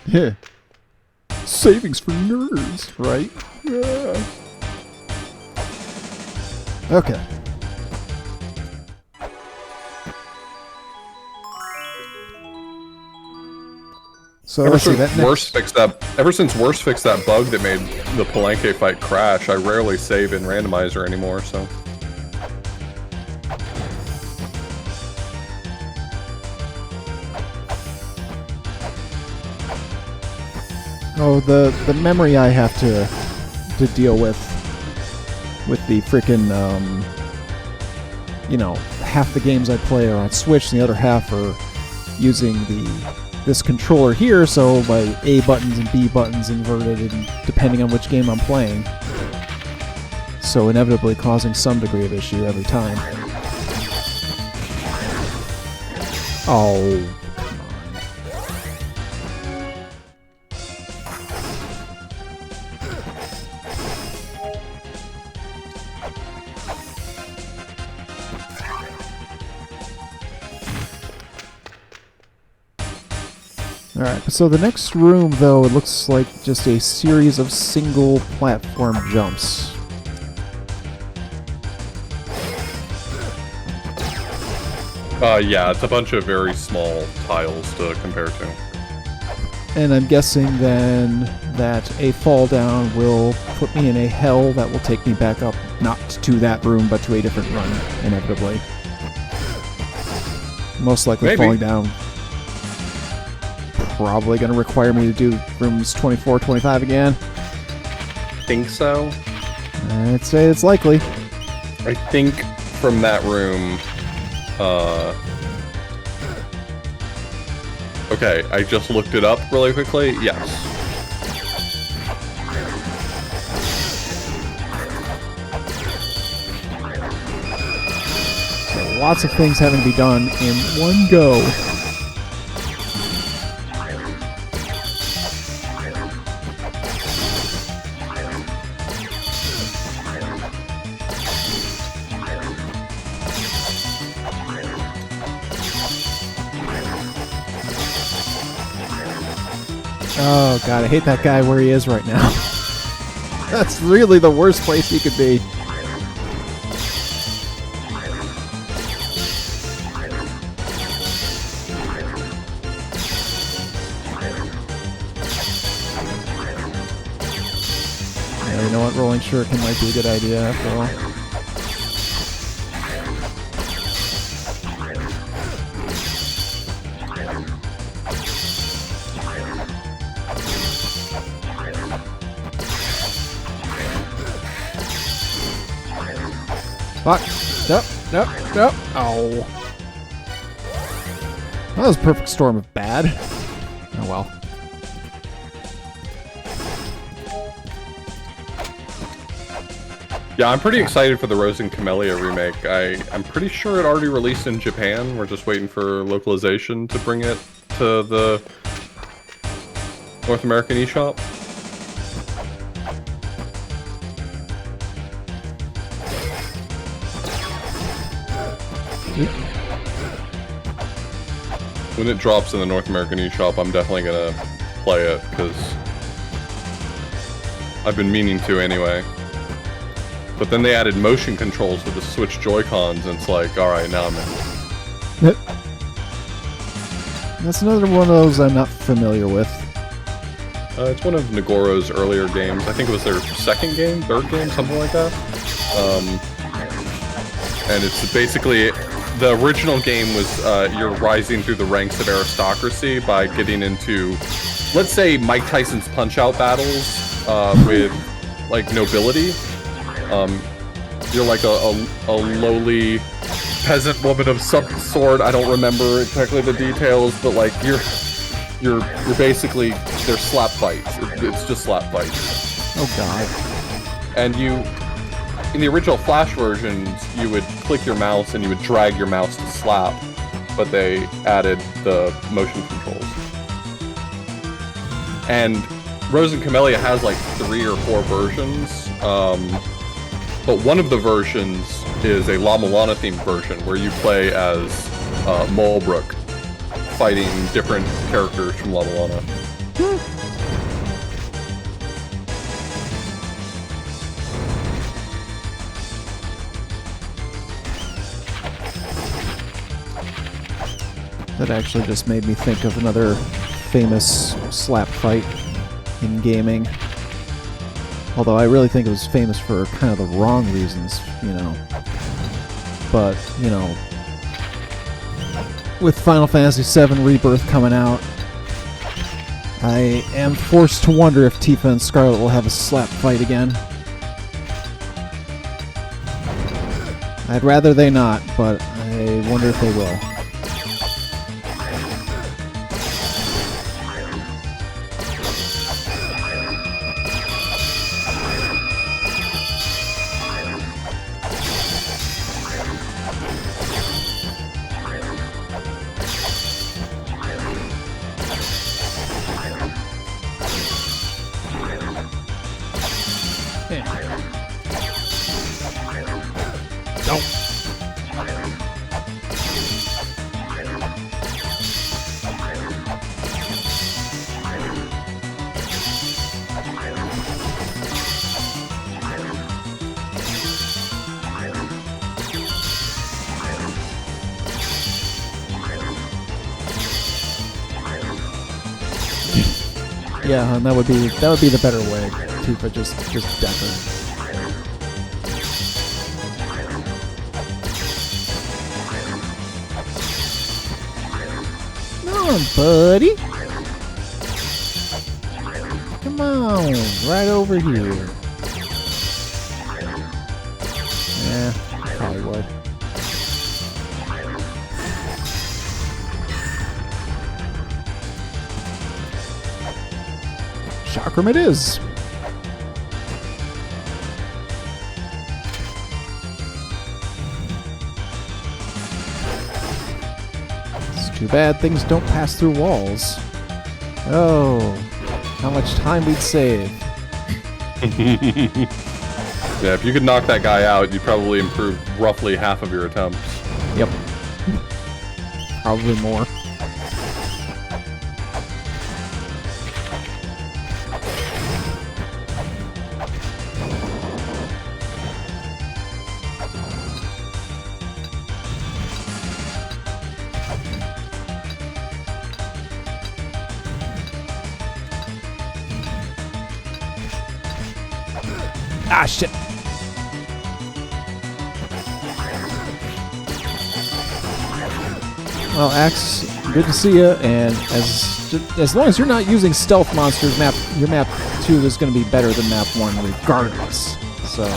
Yeah. Savings for nerds, right? Yeah. Okay. So Ever let's see since that Worst fixed that bug that made the Palenque fight crash, I rarely save in randomizer anymore, so. Oh, the memory I have to deal with the freaking you know, half the games I play are on Switch, and the other half are using this controller here, so my A buttons and B buttons inverted, and depending on which game I'm playing. So inevitably causing some degree of issue every time. Oh, come on. Alright, so the next room, though, it looks like just a series of single platform jumps. Yeah, it's a bunch of very small tiles to compare to. And I'm guessing then that a fall down will put me in a hell that will take me back up, not to that room, but to a different run, inevitably. Most likely Maybe. falling down. Probably going to require me to do rooms 24, 25 again. Think so? I'd say it's likely. I think from that room, okay, I just looked it up really quickly. Yes. So lots of things having to be done in one go. Oh god, I hate that guy where he is right now. That's really the worst place he could be. Yeah, you know what? Rolling shuriken might be a good idea after all. Fuck. Nope, nope, nope. Oh. That was a perfect storm of bad. Oh well. Yeah, I'm pretty excited for the Rose and Camellia remake. I'm pretty sure it already released in Japan. We're just waiting for localization to bring it to the North American eShop. When it drops in the North American eShop, I'm definitely gonna play it, because I've been meaning to anyway. But then they added motion controls with the Switch Joy-Cons, and it's like, alright, now I'm in. Yep. That's another one of those I'm not familiar with. It's one of Nagoro's earlier games. I think it was their second game, third game, something like that. And it's basically... The original game was you're rising through the ranks of aristocracy by getting into, let's say, Mike Tyson's Punch-Out battles with, like, nobility. You're like a lowly peasant woman of some sort. I don't remember exactly the details, but like you're basically, they're slap fights. It's just slap fights. Oh god. And in the original Flash versions, you would click your mouse and you would drag your mouse to slap, but they added the motion controls. And Rose and Camellia has like 3 or 4 versions, but one of the versions is a La Mulana themed version where you play as Mulbrook, fighting different characters from La Mulana. That actually just made me think of another famous slap fight in gaming. Although I really think it was famous for kind of the wrong reasons, you know. But, you know, with Final Fantasy VII Rebirth coming out, I am forced to wonder if Tifa and Scarlet will have a slap fight again. I'd rather they not, but I wonder if they will. Yeah, and that would be the better way. Tifa just deck her. Come on, buddy. Come on, right over here. Yeah, probably would. Chakram it is. It's too bad things don't pass through walls. Oh, how much time we'd save. Yeah, if you could knock that guy out, you'd probably improve roughly half of your attempts. Yep. Probably more. Ah, shit. Well, Axe, good to see you. And as long as you're not using stealth monsters, your map 2 is going to be better than map 1 regardless. So.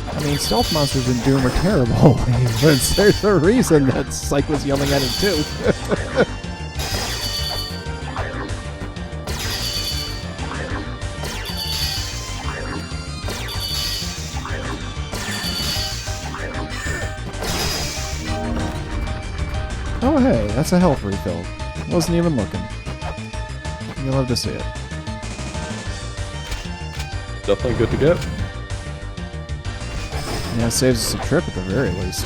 I mean, stealth monsters in Doom are terrible. There's a reason that Psyche was yelling at him too. Oh hey, that's a health refill. Wasn't even looking. You'll love to see it. Definitely good to get. Yeah, it saves us a trip at the very least.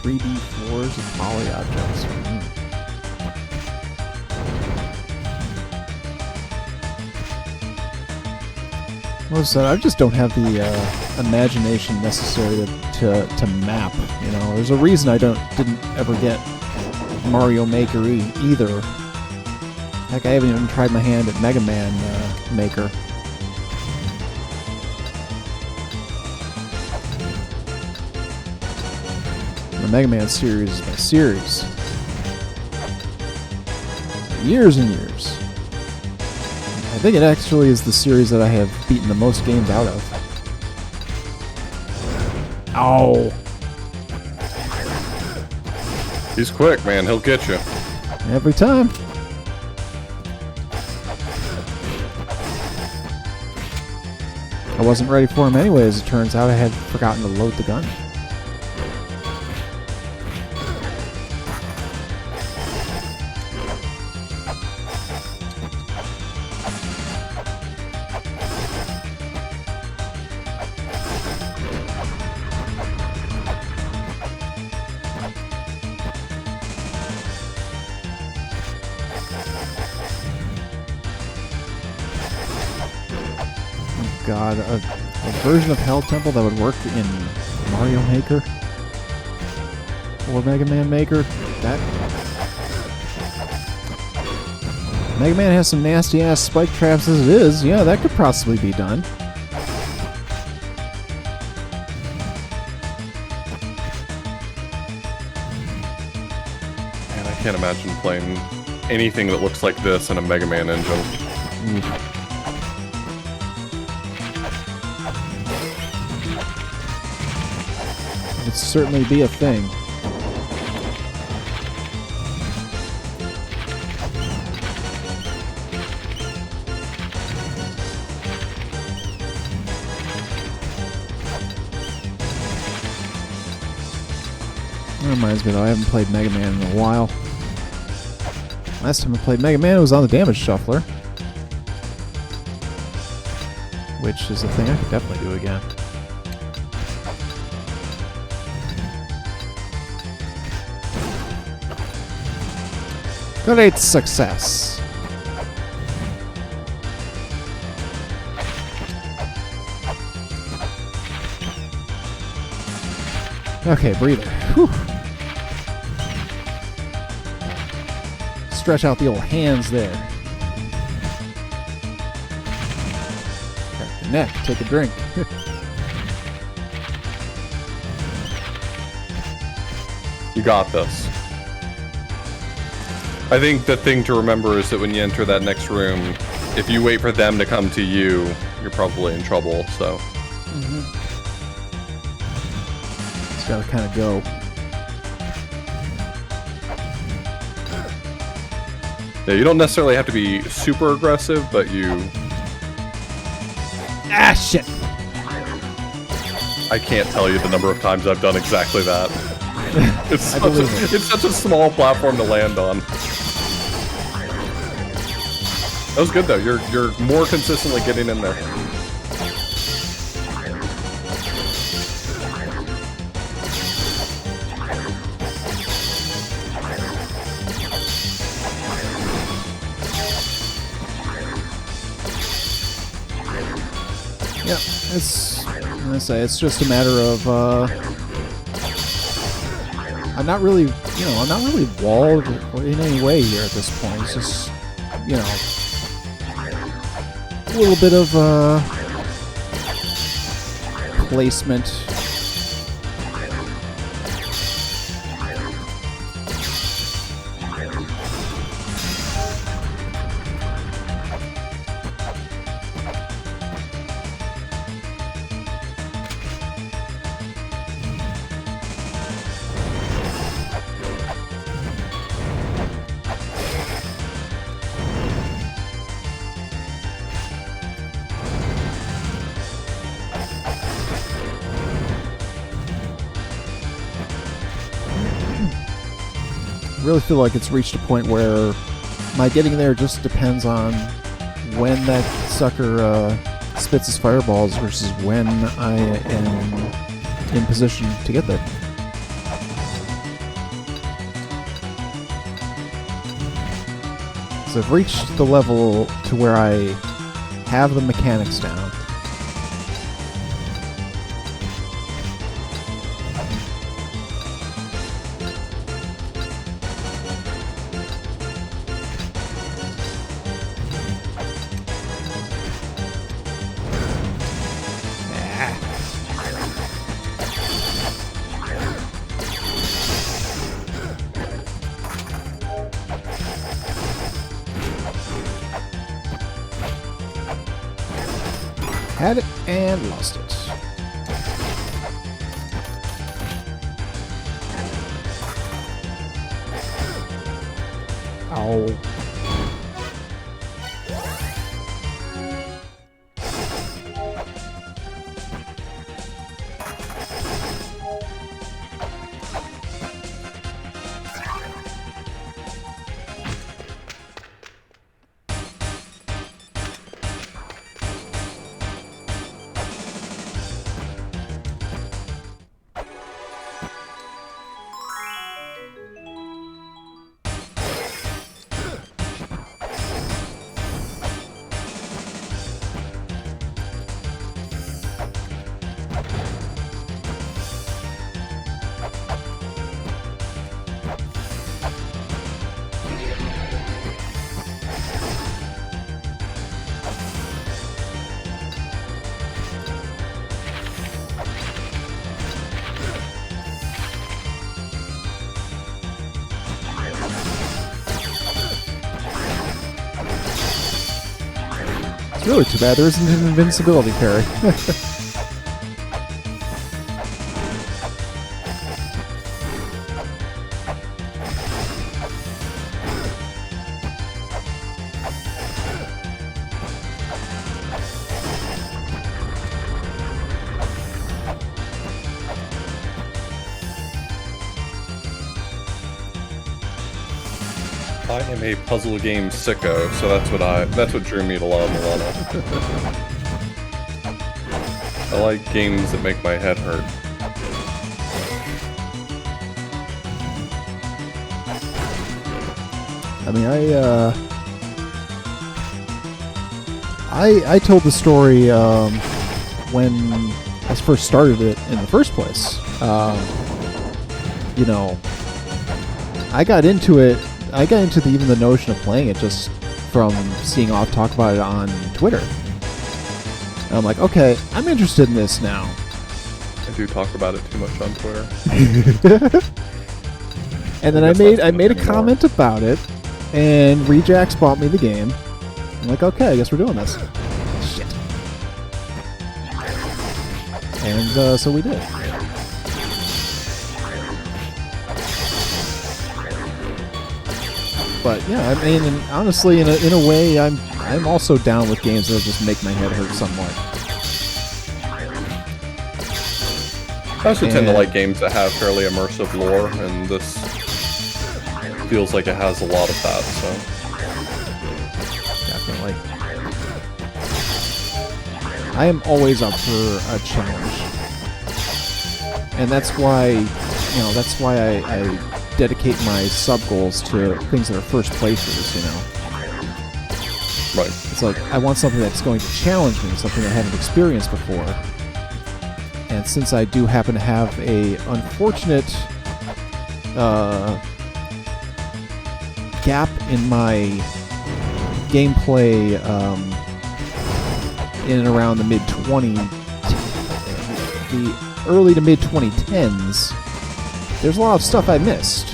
"3D floors of poly objects." Well, so I just don't have the imagination necessary to map. You know, there's a reason I didn't ever get Mario Maker either. Heck, I haven't even tried my hand at Mega Man Maker. The Mega Man series is my series. Years and years. I think it actually is the series that I have beaten the most games out of. Ow! He's quick, man. He'll get you. Every time. I wasn't ready for him anyway, as it turns out. I had forgotten to load the gun. God, a version of Hell Temple that would work in Mario Maker or Mega Man Maker. That Mega Man has some nasty ass spike traps as it is. Yeah, that could possibly be done. Man, I can't imagine playing anything that looks like this in a Mega Man engine. It'd certainly be a thing. That reminds me though, I haven't played Mega Man in a while. Last time I played Mega Man, it was on the Damage Shuffler. Which is a thing I could definitely do again. Great success. Okay, breather. Whew. Stretch out the old hands there. Crack the neck, take a drink. You got this. I think the thing to remember is that when you enter that next room, if you wait for them to come to you, you're probably in trouble, so. Just gotta kind of go. Yeah, you don't necessarily have to be super aggressive, but you... Ah, shit! I can't tell you the number of times I've done exactly that. It's such a small platform to land on. That was good though. You're more consistently getting in there. Yeah, I'm gonna say it's just a matter of I'm not really walled in any way here at this point. It's just, you know, a little bit of placement. I really feel like it's reached a point where my getting there just depends on when that sucker spits his fireballs versus when I am in position to get there. So I've reached the level to where I have the mechanics down. Had it and lost it. Ow. Really too bad there isn't an invincibility parry. I am a puzzle game sicko, so that's what drew me to La Mulana. I like games that make my head hurt. I mean, I told the story when I first started it in the first place. You know, I got into it. I got into even the notion of playing it just from seeing Off talk about it on Twitter. And I'm like, okay, I'm interested in this now. I do talk about it too much on Twitter. And then I made a comment about it, and Rejax bought me the game. I'm like, okay, I guess we're doing this. Shit. And so we did. But yeah, I mean, and honestly, in a way, I'm also down with games that just make my head hurt somewhat. I also tend to like games that have fairly immersive lore, and this feels like it has a lot of that, so... Definitely. I am always up for a challenge. And that's why, you know, that's why I dedicate my sub-goals to things that are first playthroughs, you know? Right. It's like, I want something that's going to challenge me, something I haven't experienced before. And since I do happen to have a unfortunate gap in my gameplay in and around the the early to mid 2010s, there's a lot of stuff I missed.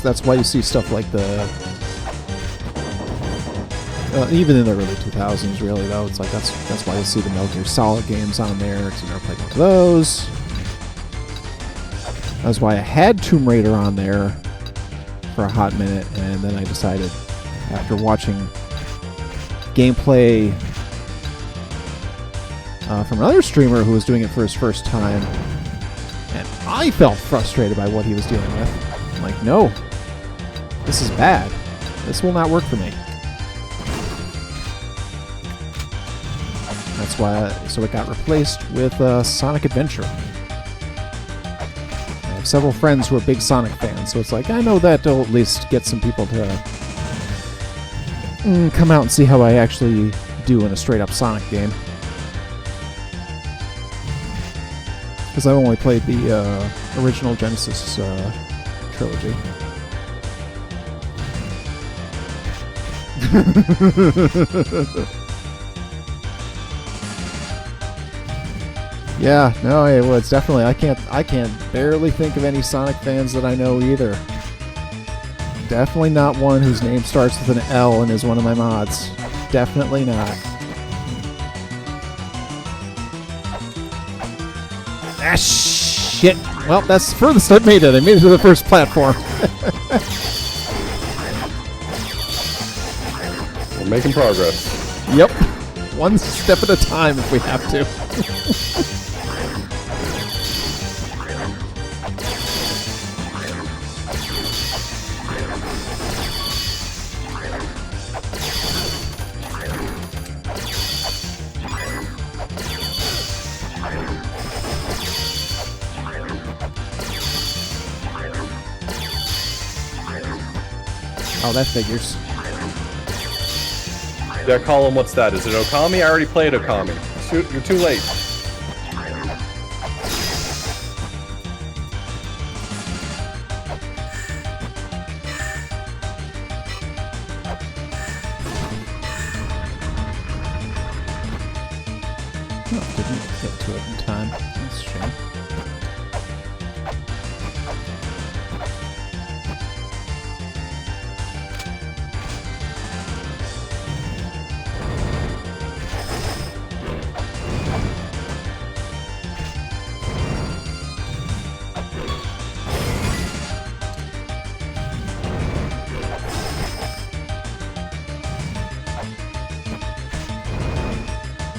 That's why you see stuff like the even in the early 2000s, really, though, it's like that's why you see the Metal Gear Solid games on there, because you never played one of those. That's why I had Tomb Raider on there for a hot minute, and then I decided, after watching gameplay from another streamer who was doing it for his first time, and I felt frustrated by what he was dealing with. I'm like, no, this is bad. This will not work for me. That's why, so it got replaced with Sonic Adventure. I have several friends who are big Sonic fans, so it's like, I know that'll at least get some people to come out and see how I actually do in a straight-up Sonic game. Because I've only played the original Genesis trilogy. Yeah, no, it's definitely, I can't barely think of any Sonic fans that I know either. Definitely not one whose name starts with an L and is one of my mods. Definitely not. Ah, shit. Well, that's the furthest I've made it. I made it to the first platform. We're making progress. Yep. One step at a time if we have to. Oh, that figures. Yeah, Colin, what's that? Is it Okami? I already played Okami. You're too late. Oh, didn't get to it in time. That's a shame.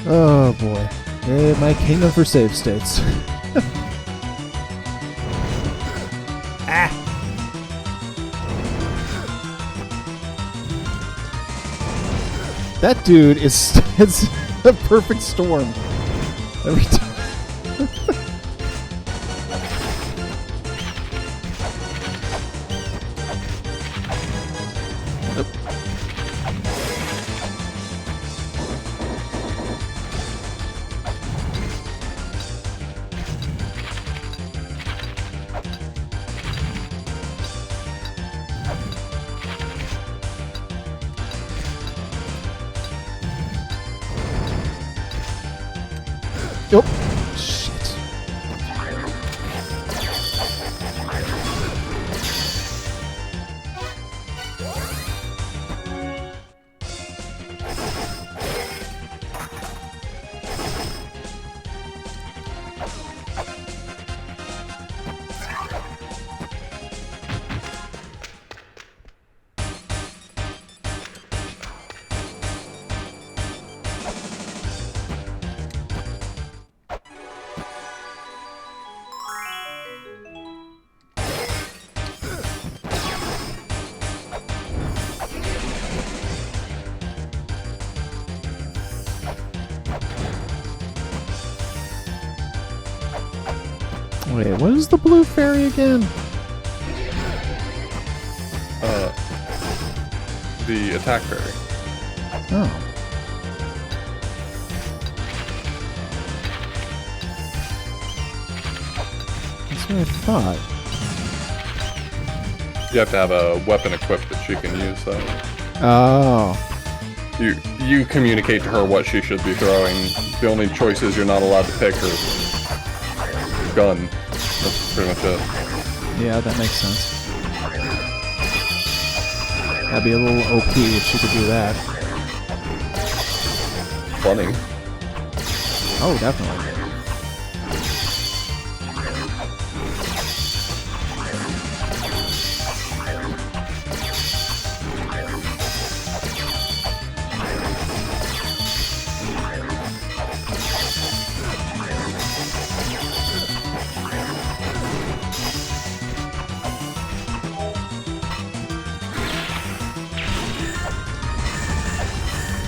Oh boy. My kingdom for save states. Ah! That dude is it's a perfect storm. Every time. Nope. Shit. Wait, what is the blue fairy again? The attack fairy. Oh. That's what I thought. You have to have a weapon equipped that she can use, though. Oh. You communicate to her what she should be throwing. The only choice is you're not allowed to pick her gun. That's pretty much it. Yeah, that makes sense. That'd be a little OP if she could do that. Funny. Oh, definitely.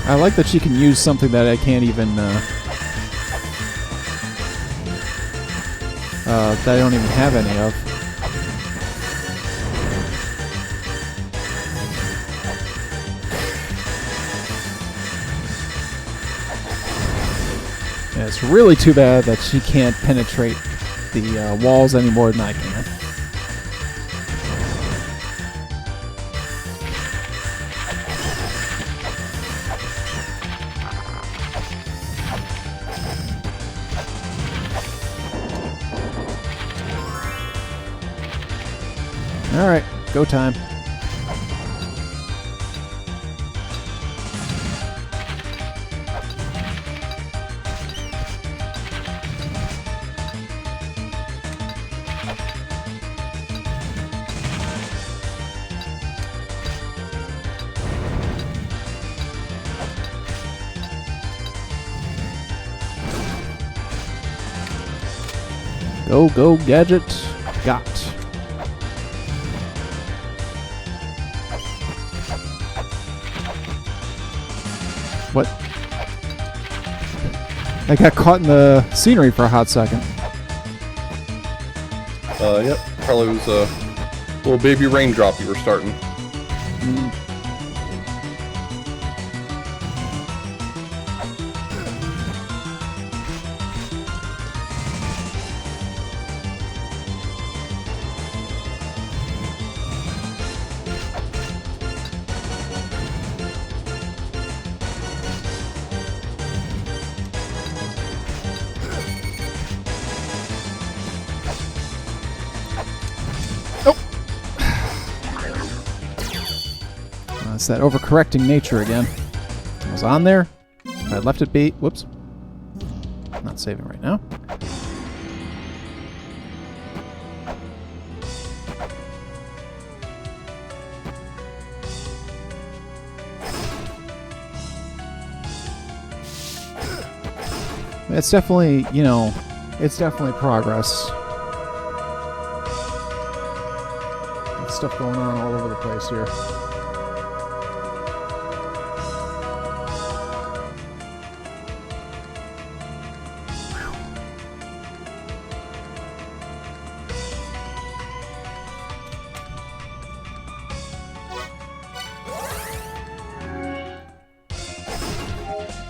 I like that she can use something that I can't even, that I don't even have any of. Yeah, it's really too bad that she can't penetrate the walls any more than I can. Alright, go time. Go, gadget. Got. What? I got caught in the scenery for a hot second. Yep. Probably was a little baby raindrop you were starting. It's that overcorrecting nature again. I was on there. I left it be. Whoops. Not saving right now. It's definitely, you know, it's definitely progress. There's stuff going on all over the place here.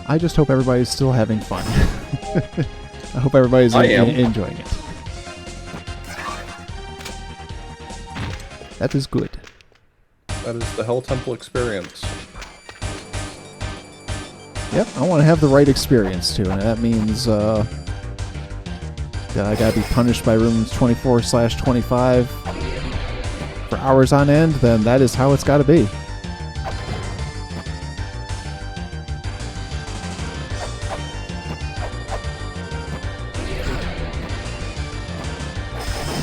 I just hope everybody's still having fun. I hope everybody's enjoying it. That is good. That is the Hell Temple experience. Yep, I want to have the right experience too, and that means that I gotta be punished by rooms 24/25 for hours on end. Then that is how it's gotta be.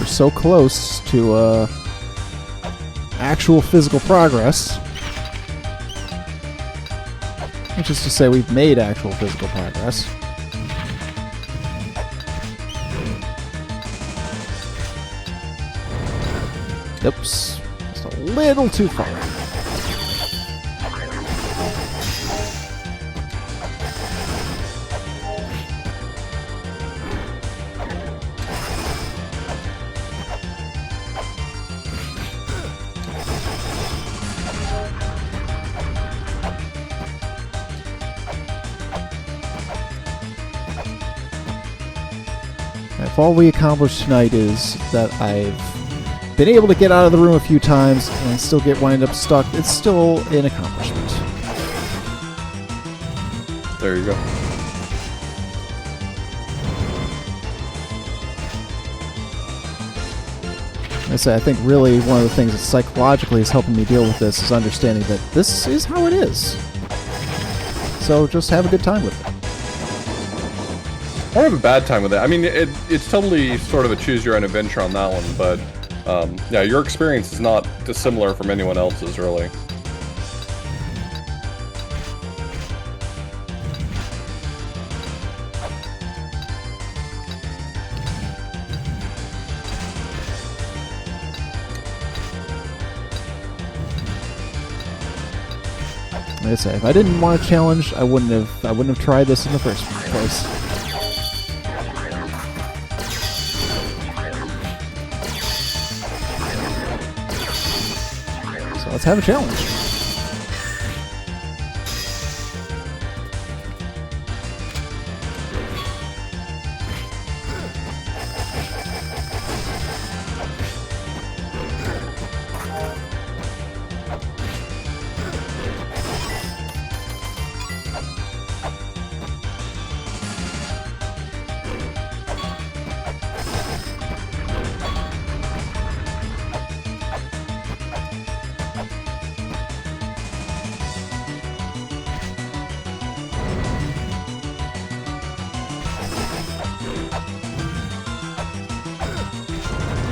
So close to actual physical progress, which is to say we've made actual physical progress. Oops, just a little too far. If all we accomplished tonight is that I've been able to get out of the room a few times and still wind up stuck, it's still an accomplishment. There you go. I think really one of the things that psychologically is helping me deal with this is understanding that this is how it is. So just have a good time with it. I don't have a bad time with it. I mean, it's totally sort of a choose-your-own adventure on that one, but yeah, your experience is not dissimilar from anyone else's, really. Like I say, if I didn't want a challenge, I wouldn't have tried this in the first place. Let's have a challenge.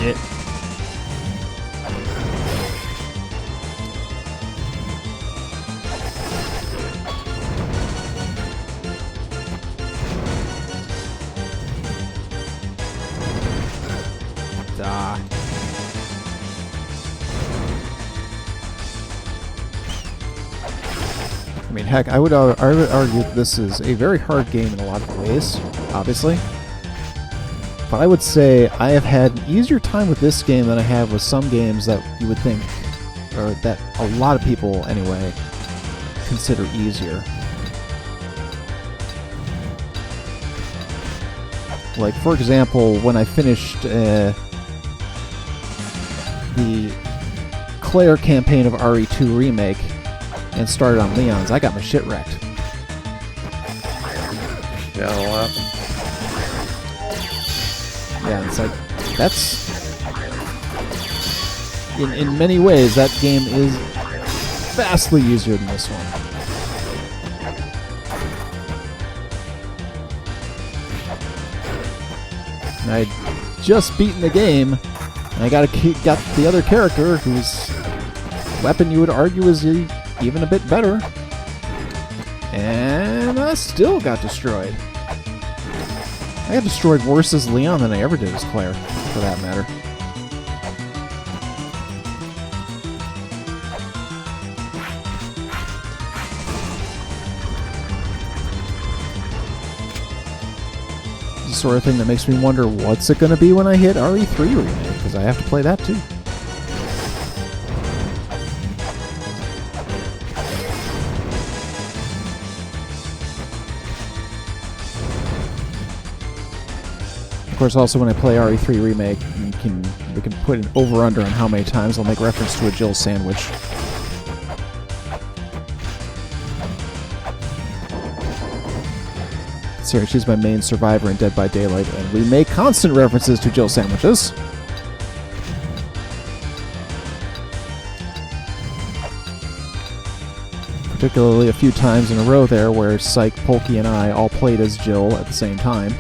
Yeah. I mean, heck, I would argue that this is a very hard game in a lot of ways, obviously. But I would say I have had an easier time with this game than I have with some games that you would think, or that a lot of people, anyway, consider easier. Like, for example, when I finished the Claire campaign of RE2 Remake and started on Leon's, I got my shit wrecked. Yeah, that'll happen. Yeah, it's like, that's... In many ways, that game is vastly easier than this one. And I'd just beaten the game, and I got the other character whose weapon you would argue is even a bit better, and I still got destroyed. I got destroyed worse as Leon than I ever did as Claire, for that matter. It's the sort of thing that makes me wonder what's it going to be when I hit RE3 Remake, because I have to play that too. Of course, also when I play RE3 Remake, we can put an over-under on how many times I'll make reference to a Jill sandwich. Considering she's my main survivor in Dead by Daylight, and we make constant references to Jill sandwiches. Particularly a few times in a row there where Psych, Polky, and I all played as Jill at the same time.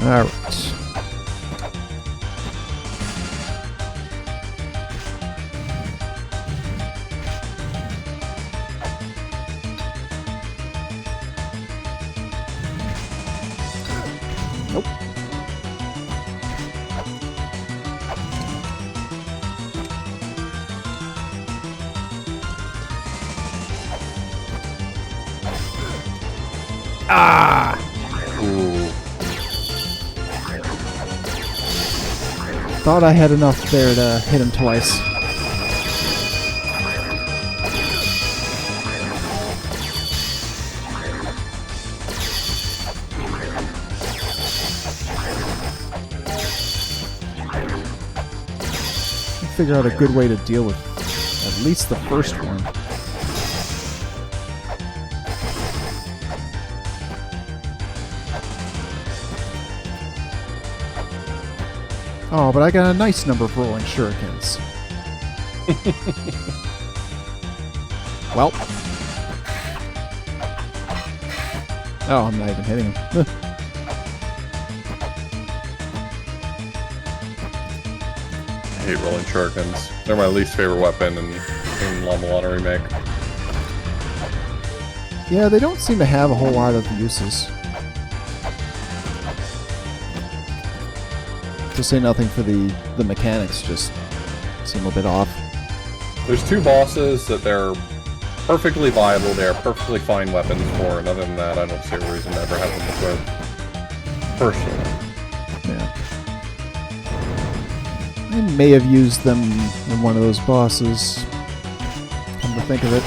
Alright. Nope. Ah! Ooh. Thought I had enough there to hit him twice. Figure out a good way to deal with at least the first one. Oh, but I got a nice number of rolling shurikens. Well. Oh, I'm not even hitting him. I hate rolling shurikens. They're my least favorite weapon in Mulana Remake. Yeah, they don't seem to have a whole lot of uses. To say nothing for the mechanics, just seem a bit off. There's two bosses that they're perfectly viable, they're perfectly fine weapons for, and other than that, I don't see a reason to ever have them equipped. Personally. Yeah. I may have used them in one of those bosses, come to think of it.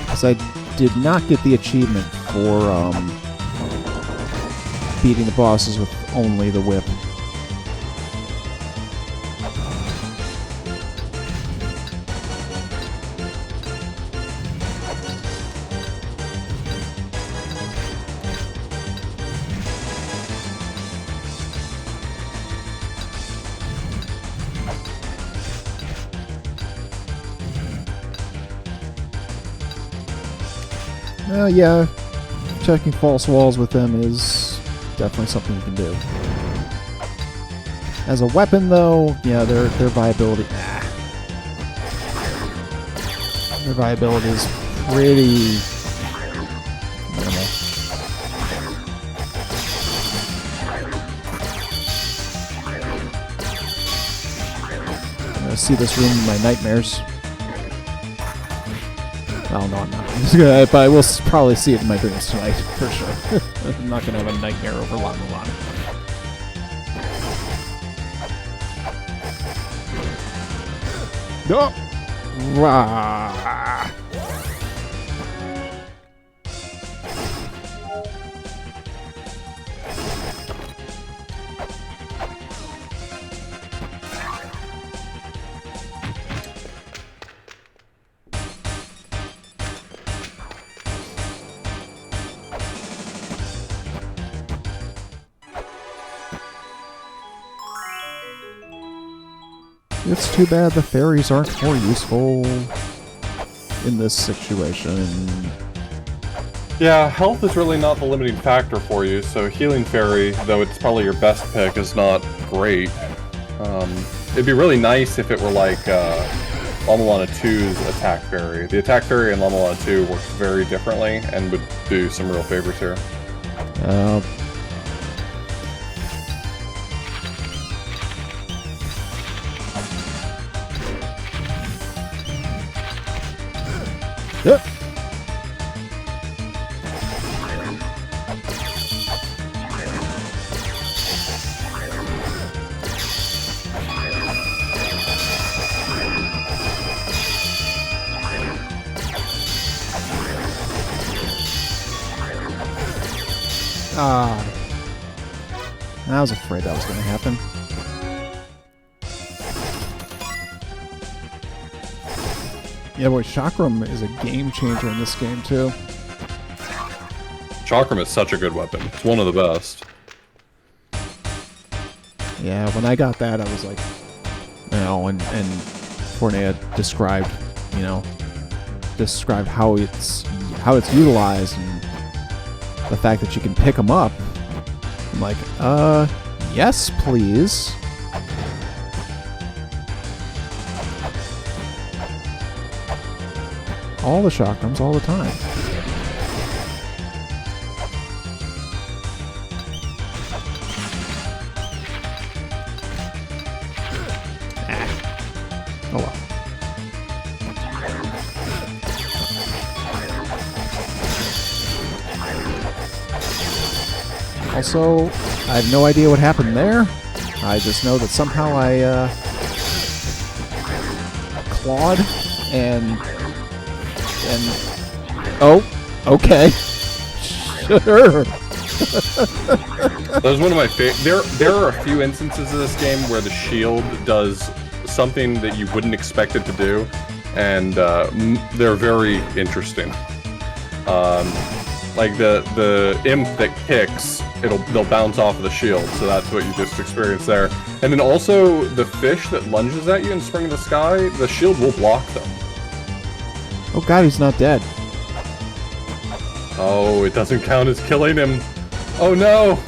Because I did not get the achievement for beating the bosses with only the whip. Yeah, checking false walls with them is definitely something you can do. As a weapon, though, yeah, their viability. Their viability is pretty minimal. I'm gonna see this room in my nightmares. Oh, no, I'm not. But I will probably see it in my dreams tonight, for sure. I'm not going to have a nightmare over Mulana. No! Rah! It's too bad the fairies aren't more useful in this situation. Yeah, health is really not the limiting factor for you, so Healing Fairy, though it's probably your best pick, is not great. It'd be really nice if it were like Mulana 2's Attack Fairy. The Attack Fairy in Mulana 2 works very differently and would do some real favors here. Yep. I was afraid that was going to happen. Yeah, boy, Chakram is a game changer in this game, too. Chakram is such a good weapon. It's one of the best. Yeah, when I got that, I was like, you know, and Fornea described, you know, how it's utilized and the fact that you can pick them up. I'm like, yes, please. All the chakrams, all the time. Oh well. Also, I have no idea what happened there. I just know that somehow I clawed and oh, okay. Sure. That was one of my favorite. There are a few instances of this game where the shield does something that you wouldn't expect it to do, and they're very interesting. Like the imp that kicks, they'll bounce off of the shield, so that's what you just experienced there. And then also the fish that lunges at you in Spring of the Sky, the shield will block them. Oh god, he's not dead. Oh, it doesn't count as killing him. Oh no!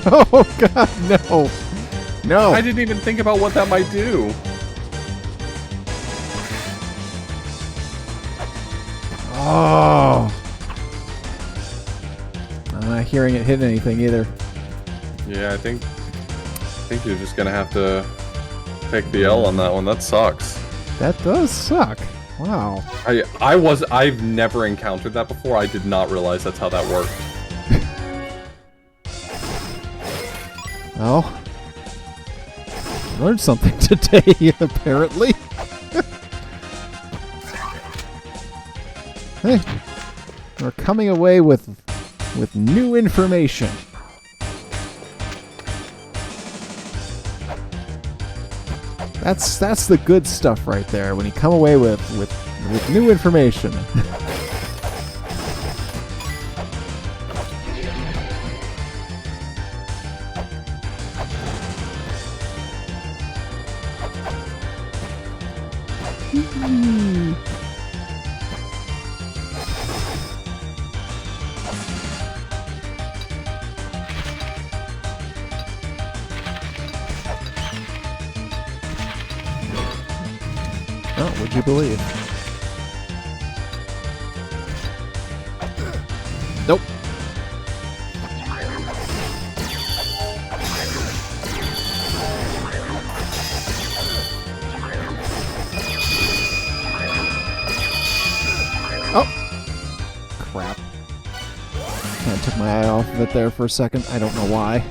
Oh god, no. No. I didn't even think about what that might do. Oh. I'm not hearing it hit anything either. Yeah, I think you're just gonna have to take the L on that one. That sucks. That does suck. Wow. I've never encountered that before. I did not realize that's how that worked. Well, learned something today, apparently. Hey, we're coming away with new information. That's the good stuff right there. When you come away with new information. Oh, would you believe? Nope. Oh! Crap. Kind of took my eye off of it there for a second. I don't know why.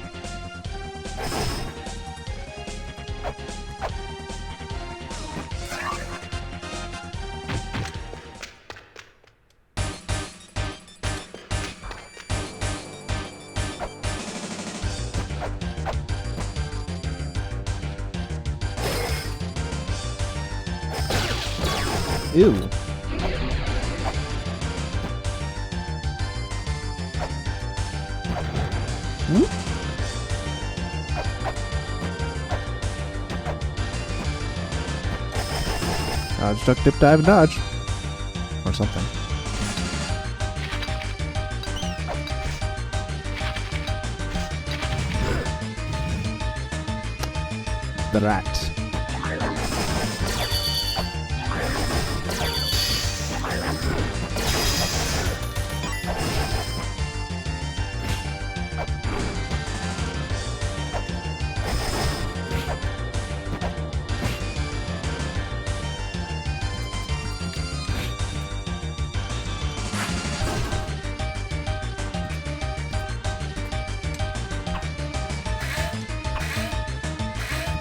Ew. Whoop. Dodge, duck, dip, dive, and dodge. Or something. The rat.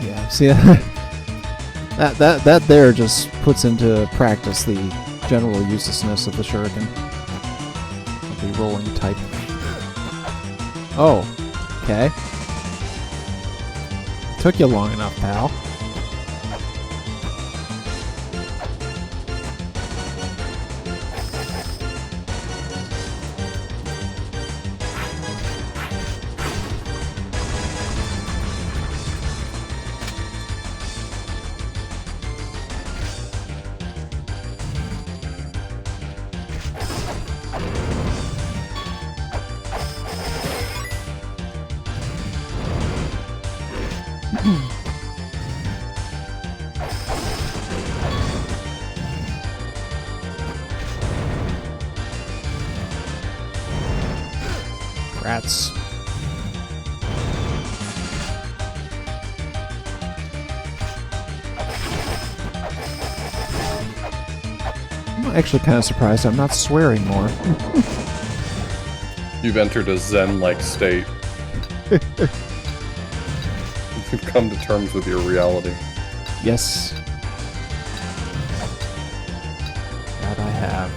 Yeah, see, that there just puts into practice the general uselessness of the shuriken. Of the rolling type. Oh, okay. Took you long enough, pal. Rats. I'm actually kind of surprised I'm not swearing more. You've entered a zen-like state. You've come to terms with your reality. Yes. That I have.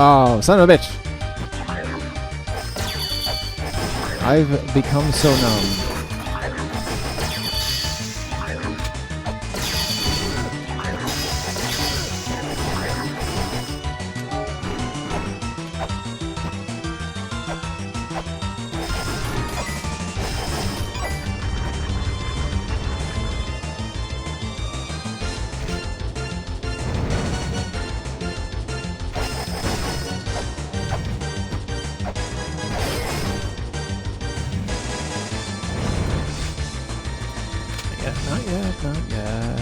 Oh, son of a bitch! I've become so numb. Not yet, not yet.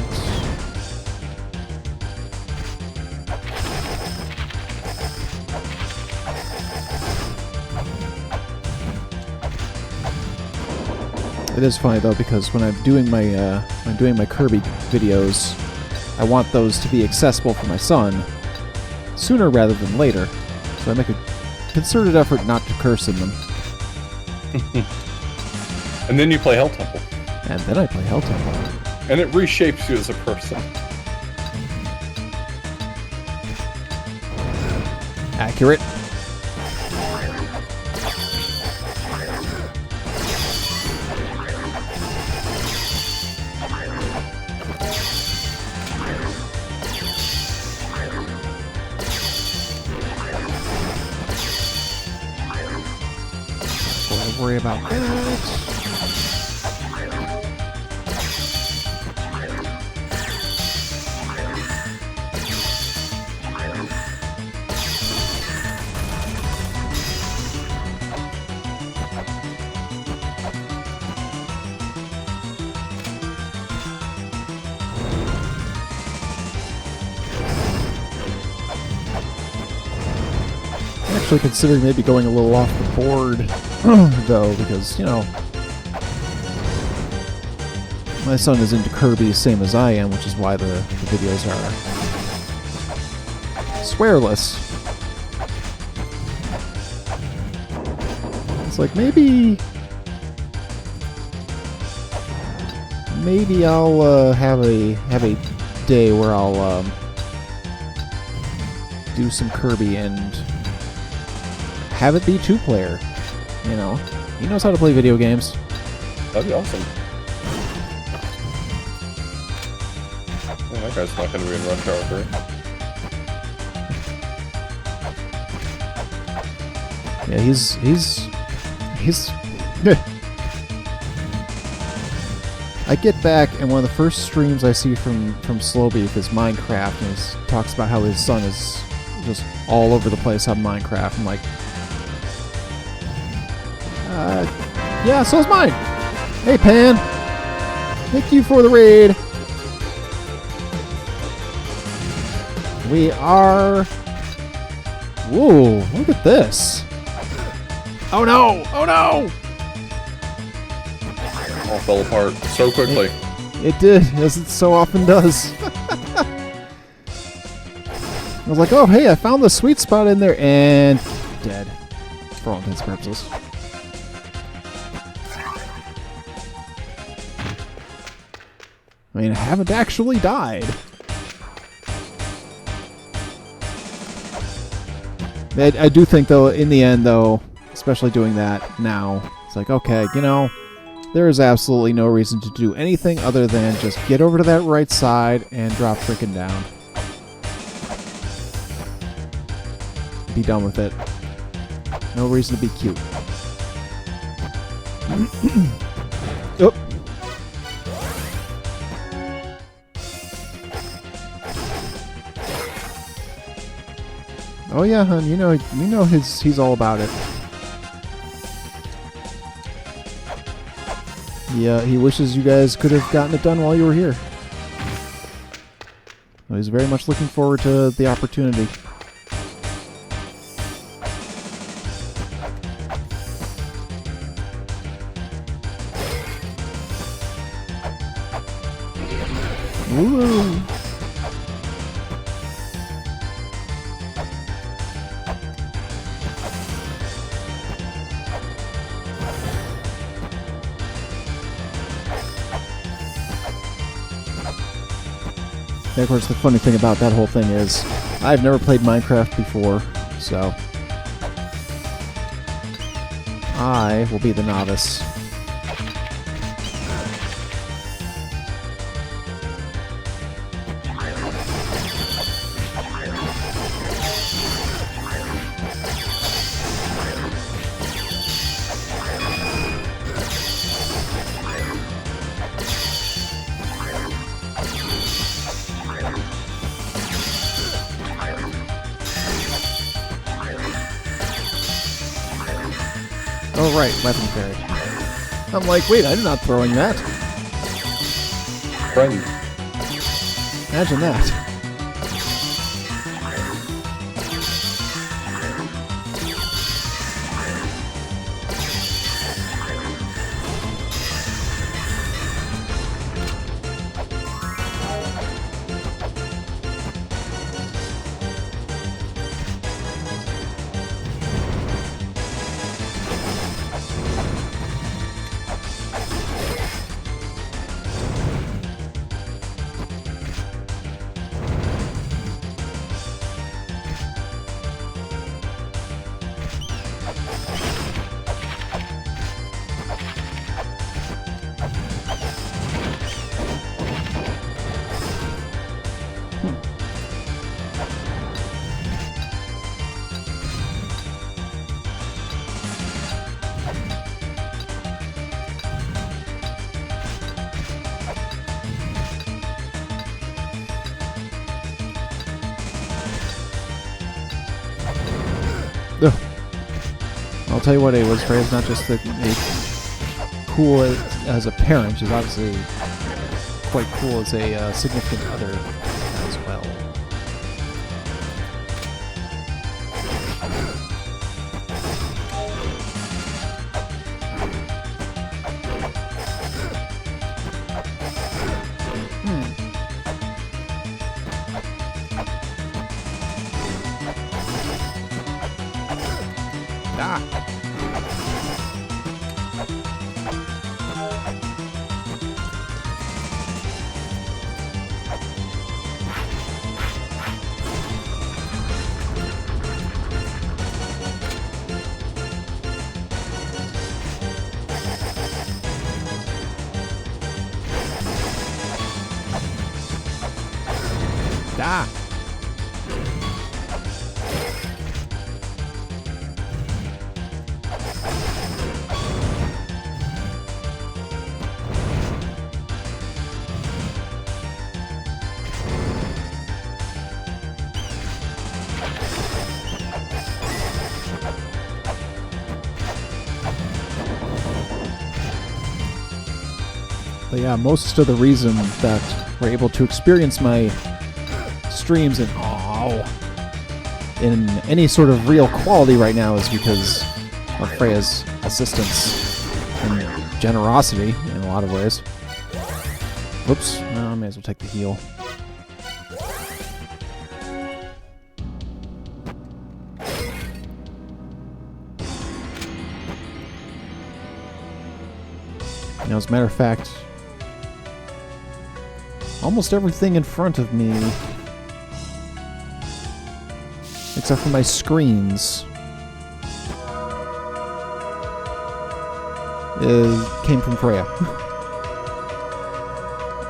It is funny though, because when I'm doing my Kirby videos, I want those to be accessible for my son sooner rather than later. So I make a concerted effort not to curse in them. And then you play Hell Temple. And then I play Hell Temple. And it reshapes you as a person. Accurate. Don't worry about that. Actually considering maybe going a little off the board, though, because, you know, my son is into Kirby same as I am, which is why the videos are swearless. It's like, maybe I'll have a day where I'll do some Kirby and have it be two-player. You know, he knows how to play video games. That'd be awesome. Yeah, that guy's not going to be in Rush Hour 3. Yeah, he's I get back, and one of the first streams I see from Slowbeef is Minecraft, and he talks about how his son is just all over the place on Minecraft. I'm like, yeah, so is mine. Hey, Pan. Thank you for the raid. We are... Whoa, look at this. Oh no! Oh no! All fell apart so quickly. It did, as it so often does. I was like, oh hey, I found the sweet spot in there, and dead. For all intents and purposes. I mean, I haven't actually died. I do think, though, in the end, though, especially doing that now, it's like, okay, you know, there is absolutely no reason to do anything other than just get over to that right side and drop frickin' down. Be done with it. No reason to be cute. Oh. Oh yeah, hon. You know he's all about it. Yeah, he wishes you guys could have gotten it done while you were here. Well, he's very much looking forward to the opportunity. Woo! And of course, the funny thing about that whole thing is, I've never played Minecraft before, so I will be the novice. Oh right, weapon fairy. I'm like, wait, I'm not throwing that. Friend. Imagine that. Ugh. I'll tell you what, it was Frey's not just cool as a parent, she's obviously quite cool as a significant other as well. Ah. Ah. But yeah, most of the reason that we're able to experience my streams in any sort of real quality right now is because of Freya's assistance and generosity in a lot of ways. Whoops, I may as well take the heal. Now, as a matter of fact, almost everything in front of me, except for my screens, came from Freya.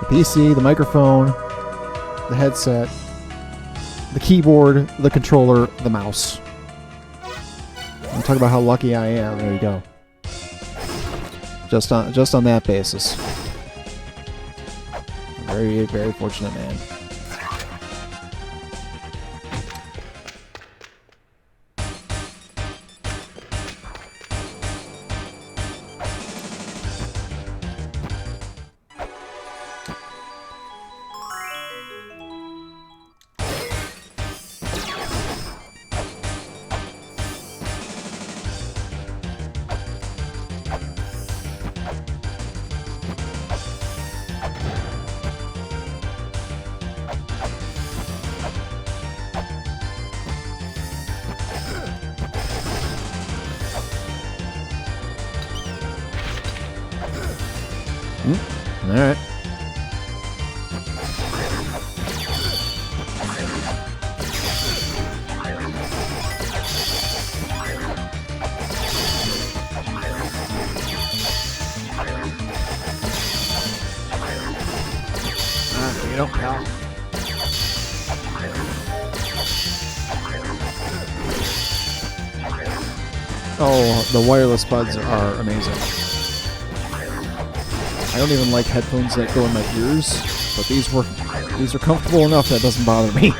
The PC, the microphone, the headset, the keyboard, the controller, the mouse. I'm talking about how lucky I am. There you go. Just on that basis. Very, very fortunate man. Alright. You don't pal. Oh, the wireless buds are amazing. I don't even like headphones that go in my ears, but these are comfortable enough that it doesn't bother me.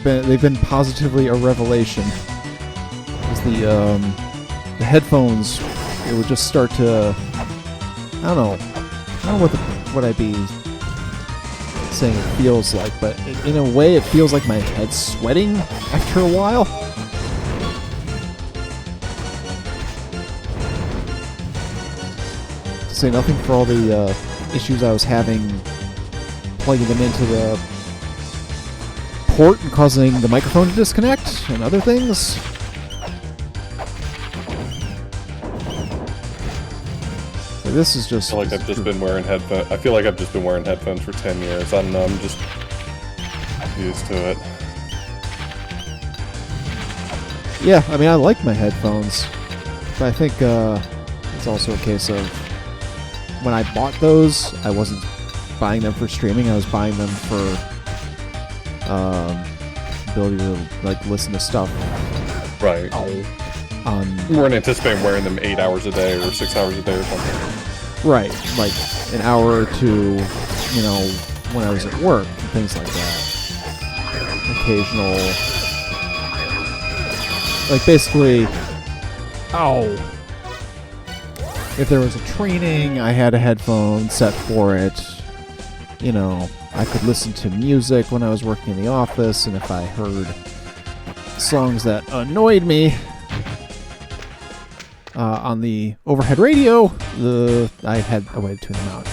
They've been positively a revelation. Because the headphones, it would just start to, I don't know what I'd be saying it feels like, but in a way it feels like my head's sweating after a while. To say nothing for all the issues I was having plugging them into the port and causing the microphone to disconnect and other things. So this is just... I feel like I've just been wearing headphones. I feel like I've just been wearing headphones for 10 years. I don't know, I'm just used to it. Yeah, I mean, I like my headphones, but I think it's also a case of when I bought those, I wasn't buying them for streaming. I was buying them for ability to like listen to stuff. Right. You weren't anticipating wearing them 8 hours a day or 6 hours a day or something. Right, like an hour or two, you know, when I was at work and things like that. Occasional, like basically, if there was a training, I had a headphone set for it. You know, I could listen to music when I was working in the office, and if I heard songs that annoyed me on the overhead radio, I had a way to tune them out.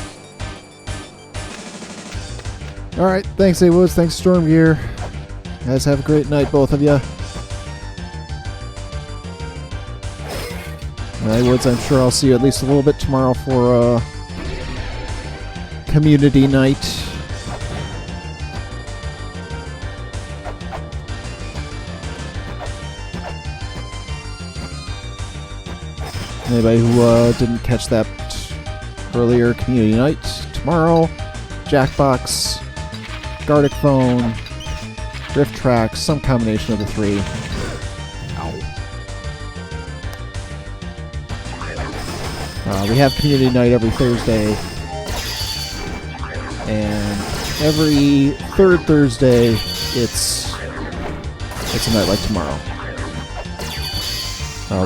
Alright, thanks A-Woods, thanks Storm Gear. Guys, have a great night, both of you. A-Woods, I'm sure I'll see you at least a little bit tomorrow for community night. Anybody who didn't catch that earlier, community night tomorrow, Jackbox, Gardic Phone, Drift Tracks, some combination of the three. We have community night every Thursday, and every third Thursday it's It's a night like tomorrow.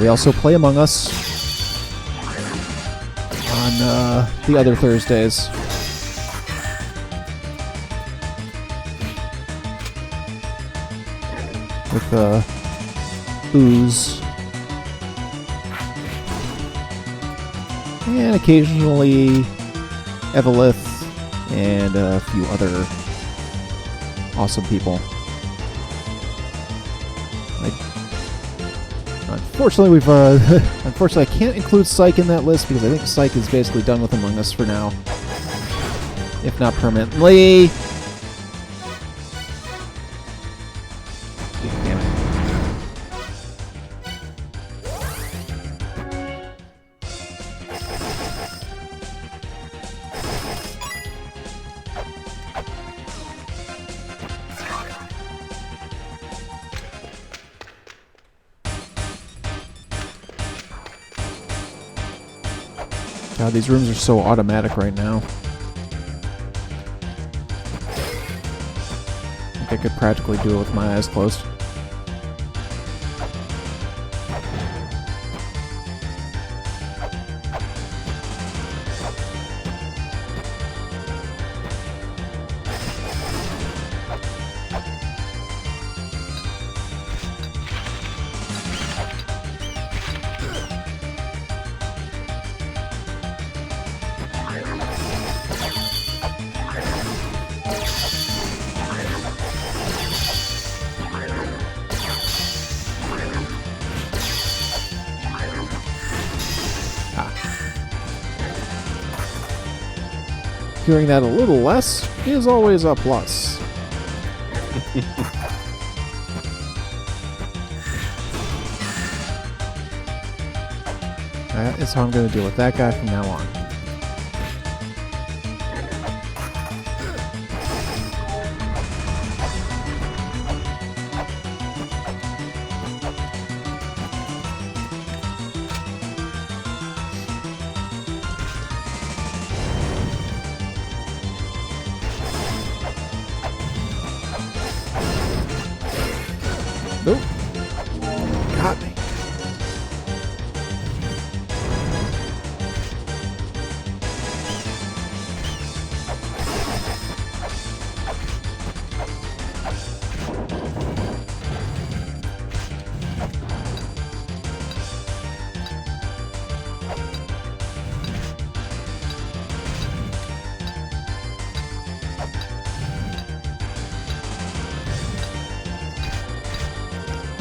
We also play Among Us on the other Thursdays. With Ooze. And occasionally Evelith and a few other awesome people. Unfortunately, unfortunately, I can't include Psych in that list because I think Psych is basically done with Among Us for now, if not permanently. Damn it. God, these rooms are so automatic right now. I think I could practically do it with my eyes closed. Hearing that a little less is always a plus. That is how I'm going to deal with that guy from now on. Nope. Got me.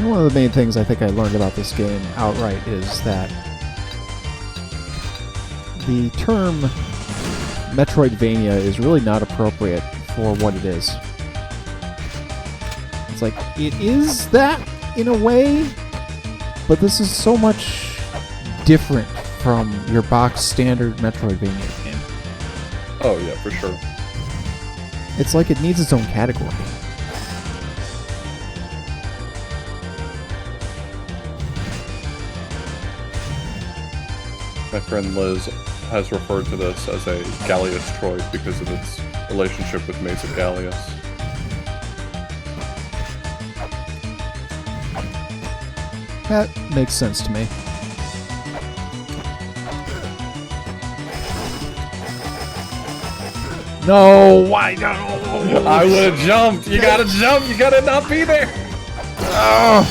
One of the main things I think I learned about this game outright is that the term Metroidvania is really not appropriate for what it is. It's like, it is that in a way, but this is so much different from your box standard Metroidvania game. Oh yeah, for sure. It's like it needs its own category. My friend Liz has referred to this as a Gallius Troy because of its relationship with Maze of Gallius. That makes sense to me. No, why no? I would have jumped. You gotta jump. You gotta not be there. Oh,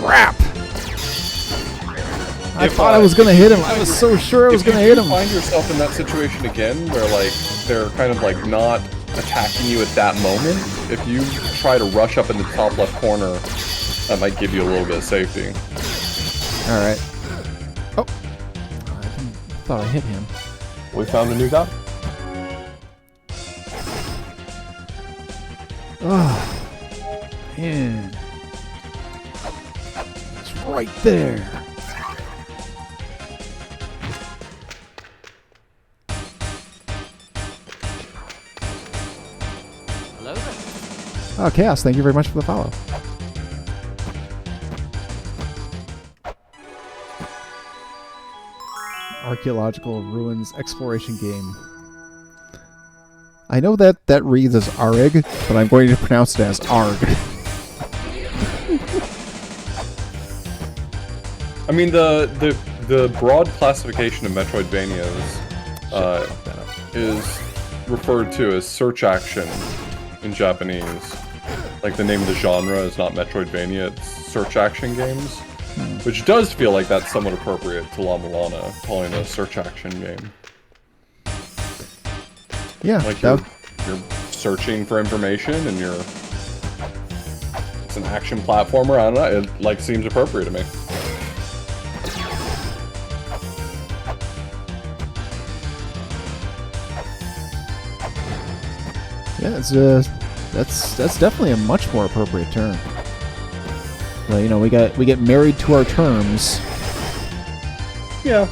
crap! I thought I was gonna hit him. I was so sure I was gonna hit him. If you find yourself in that situation again, where like they're kind of like not attacking you at that moment, if you try to rush up in the top left corner, that might give you a little bit of safety. All right. Oh, I thought I hit him. We found a new guy. Oh, man, it's right there. Oh, Chaos, thank you very much for the follow. Archaeological ruins exploration game. I know that that reads as Arg, but I'm going to pronounce it as Arg. I mean, the broad classification of Metroidvanias is referred to as search action in Japanese. Like, the name of the genre is not Metroidvania, it's search action games. Which does feel like that's somewhat appropriate to La Mulana, calling it a search action game. Yeah, Like, you're searching for information, and it's an action platformer, I don't know, it, like, seems appropriate to me. yeah, that's definitely a much more appropriate term. Well, you know, we get married to our terms. Yeah.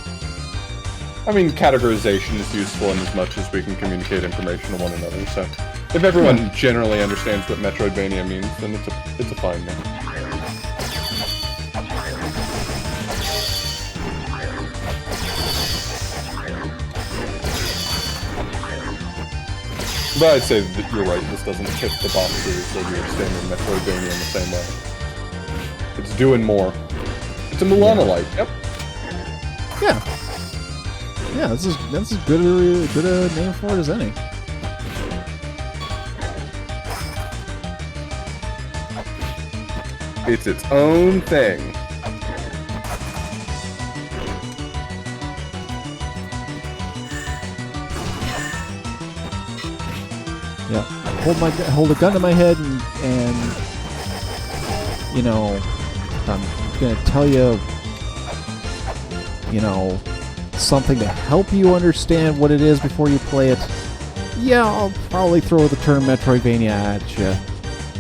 I mean, categorization is useful in as much as we can communicate information to one another, so if everyone generally understands what Metroidvania means, then it's a fine name. But I'd say that you're right, this doesn't tick the boxes of your standard Metroidvania in the same way. It's doing more. It's a Mulana-like, yep. Yeah. Yeah, that's as good a name for it as any. It's its own thing. Yeah, hold a gun to my head and you know, I'm gonna tell you, you know, something to help you understand what it is before you play it. Yeah, I'll probably throw the term Metroidvania at you,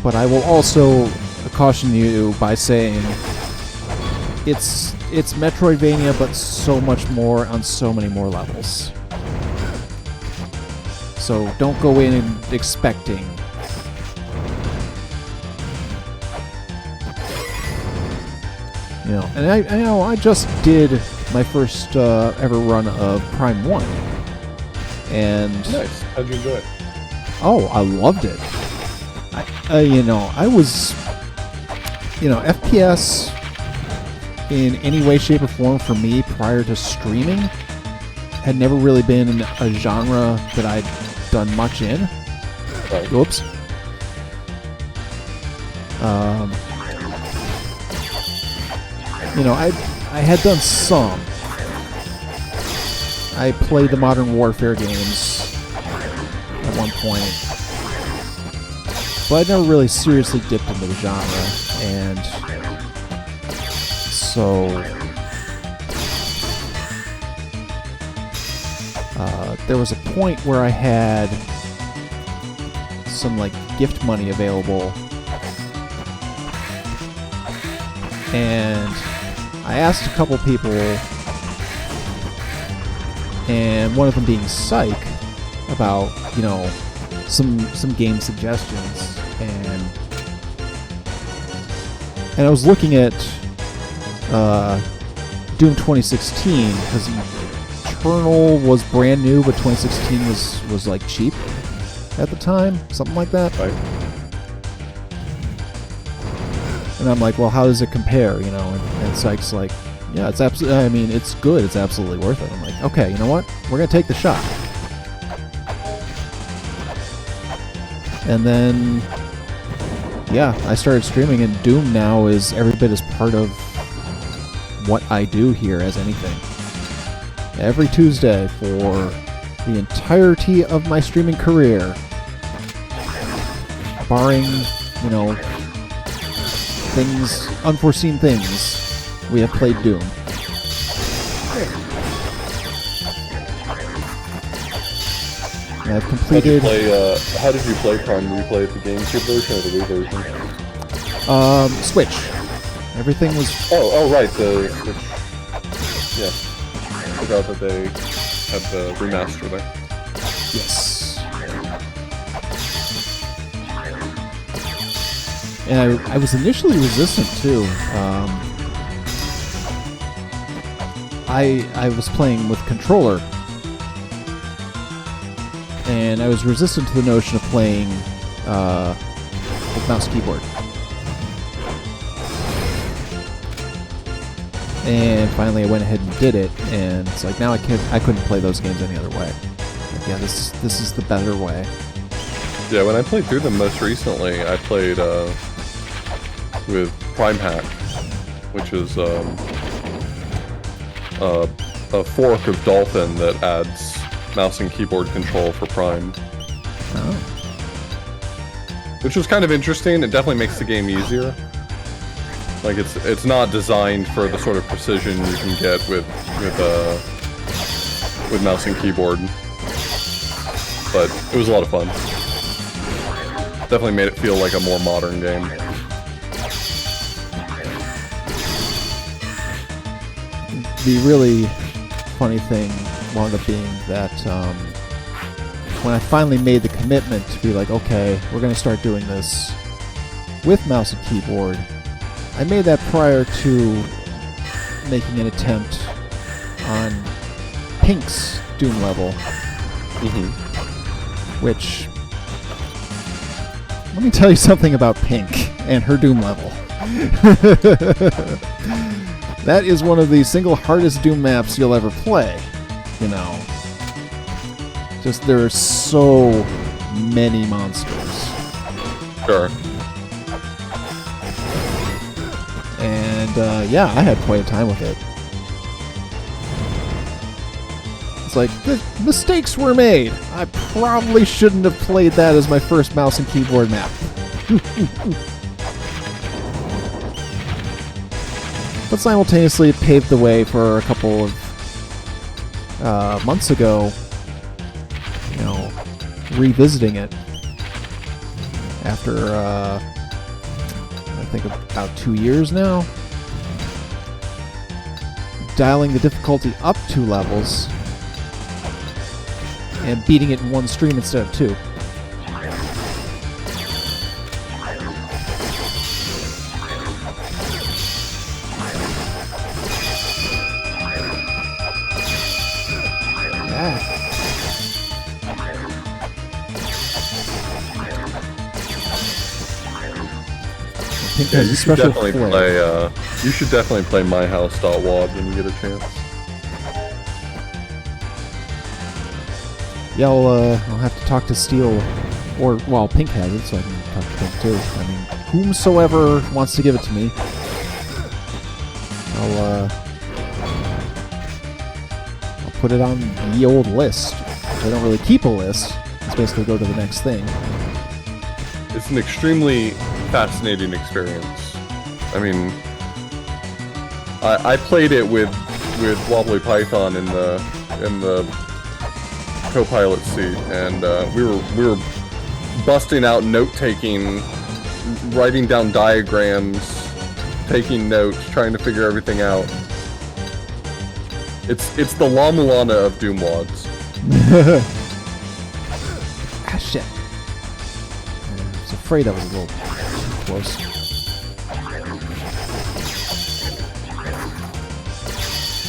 but I will also caution you by saying it's Metroidvania, but so much more on so many more levels. So don't go in expecting. You know, and I just did my first ever run of Prime 1. And Nice. How'd you enjoy it? oh, I loved it. I was, FPS in any way, shape, or form for me prior to streaming had never really been a genre that I'd done much in. Right. Whoops. I had done some. I played the Modern Warfare games at one point, but I never really seriously dipped into the genre, and so there was a point where I had some gift money available, and I asked a couple people, and one of them being Psych, about some game suggestions, and I was looking at Doom 2016 because Eternal was brand new, but 2016 was cheap at the time, something like that. Right. And I'm like, well, how does it compare? And Psych's like, yeah, it's absolutely. I mean, it's good. It's absolutely worth it. I'm like, okay, you know what? We're gonna take the shot. And then, yeah, I started streaming, and Doom now is every bit as part of what I do here as anything. Every Tuesday for the entirety of my streaming career, barring, unforeseen things, we have played Doom. And I've completed. How did you play Prime? Did you play the GameCube version or the Wii version? Switch. Everything was. Oh, right. The Switch. Yeah. I forgot that they had the remaster there. Yes. And I was initially resistant too. I was playing with controller, and I was resistant to the notion of playing with mouse and keyboard. And finally I went ahead and did it, and it's like now I couldn't play those games any other way. Like, yeah, this is the better way. Yeah, when I played through them most recently, I played with Prime Hack, which is a fork of Dolphin that adds mouse and keyboard control for Prime. Oh. Which was kind of interesting. It definitely makes the game easier. Like it's not designed for the sort of precision you can get with mouse and keyboard. But it was a lot of fun. Definitely made it feel like a more modern game. The really funny thing wound up being that when I finally made the commitment to be like, okay, we're going to start doing this with mouse and keyboard, I made that prior to making an attempt on Pink's Doom level, which, let me tell you something about Pink and her Doom level. That is one of the single hardest Doom maps you'll ever play, you know. Just, there are so many monsters. Sure. And, yeah, I had quite a time with it. It's like, the mistakes were made. I probably shouldn't have played that as my first mouse and keyboard map. But simultaneously, it paved the way for a couple of months ago, you know, revisiting it after, I think about 2 years now. Dialing the difficulty up 2 levels and beating it in one stream instead of 2. Yeah, you should definitely play. You should definitely play myhouse.wad when you get a chance. Yeah, I'll have to talk to Steel, or well, Pink has it, so I can talk to Pink too. I mean, whomsoever wants to give it to me, I'll put it on the old list. I don't really keep a list. It's basically go to the next thing. It's an extremely fascinating experience. I mean, I played it with Wobbly Python in the co-pilot seat, and we were busting out note-taking, writing down diagrams, taking notes, trying to figure everything out. It's the La Mulana of Doom wads. Ah, shit. I was afraid that was a little too close.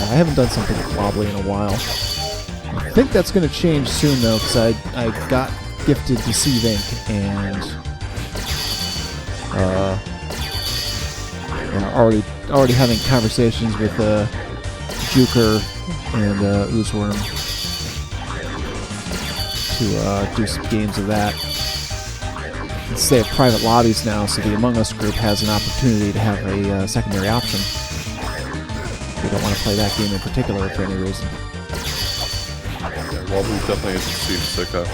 I haven't done something with Wobbly in a while. I think that's going to change soon, though, because I got gifted Deceive Ink, and already having conversations with Juker and Oozworm to do some games of that. They have private lobbies now, so the Among Us group has an opportunity to have a secondary option. They don't want to play that game in particular for any reason. Yeah, Wobbly definitely is a Steve Sicko.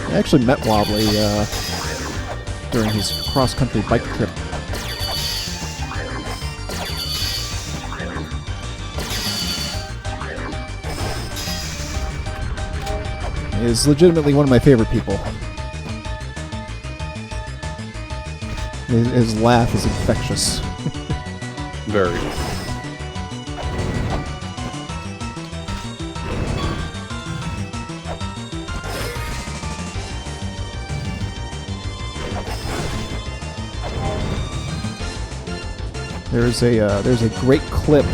I actually met Wobbly during his cross-country bike trip. He is legitimately one of my favorite people. His laugh is infectious. Very. There's a great clip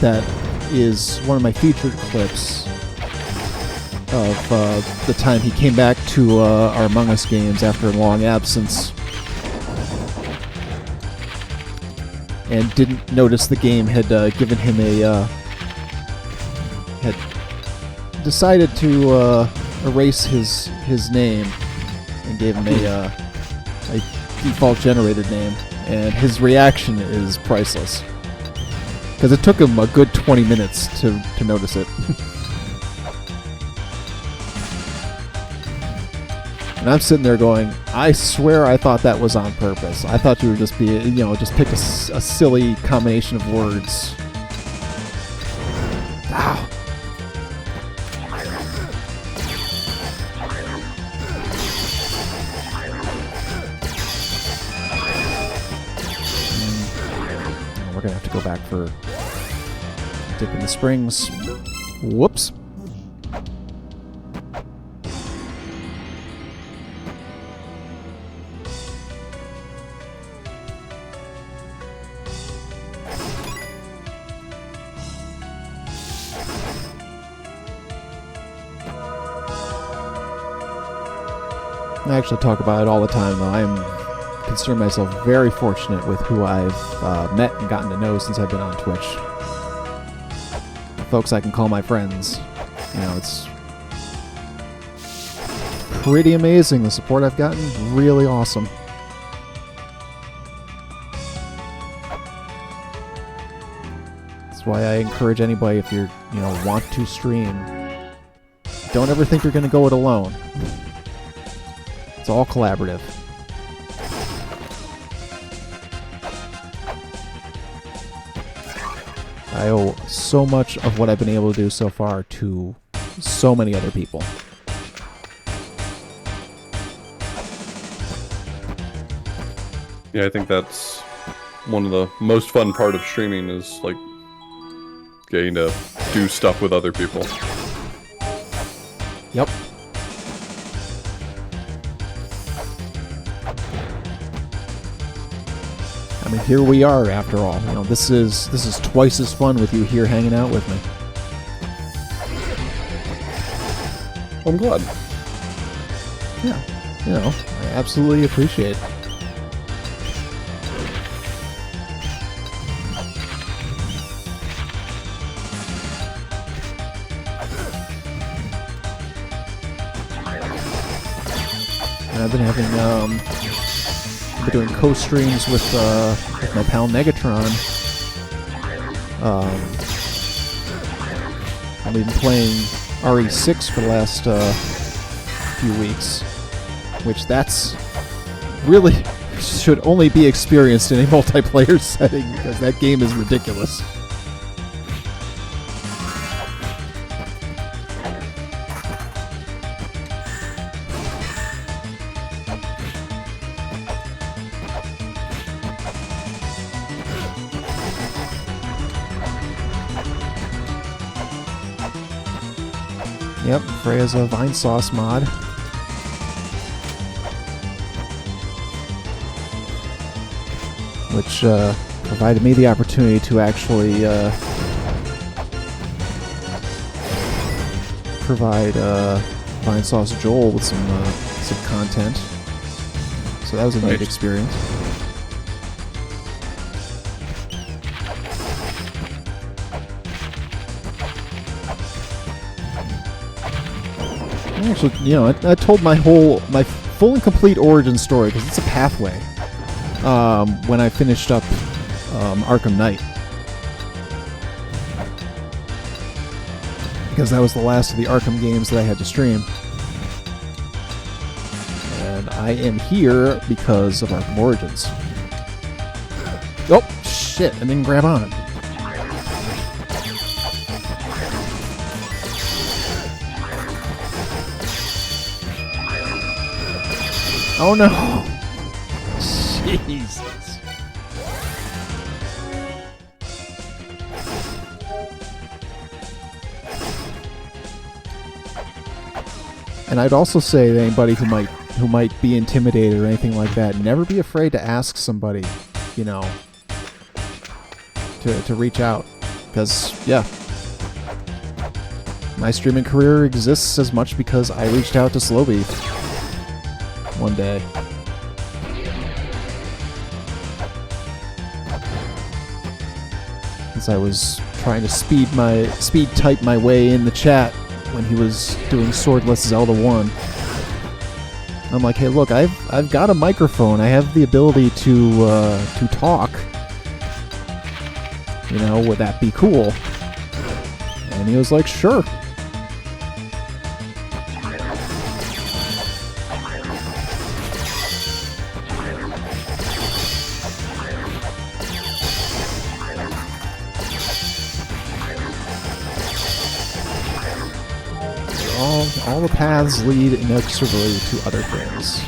that is one of my featured clips of the time he came back to our Among Us games after a long absence and didn't notice the game had given him a had decided to erase his name and gave him a default generated name, and his reaction is priceless because it took him a good 20 minutes to notice it. And I'm sitting there going, I swear I thought that was on purpose. I thought you were just just picked a silly combination of words. Ow. We're gonna have to go back for a dip in the springs. Whoops. I actually talk about it all the time, though. I consider myself very fortunate with who I've met and gotten to know since I've been on Twitch. The folks I can call my friends. It's pretty amazing. The support I've gotten, really awesome. That's why I encourage anybody, if you're, want to stream, don't ever think you're going to go it alone. It's all collaborative. I owe so much of what I've been able to do so far to so many other people. Yeah, I think that's one of the most fun part of streaming is like getting to do stuff with other people. Yep. I mean, here we are after all. This is twice as fun with you here hanging out with me. I'm glad. Yeah, I absolutely appreciate it. And I've been having doing co-streams with my pal Negatron. And we've been playing RE6 for the last few weeks, which that's really should only be experienced in a multiplayer setting because that game is ridiculous. Yep, Freya's a Vine Sauce mod. Which provided me the opportunity to actually provide Vine Sauce Joel with some content. So that was a neat experience. Actually, I told my full and complete origin story because it's a pathway. When I finished up Arkham Knight, because that was the last of the Arkham games that I had to stream, and I am here because of Arkham Origins. Oh shit! I didn't grab on. Oh no! Jesus. And I'd also say to anybody who might be intimidated or anything like that, never be afraid to ask somebody, to reach out. Because, yeah. My streaming career exists as much because I reached out to Slowbeef one day. As I was trying to speed type my way in the chat when he was doing Swordless Zelda 1. I'm like, hey, look, I've got a microphone. I have the ability to talk. You know, would that be cool? And he was like, sure. All the paths lead inexorably to other things.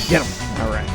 Get him! Alright.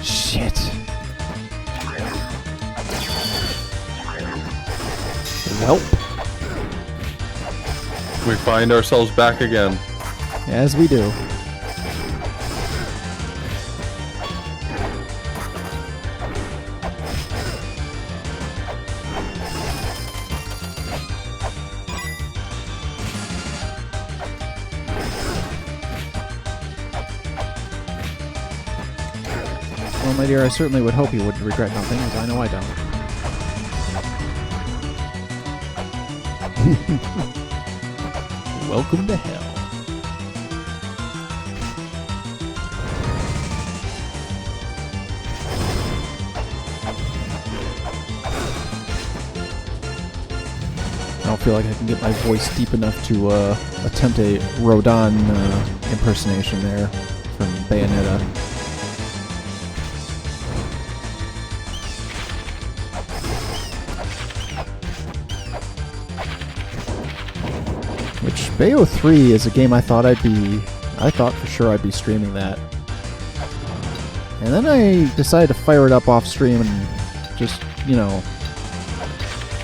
Shit. Welp. We find ourselves back again. As we do. Well, my dear, I certainly would hope you would regret nothing, as I know I don't. Welcome to hell. I don't feel like I can get my voice deep enough to attempt a Rodon impersonation there from Bayonetta. Which, Bayo 3 is a game I thought for sure I'd be streaming that. And then I decided to fire it up off stream and just, you know,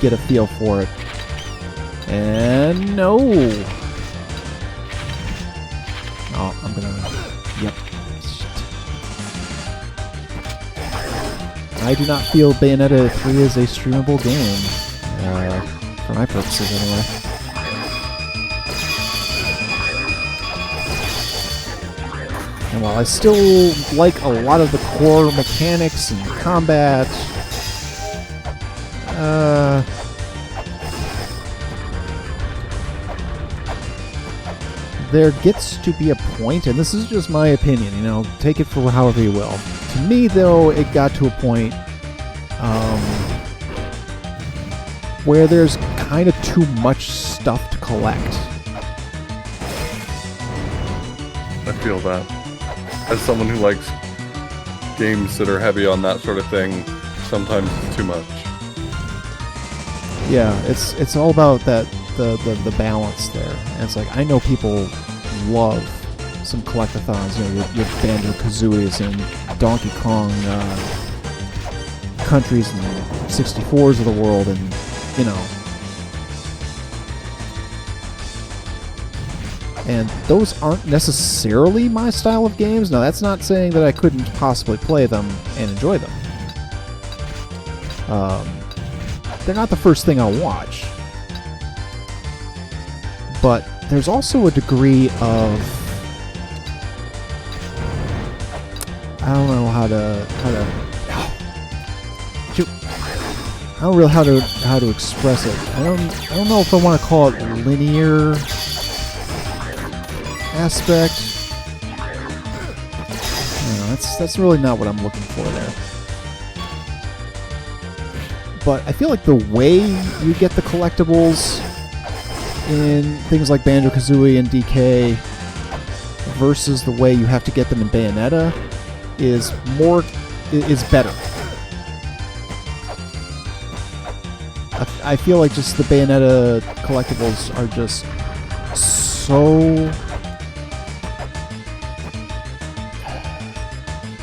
get a feel for it. And no! Oh, I'm gonna... Yep. Shit. I do not feel Bayonetta 3 is a streamable game. For my purposes, anyway. And while I still like a lot of the core mechanics and combat, there gets to be a point, and this is just my opinion, you know, take it for however you will. To me, though, it got to a point where there's kind of too much stuff to collect. I feel that. As someone who likes games that are heavy on that sort of thing, sometimes it's too much. Yeah, it's all about that the balance there. And it's like, I know people love some collectathons, you know, your Banjo-Kazooies and Donkey Kong countries and 64s of the world, and you know. And those aren't necessarily my style of games. Now, that's not saying that I couldn't possibly play them and enjoy them. They're not the first thing I'll watch. but there's also a degree of, I don't know how to shoot. I don't really know how to express it. I don't know if I want to call it linear aspect. That's really not what I'm looking for there. But I feel like the way you get the collectibles in things like Banjo-Kazooie and DK versus the way you have to get them in Bayonetta is better. I feel like just the Bayonetta collectibles are just so...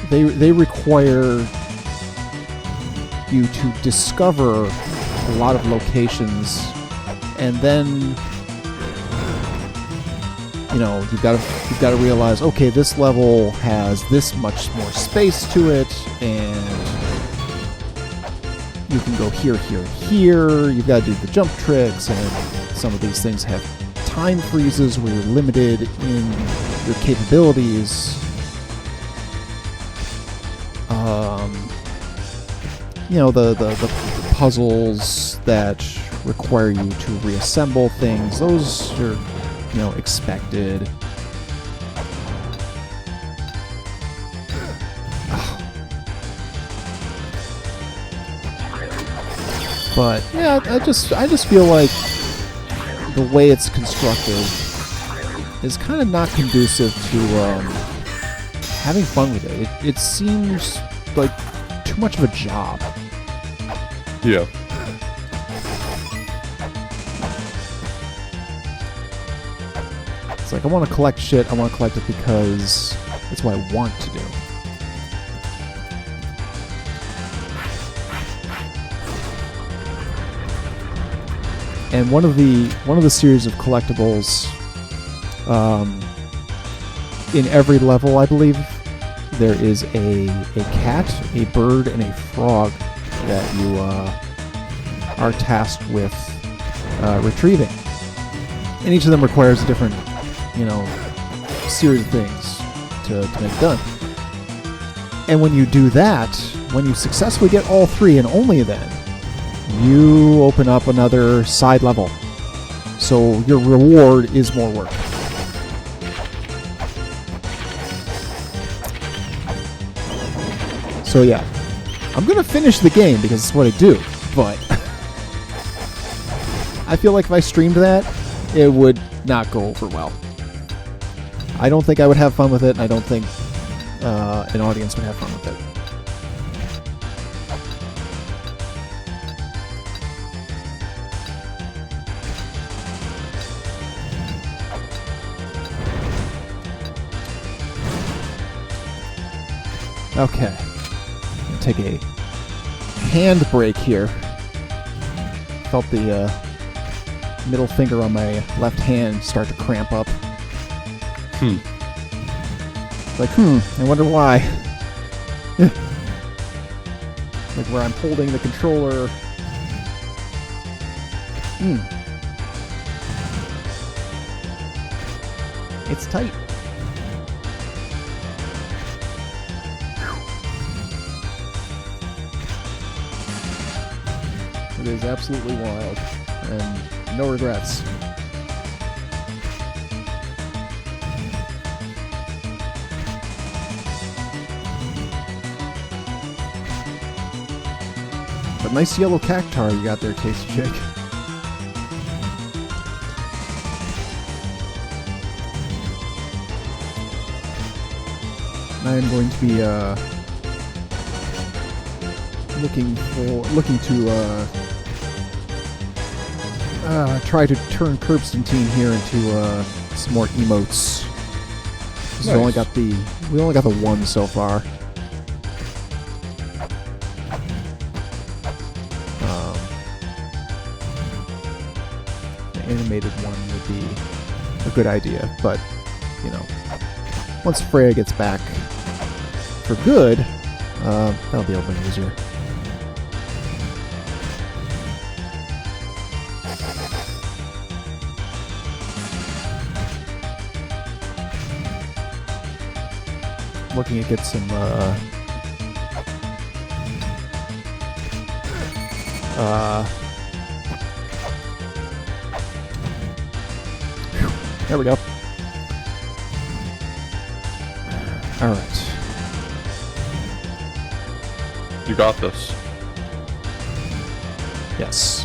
They require you to discover a lot of locations, and then you've got to realize, okay, this level has this much more space to it, and you can go here, here, here. You've got to do the jump tricks, and some of these things have time freezes where you're limited in your capabilities. The puzzles that require you to reassemble things, those are, expected. But yeah, I just feel like the way it's constructed is kind of not conducive to having fun with it. It seems like too much of a job. Yeah. It's like, I want to collect shit, I want to collect it because it's what I want to do. And one of the series of collectibles, in every level, I believe, there is a cat, a bird, and a frog that you are tasked with retrieving. And each of them requires a different, series of things to make it done. And when you do that, when you successfully get all three, and only then, you open up another side level. So your reward is more work. So yeah, I'm going to finish the game because it's what I do, but I feel like if I streamed that, it would not go over well. I don't think I would have fun with it, and I don't think an audience would have fun with it. Okay. Take a hand break here. Felt the middle finger on my left hand start to cramp up. Like, I wonder why. Like where I'm holding the controller. It's tight. It is absolutely wild, and no regrets. But nice yellow cactar you got there, Tasty Chick. I am going to be looking to try to turn Curbstantine here into some more emotes. Nice. We only got the one so far. The animated one would be a good idea, but once Freya gets back for good, that'll be a little bit easier. looking to get some, there we go. Alright. You got this. Yes.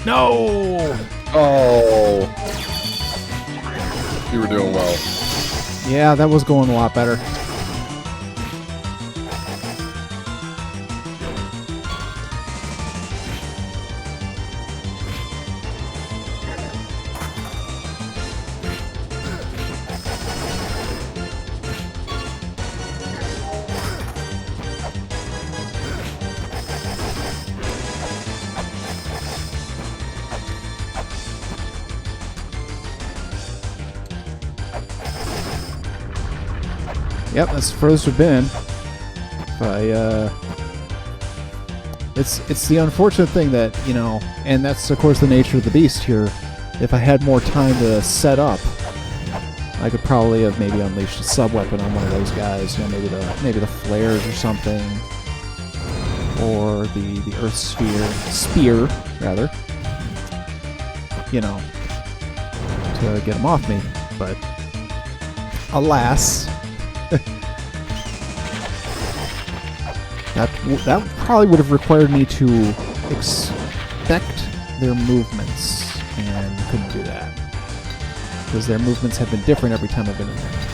No! Oh. You were doing well. Yeah, that was going a lot better. Yep, that's the furthest we've been. It's the unfortunate thing that, you know, and that's of course the nature of the beast here. If I had more time to set up, I could probably have maybe unleashed a sub-weapon on one of those guys. You know, maybe the flares or something, or the earth spear rather. You know, to get him off me, but alas. That probably would have required me to expect their movements, and couldn't do that. Because their movements have been different every time I've been in there.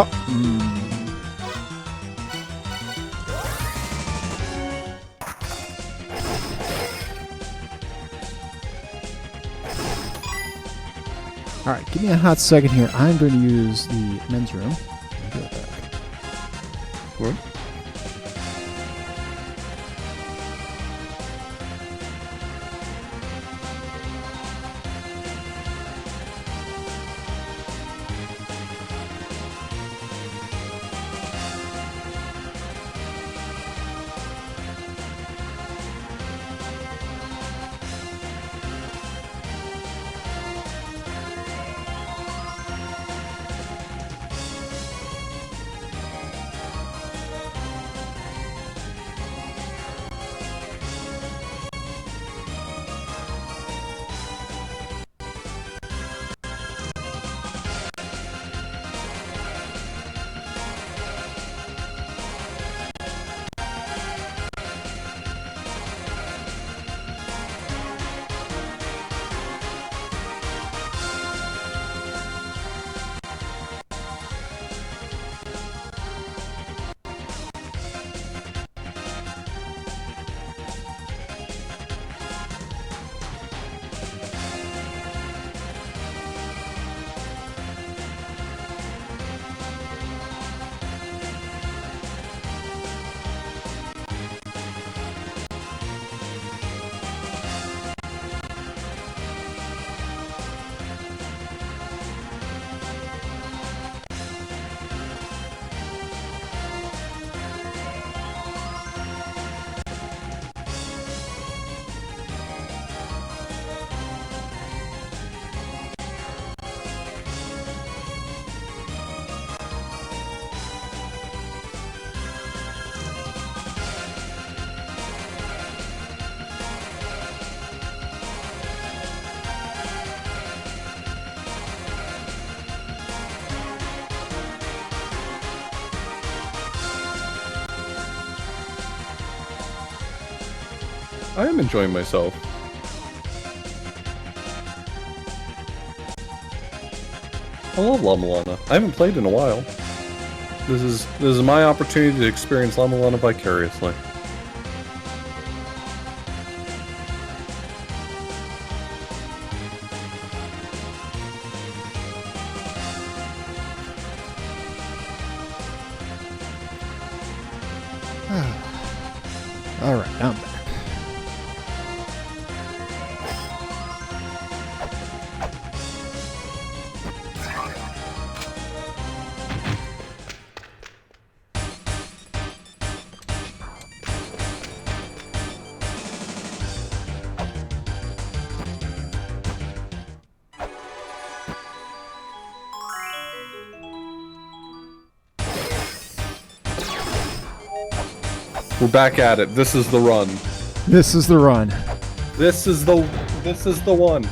Oh. Alright, give me a hot second here. I'm going to use the men's room. I'll be right back. What? I am enjoying myself. I love La Mulana. I haven't played in a while. This is my opportunity to experience La Mulana vicariously. Alright, I'm back. We're back at it. This is the run. This is the run. This is the one.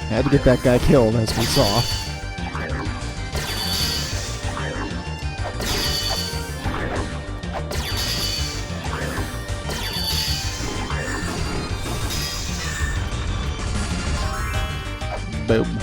Had to get that guy killed, as we saw. Boom.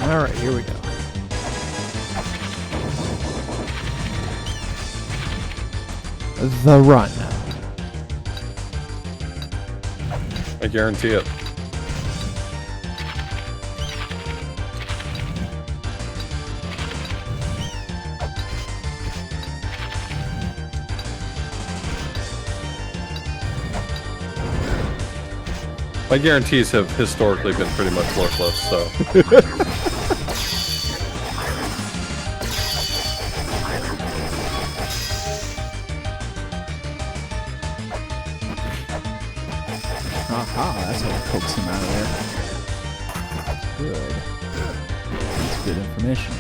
Alright, here we go. The run. I guarantee it. My guarantees have historically been pretty much worthless, so... Aha, that's how to coax him out of there. Good. That's good information.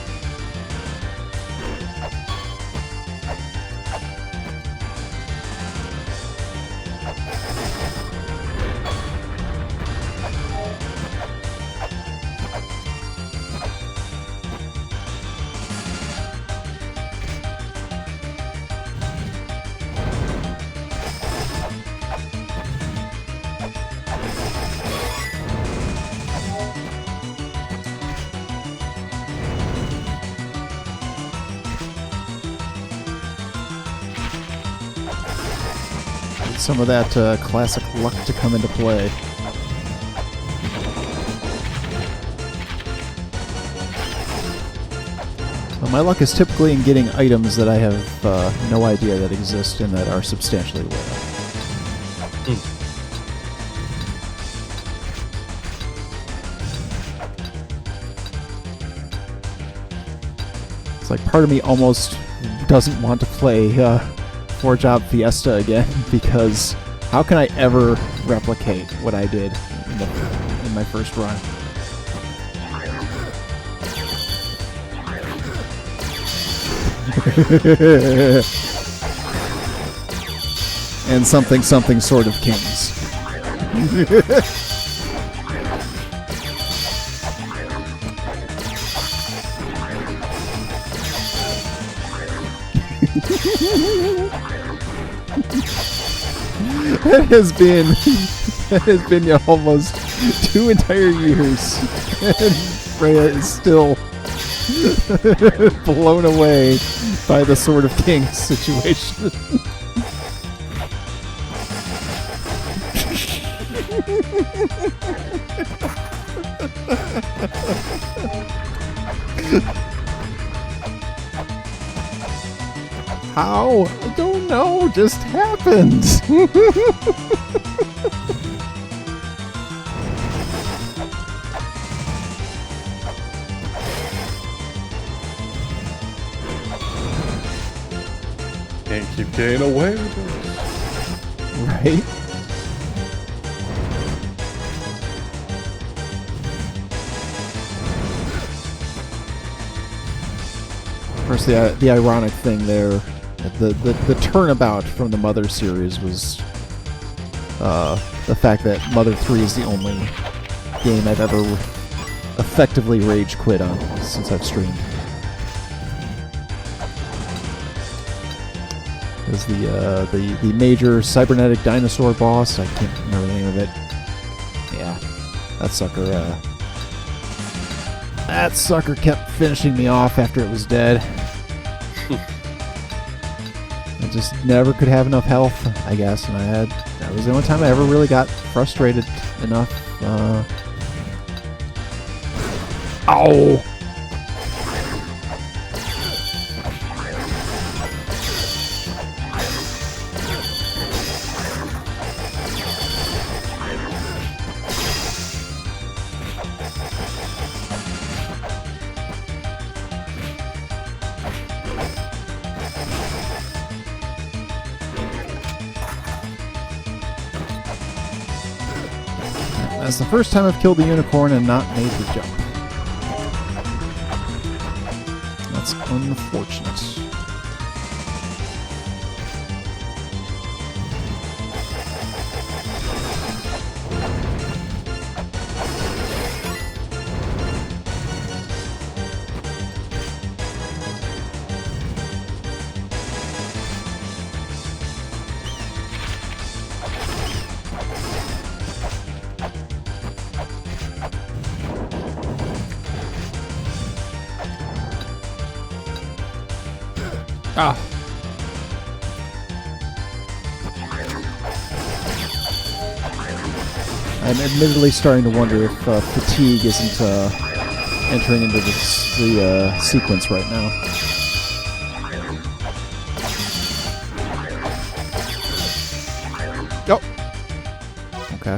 Some of that classic luck to come into play. Well, my luck is typically in getting items that I have no idea that exist and that are substantially rare. It's like part of me almost doesn't want to play 4-Job Fiesta again, because how can I ever replicate what I did in my first run? And something sort of kings. That has been almost 2 entire years, and Freya is still blown away by the Sword of Kings situation. How? I don't know. Just happened. Keep getting away with it. Right? Of course, the ironic thing there, the turnabout from the Mother series was the fact that Mother 3 is the only game I've ever effectively rage quit on since I've streamed. Is the major cybernetic dinosaur boss? I can't remember the name of it. Yeah, that sucker kept finishing me off after it was dead. I just never could have enough health, I guess, and that was the only time I ever really got frustrated enough. Ow! That's the first time I've killed a unicorn and not made the jump. That's unfortunate. Ah. I'm admittedly starting to wonder if fatigue isn't entering into the sequence right now. Oh. Okay.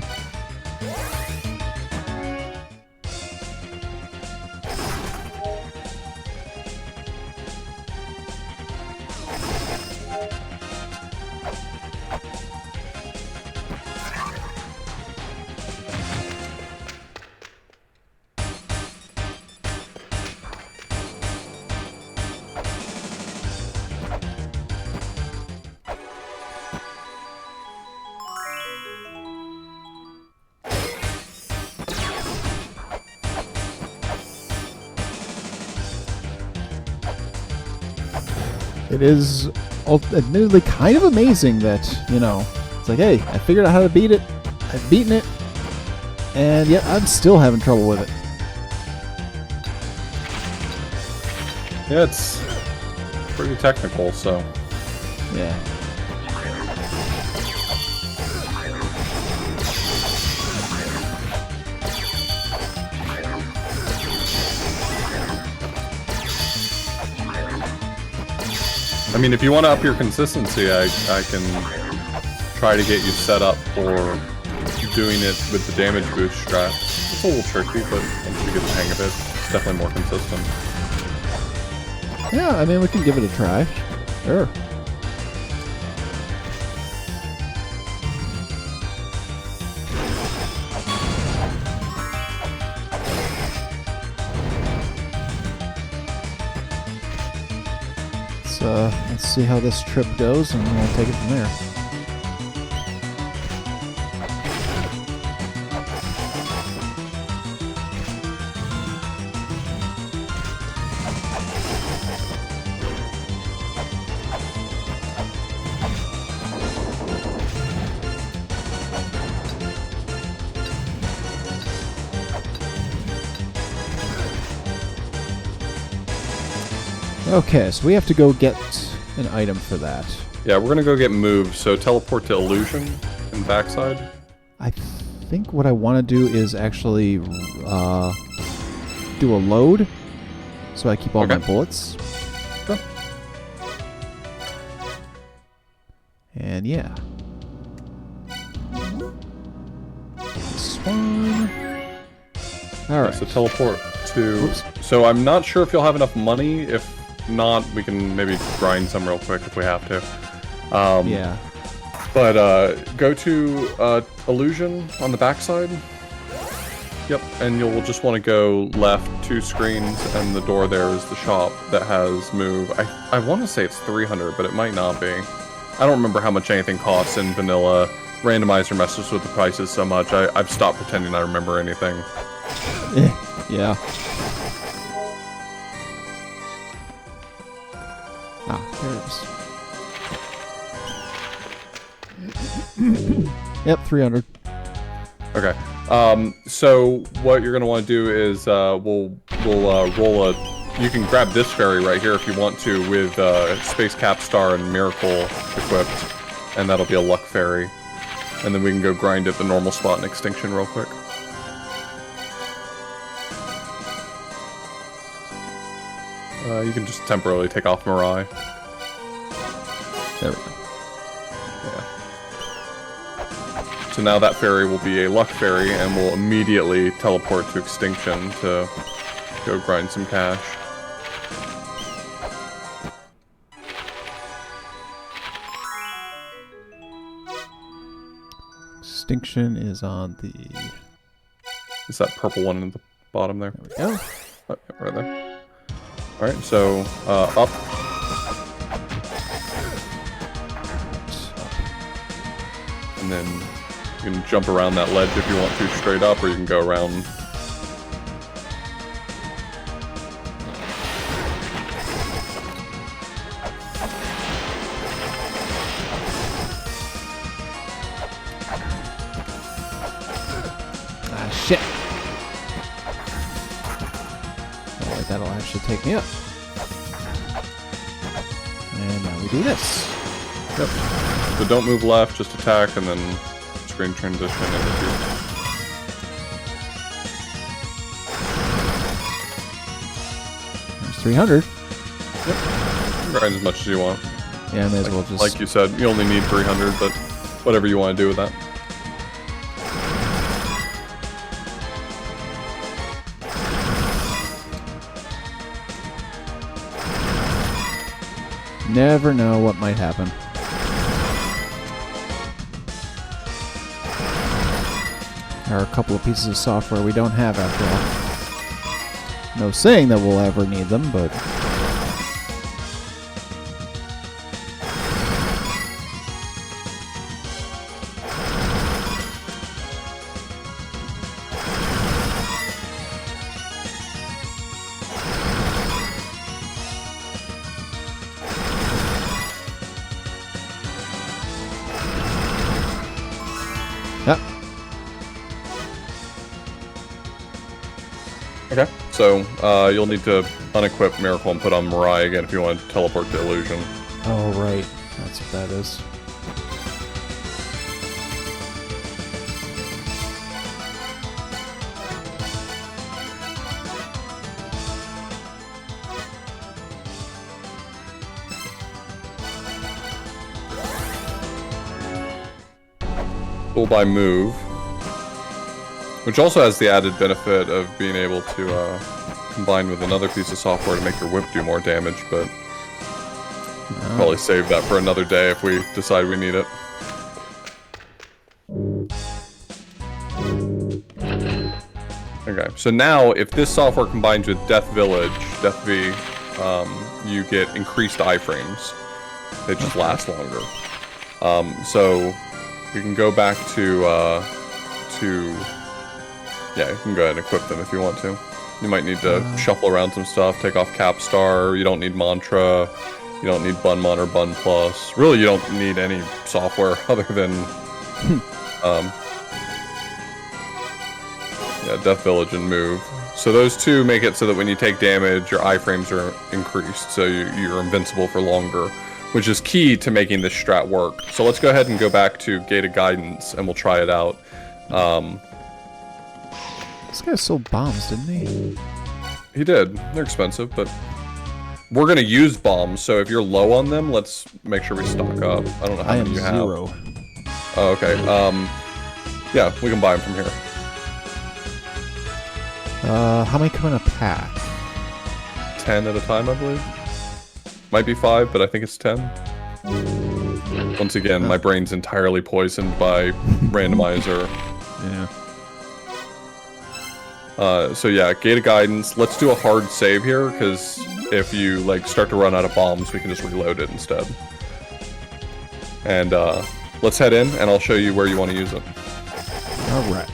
It is admittedly kind of amazing that, you know, it's like, hey, I figured out how to beat it, I've beaten it, and yet I'm still having trouble with it. Yeah, it's pretty technical, so. Yeah. I mean, if you want to up your consistency, I can try to get you set up for doing it with the damage boost strat. It's a little tricky, but once you get the hang of it, it's definitely more consistent. Yeah, I mean, we can give it a try. Sure. Let's see how this trip goes, and we'll take it from there. Okay, so we have to go get an item for that. Yeah, we're gonna go get moves, so teleport to illusion and backside. I think what I want to do is actually do a load, so I keep all my bullets. Sure. And yeah. This one. Alright. So teleport to... Oops. So I'm not sure if you'll have enough money. If not, we can maybe grind some real quick if we have to. Yeah. But go to illusion on the backside. Yep, and you'll just want to go left 2 screens, and the door there is the shop that has move. I want to say it's 300, but it might not be. I don't remember how much anything costs in vanilla. Randomizer messes with the prices so much, I've stopped pretending I remember anything. Yeah. Ah, there it is. Yep, 300. Okay. So what you're gonna want to do is we'll roll a. You can grab this fairy right here if you want to with Space Capstar and Miracle equipped, and that'll be a luck fairy. And then we can go grind at the normal spot in Extinction real quick. You can just temporarily take off Mirai. There we go. Yeah. So now that fairy will be a luck fairy and will immediately teleport to Extinction to go grind some cash. Extinction is on the... Is that purple one at the bottom there? There we go. Oh, yeah, right there. Alright, so up. And then you can jump around that ledge if you want to straight up, or you can go around. Ah, shit. Alright, that'll actually take me up. And now we do this. Yep. So don't move left, just attack, and then screen transition into two. There's 300. Yep. Grind as much as you want. Yeah, I may as well just... Like you said, you only need 300, but whatever you want to do with that. Never know what might happen. There are a couple of pieces of software we don't have after all. No saying that we'll ever need them, but... Yep. Okay, so you'll need to unequip Miracle and put on Mirai again if you want to teleport to Illusion. Oh, right. That's what that is. Pull by move, which also has the added benefit of being able to combine with another piece of software to make your whip do more damage, but probably save that for another day if we decide we need it. Okay, so now if this software combines with Death Village, Death V, you get increased iframes. They just last longer. So we can go back to yeah, you can go ahead and equip them if you want to. You might need to shuffle around some stuff, take off Capstar, you don't need Mantra, you don't need Bunmon or Bun Plus. Really, you don't need any software other than, yeah, Death Village and Move. So those two make it so that when you take damage, your iframes are increased, so you're invincible for longer, which is key to making this strat work. So let's go ahead and go back to Gate of Guidance, and we'll try it out. This guy sold bombs, didn't he? He did. They're expensive, but we're gonna use bombs, so if you're low on them, let's make sure we stock up. I don't know how I many am you have. 0. Oh, okay. Yeah, we can buy them from here. How many come in a pack? 10 at a time, I believe. Might be 5, but I think it's 10. Once again, my brain's entirely poisoned by randomizer. Yeah. So yeah, Gate of Guidance. Let's do a hard save here, because if you like start to run out of bombs, we can just reload it instead. And let's head in, and I'll show you where you want to use it. All right.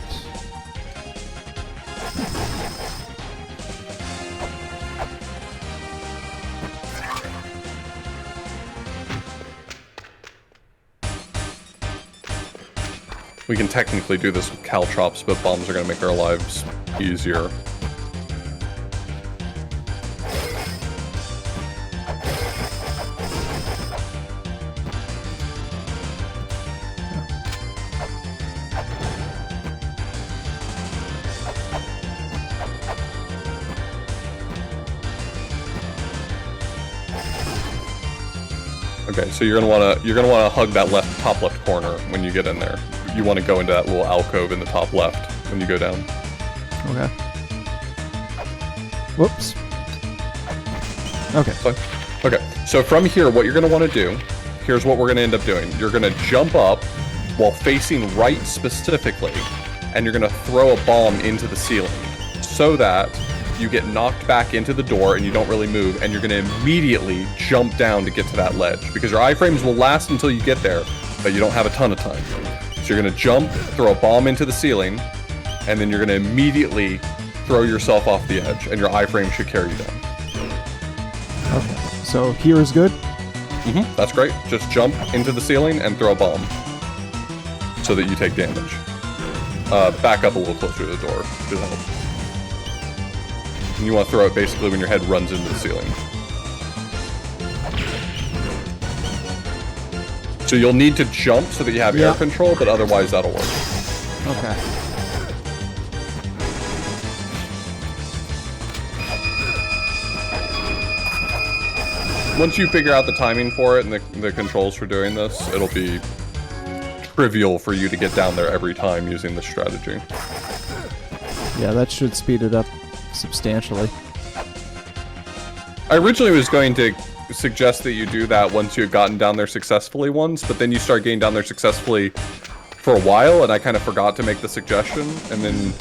We can technically do this with caltrops, but bombs are going to make our lives easier. Okay, so you're gonna wanna hug that top left corner when you get in there. You want to go into that little alcove in the top left when you go down. Okay. Whoops. Okay. Fine. Okay, so from here, what you're gonna want to do, here's what we're gonna end up doing. You're gonna jump up while facing right specifically, and you're gonna throw a bomb into the ceiling so that you get knocked back into the door and you don't really move, and you're going to immediately jump down to get to that ledge, because your iframes will last until you get there, but you don't have a ton of time. So you're going to jump, throw a bomb into the ceiling, and then you're going to immediately throw yourself off the edge, and your iframe should carry you down. Okay. So here is good? Mm-hmm. That's great. Just jump into the ceiling and throw a bomb so that you take damage. Back up a little closer to the door. Should help. And you want to throw it basically when your head runs into the ceiling. So you'll need to jump so that you have air control, but otherwise that'll work. Okay. Once you figure out the timing for it and the controls for doing this, it'll be trivial for you to get down there every time using this strategy. Yeah, that should speed it up substantially. I originally was going to suggest that you do that once you had gotten down there successfully once, but then you start getting down there successfully for a while, and I kind of forgot to make the suggestion, and then,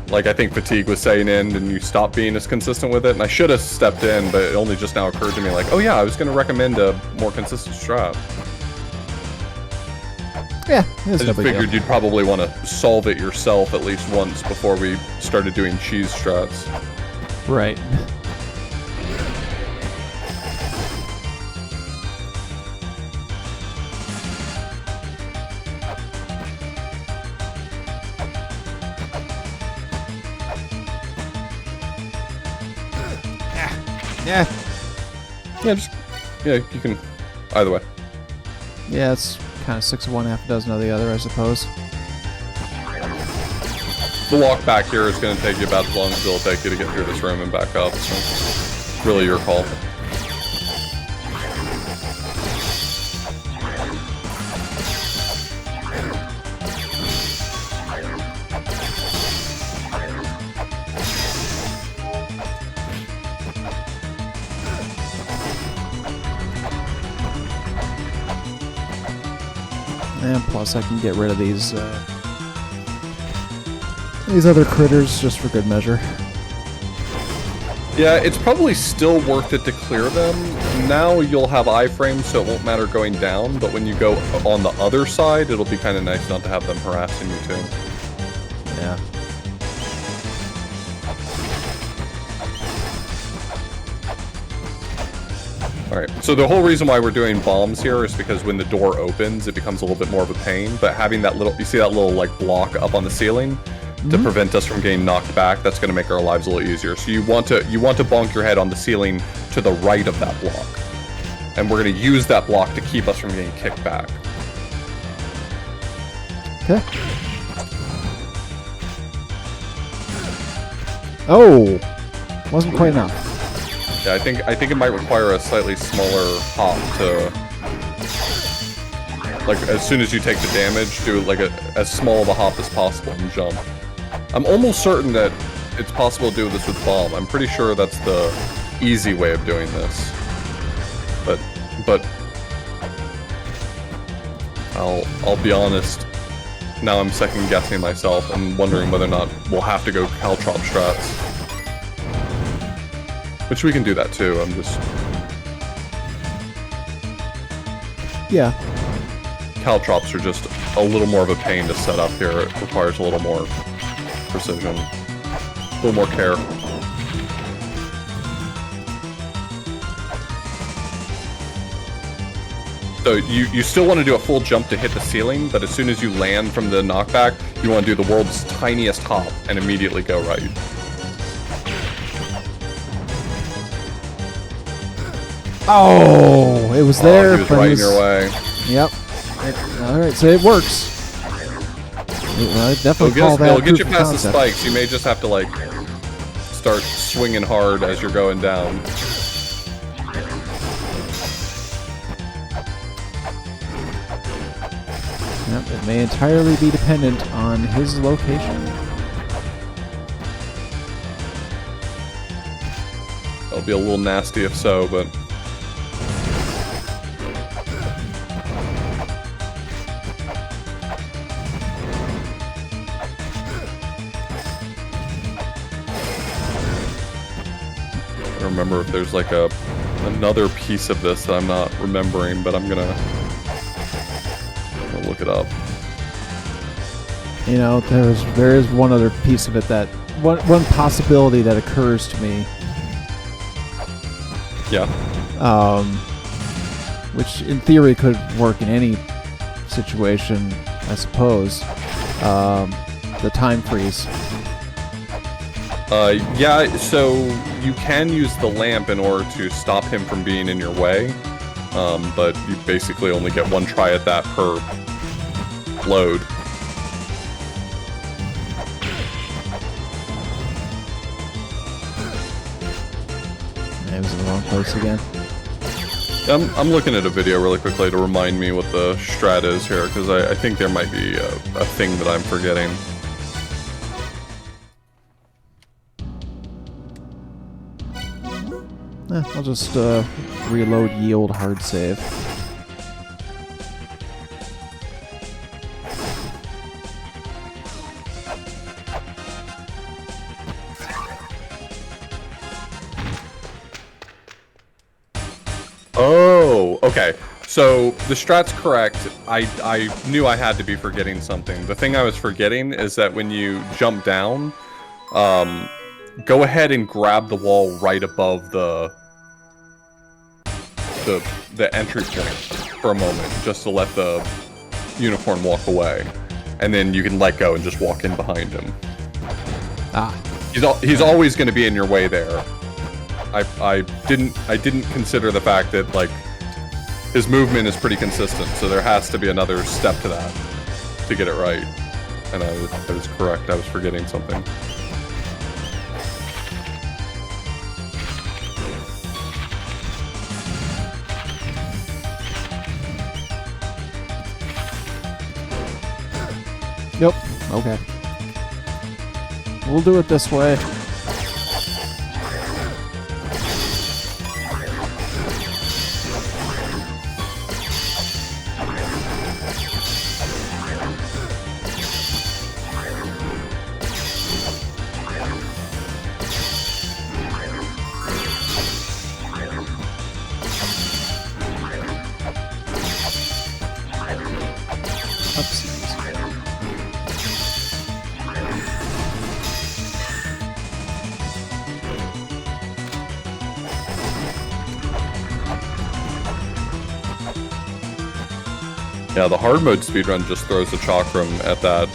like, I think fatigue was setting in, and you stopped being as consistent with it, and I should have stepped in, but it only just now occurred to me, like, oh yeah, I was going to recommend a more consistent strat. Yeah, I just figured you'd probably want to solve it yourself at least once before we started doing cheese strats. Right. Yeah. Yeah, you can, either way. Yeah, it's kind of 6 of one, half a dozen of the other, I suppose. The walk back here is going to take you about as long as it'll take you to get through this room and back up, so it's really your call. And plus I can get rid of these other critters just for good measure. Yeah, it's probably still worth it to clear them. Now you'll have iframes, so it won't matter going down, but when you go on the other side, it'll be kind of nice not to have them harassing you too. Yeah. Alright, so the whole reason why we're doing bombs here is because when the door opens, it becomes a little bit more of a pain, but having that little, you see that little like block up on the ceiling to prevent us from getting knocked back, that's going to make our lives a little easier. So you want to bonk your head on the ceiling to the right of that block. And we're going to use that block to keep us from getting kicked back. Okay. Oh! Wasn't quite enough. Yeah, I think it might require a slightly smaller hop to, like, as soon as you take the damage, do like as small of a hop as possible and jump. I'm almost certain that it's possible to do this with bomb. I'm pretty sure that's the easy way of doing this. But I'll be honest. Now I'm second guessing myself and wondering whether or not we'll have to go Caltrop strats. Which we can do that too. I'm just. Yeah. Caltrops are just a little more of a pain to set up here. It requires a little more precision, a little more care. So you still want to do a full jump to hit the ceiling, but as soon as you land from the knockback, you want to do the world's tiniest hop and immediately go right. Oh, it was there. He was right in your way. Yep. All right, so it works. I definitely call that It'll get you proof of past the concept. spikes. You may just have to like start swinging hard as you're going down. Yep, it may entirely be dependent on his location. It'll be a little nasty if so, but. I remember if there's like another piece of this that I'm not remembering, but I'm gonna look it up. You know, there is one other piece of it that one possibility that occurs to me. Yeah. Which in theory could work in any situation, I suppose. The time freeze. Yeah, so you can use the lamp in order to stop him from being in your way, but you basically only get one try at that per load. I was in the wrong place again. I'm looking at a video really quickly to remind me what the strat is here, because I think there might be a thing that I'm forgetting. I'll just reload yield hard save. Oh, okay. So the strat's correct. I knew I had to be forgetting something. The thing I was forgetting is that when you jump down, go ahead and grab the wall right above the entry point for a moment, just to let the unicorn walk away, and then you can let go and just walk in behind him. Ah. He's always going to be in your way there. I didn't consider the fact that like his movement is pretty consistent, so there has to be another step to that to get it right. And I was correct. I was forgetting something. Yep. Okay. We'll do it this way. Yeah, the hard mode speedrun just throws a chakram at that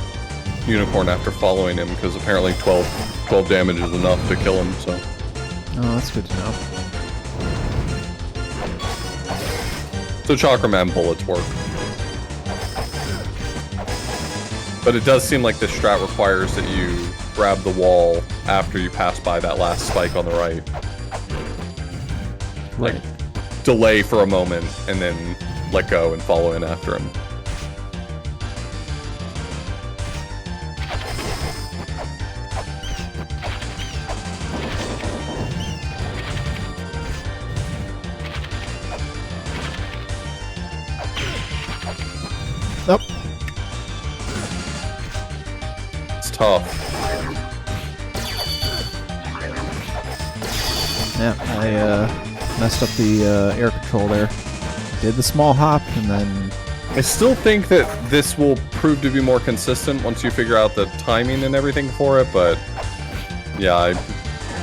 unicorn after following him, because apparently 12 damage is enough to kill him, so. Oh, that's good to know. So Chakraman bullets work. But it does seem like this strat requires that you grab the wall after you pass by that last spike on the right. Like, delay for a moment, and then let go and follow in after him. Nope. It's tough. Yeah, I messed up the air control there. Did the small hop, and then... I still think that this will prove to be more consistent once you figure out the timing and everything for it, but yeah,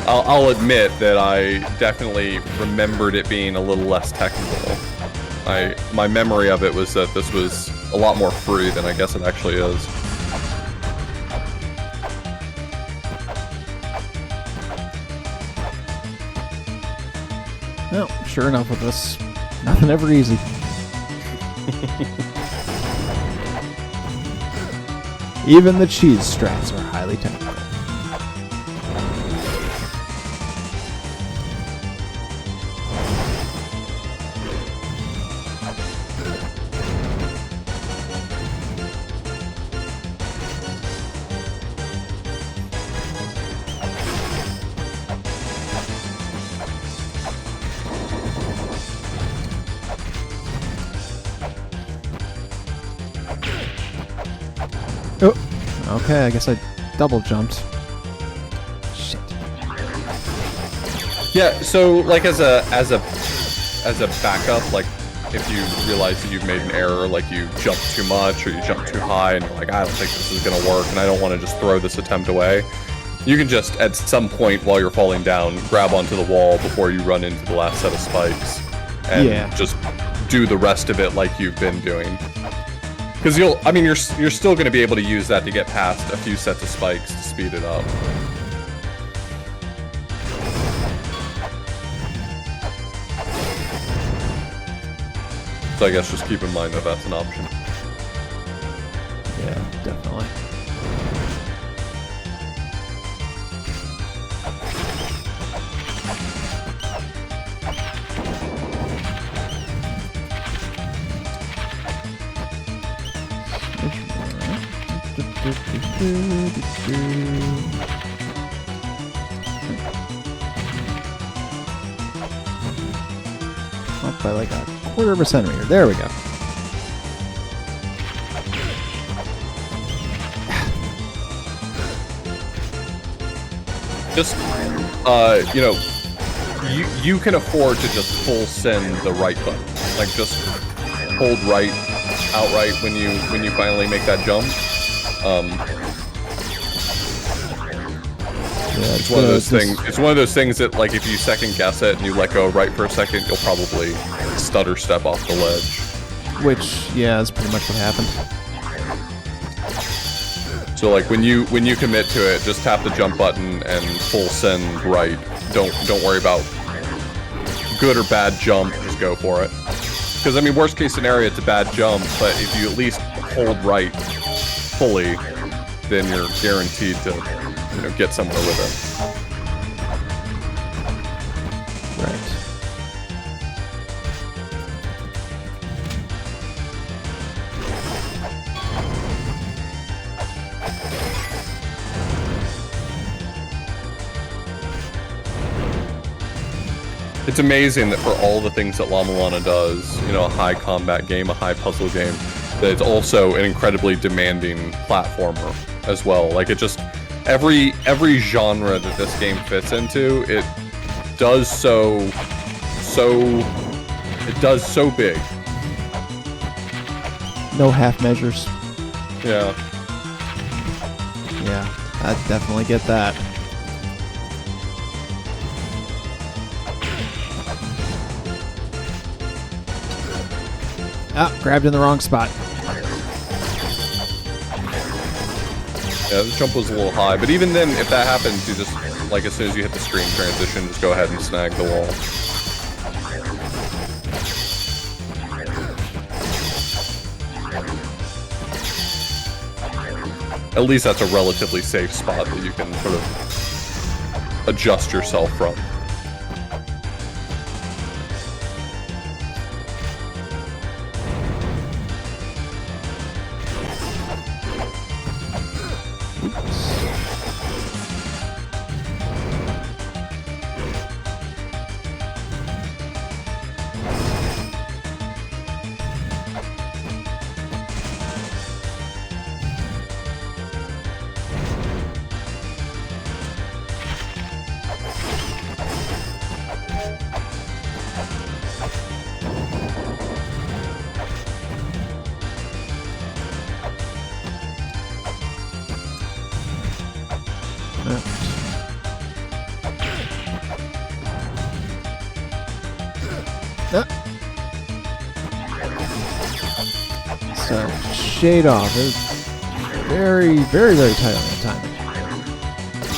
I'll admit that I definitely remembered it being a little less technical. My memory of it was that this was a lot more free than I guess it actually is. Well, sure enough with this, nothing ever easy. Even the cheese straps are highly technical. Oh, okay, I guess I double jumped. Shit. Yeah, so like as a backup, like if you realize that you've made an error, like you jumped too much or you jumped too high and you're like, I don't think this is gonna work and I don't want to just throw this attempt away, you can just at some point while you're falling down grab onto the wall before you run into the last set of spikes and just do the rest of it like you've been doing. Because you're still going to be able to use that to get past a few sets of spikes to speed it up. So I guess just keep in mind that that's an option. Yeah, definitely. Up by like a quarter of a centimeter. There we go. Just, you can afford to just full send the right button. Like just hold right outright when you finally make that jump. Yeah, it's one of those things. It's one of those things that, like, if you second guess it and you let go right for a second, you'll probably stutter step off the ledge. Which, yeah, is pretty much what happened. So, like, when you commit to it, just tap the jump button and full send right. Don't worry about good or bad jump. Just go for it. Because I mean, worst case scenario, it's a bad jump, but if you at least hold right fully, then you're guaranteed to, get somewhere with it. Right. It's amazing that for all the things that Mulana does, a high combat game, a high puzzle game, that it's also an incredibly demanding platformer as well. Like, it just, every genre that this game fits into, it does so big. No half measures. Yeah. Yeah, I definitely get that. Ah, grabbed in the wrong spot. Yeah, the jump was a little high, but even then, if that happens, you just, like, as soon as you hit the screen transition, just go ahead and snag the wall. At least that's a relatively safe spot that you can sort of adjust yourself from. shade off. It's very, very, very tight on that timing.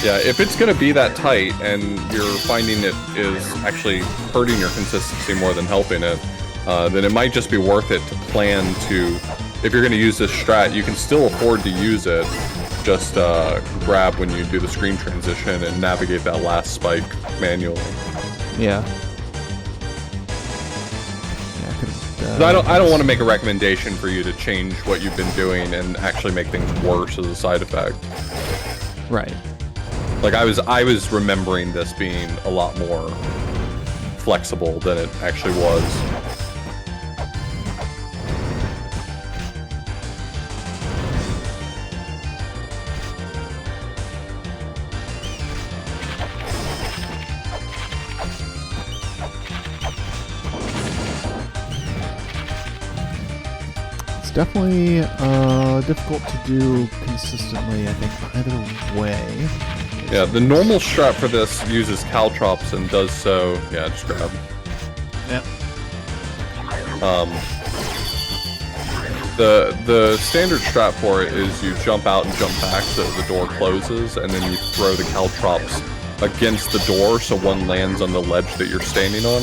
Yeah, if it's going to be that tight and you're finding it is actually hurting your consistency more than helping it, then it might just be worth it to plan to, if you're going to use this strat, you can still afford to use it. Just grab when you do the screen transition and navigate that last spike manually. Yeah. I don't want to make a recommendation for you to change what you've been doing and actually make things worse as a side effect. Right. Like I was remembering this being a lot more flexible than it actually was. Definitely difficult to do consistently, I think, either way. Yeah, the normal strat for this uses caltrops and does so. Yeah, just grab. Yep. The standard strat for it is you jump out and jump back so the door closes, and then you throw the caltrops against the door so one lands on the ledge that you're standing on.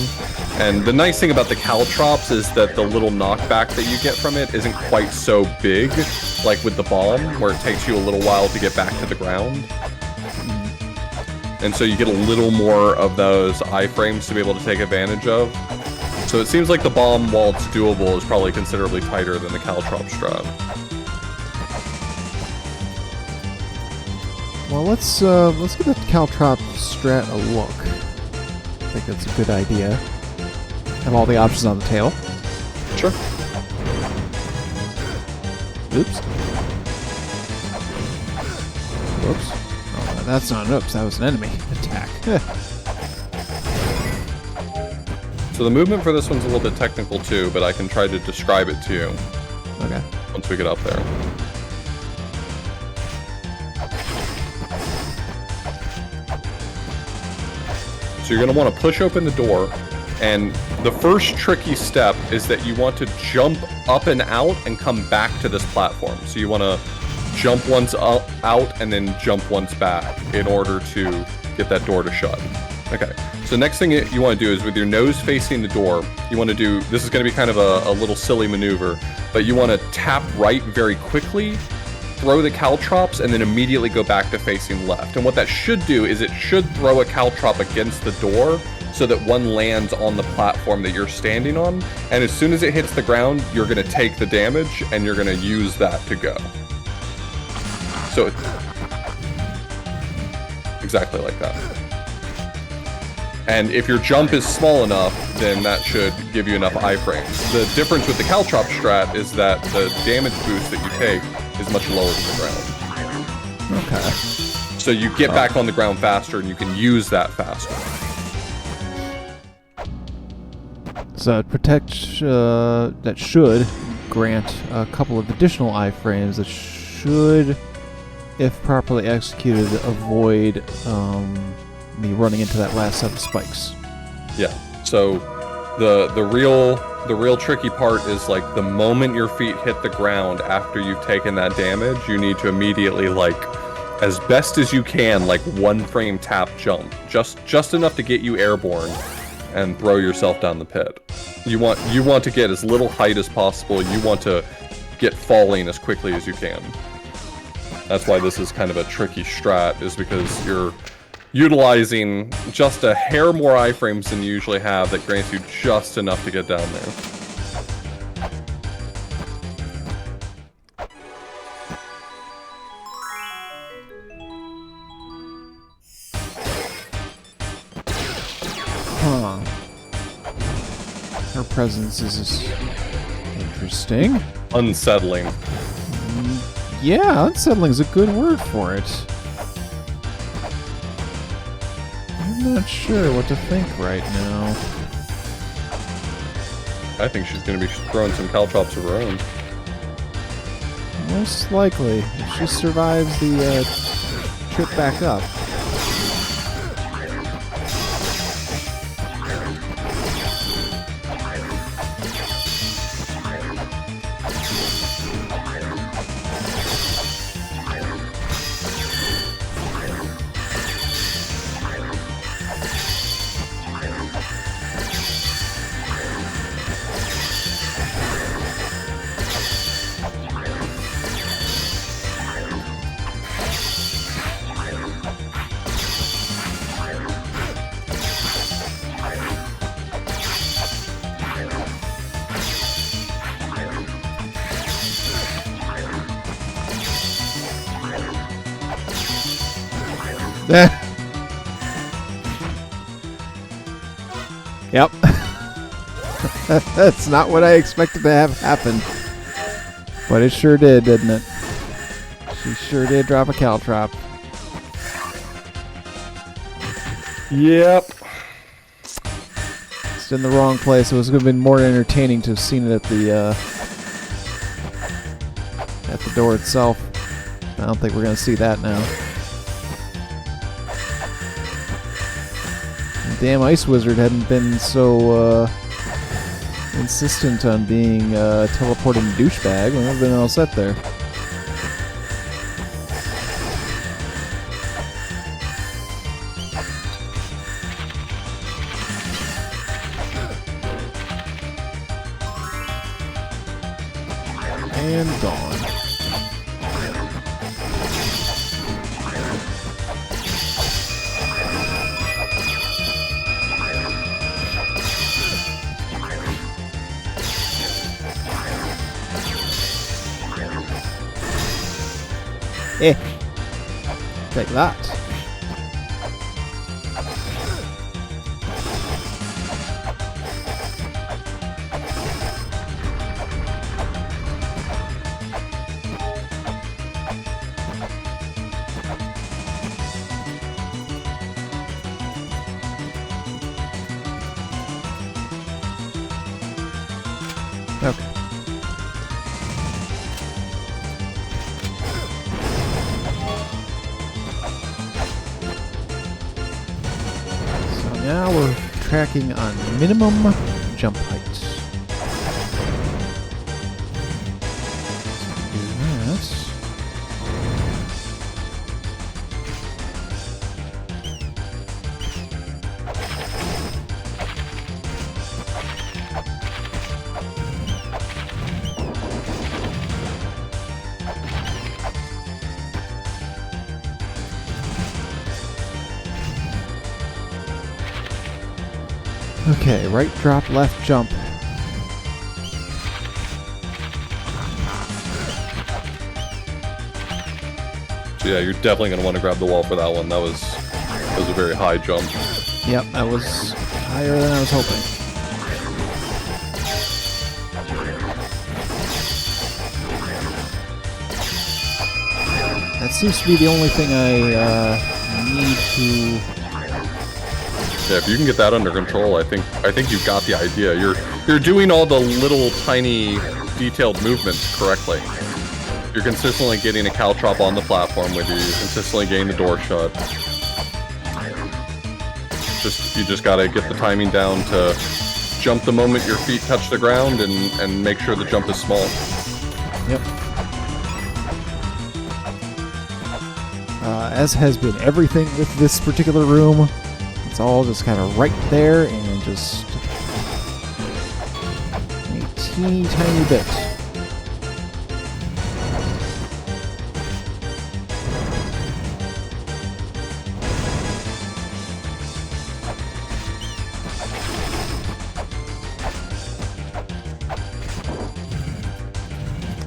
And the nice thing about the caltrops is that the little knockback that you get from it isn't quite so big, like with the bomb, where it takes you a little while to get back to the ground. And so you get a little more of those iframes to be able to take advantage of. So it seems like the bomb, while it's doable, is probably considerably tighter than the caltrop strat. Well, let's give the caltrop strat a look. I think that's a good idea. Have all the options on the tail. Sure. Oops. Whoops. Oh, that's not an oops. That was an enemy attack. So the movement for this one's a little bit technical too, but I can try to describe it to you. Okay. Once we get up there. So you're going to want to push open the door, and the first tricky step is that you want to jump up and out and come back to this platform. So you want to jump once out and then jump once back in order to get that door to shut. Okay, so next thing you want to do is with your nose facing the door, you want to do, this is going to be kind of a little silly maneuver, but you want to tap right very quickly, throw the caltrops, and then immediately go back to facing left. And what that should do is it should throw a caltrop against the door so that one lands on the platform that you're standing on. And as soon as it hits the ground, you're going to take the damage and you're going to use that to go. So exactly like that. And if your jump is small enough, then that should give you enough iframes. The difference with the caltrop strat is that the damage boost that you take is much lower than the ground. Okay. So you get back on the ground faster and you can use that faster. So that should grant a couple of additional iframes that should, if properly executed, avoid me running into that last set of spikes. Yeah. So the real tricky part is like the moment your feet hit the ground after you've taken that damage, you need to immediately, like, as best as you can, like, one frame tap jump, just enough to get you airborne and throw yourself down the pit. You want to get as little height as possible. You want to get falling as quickly as you can. That's why this is kind of a tricky strat, is because you're utilizing just a hair more iframes than you usually have that grants you just enough to get down there. Huh. Her presence is interesting. Unsettling. Yeah, unsettling is a good word for it. I'm not sure what to think right now. I think she's going to be throwing some caltrops of her own. Most likely, if she survives the trip back up. Yep. That's not what I expected to have happen. But it sure did, didn't it? She sure did drop a caltrop. Yep. It's in the wrong place. It was going to have been more entertaining to have seen it at the door itself. I don't think we're going to see that now. The damn Ice Wizard hadn't been so insistent on being a teleporting douchebag. We would have been all set there. And gone. Take that. Okay. Now we're tracking on minimum jump height. Do that. Okay, right drop, left jump. So yeah, you're definitely going to want to grab the wall for that one. That was a very high jump. Yep, that was higher than I was hoping. That seems to be the only thing I need to... Yeah, if you can get that under control, I think you've got the idea. You're doing all the little tiny detailed movements correctly. You're consistently getting a caltrop on the platform with you. You're consistently getting the door shut. You just gotta get the timing down to jump the moment your feet touch the ground and make sure the jump is small. Yep. As has been everything with this particular room. It's all just kind of right there and just a teeny tiny bit.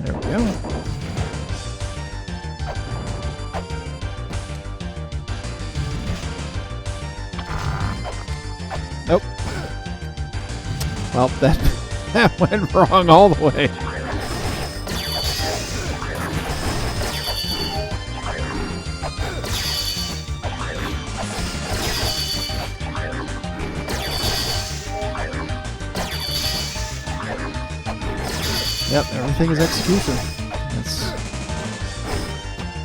There we go. Nope. Well, that went wrong all the way. Yep, everything is execution.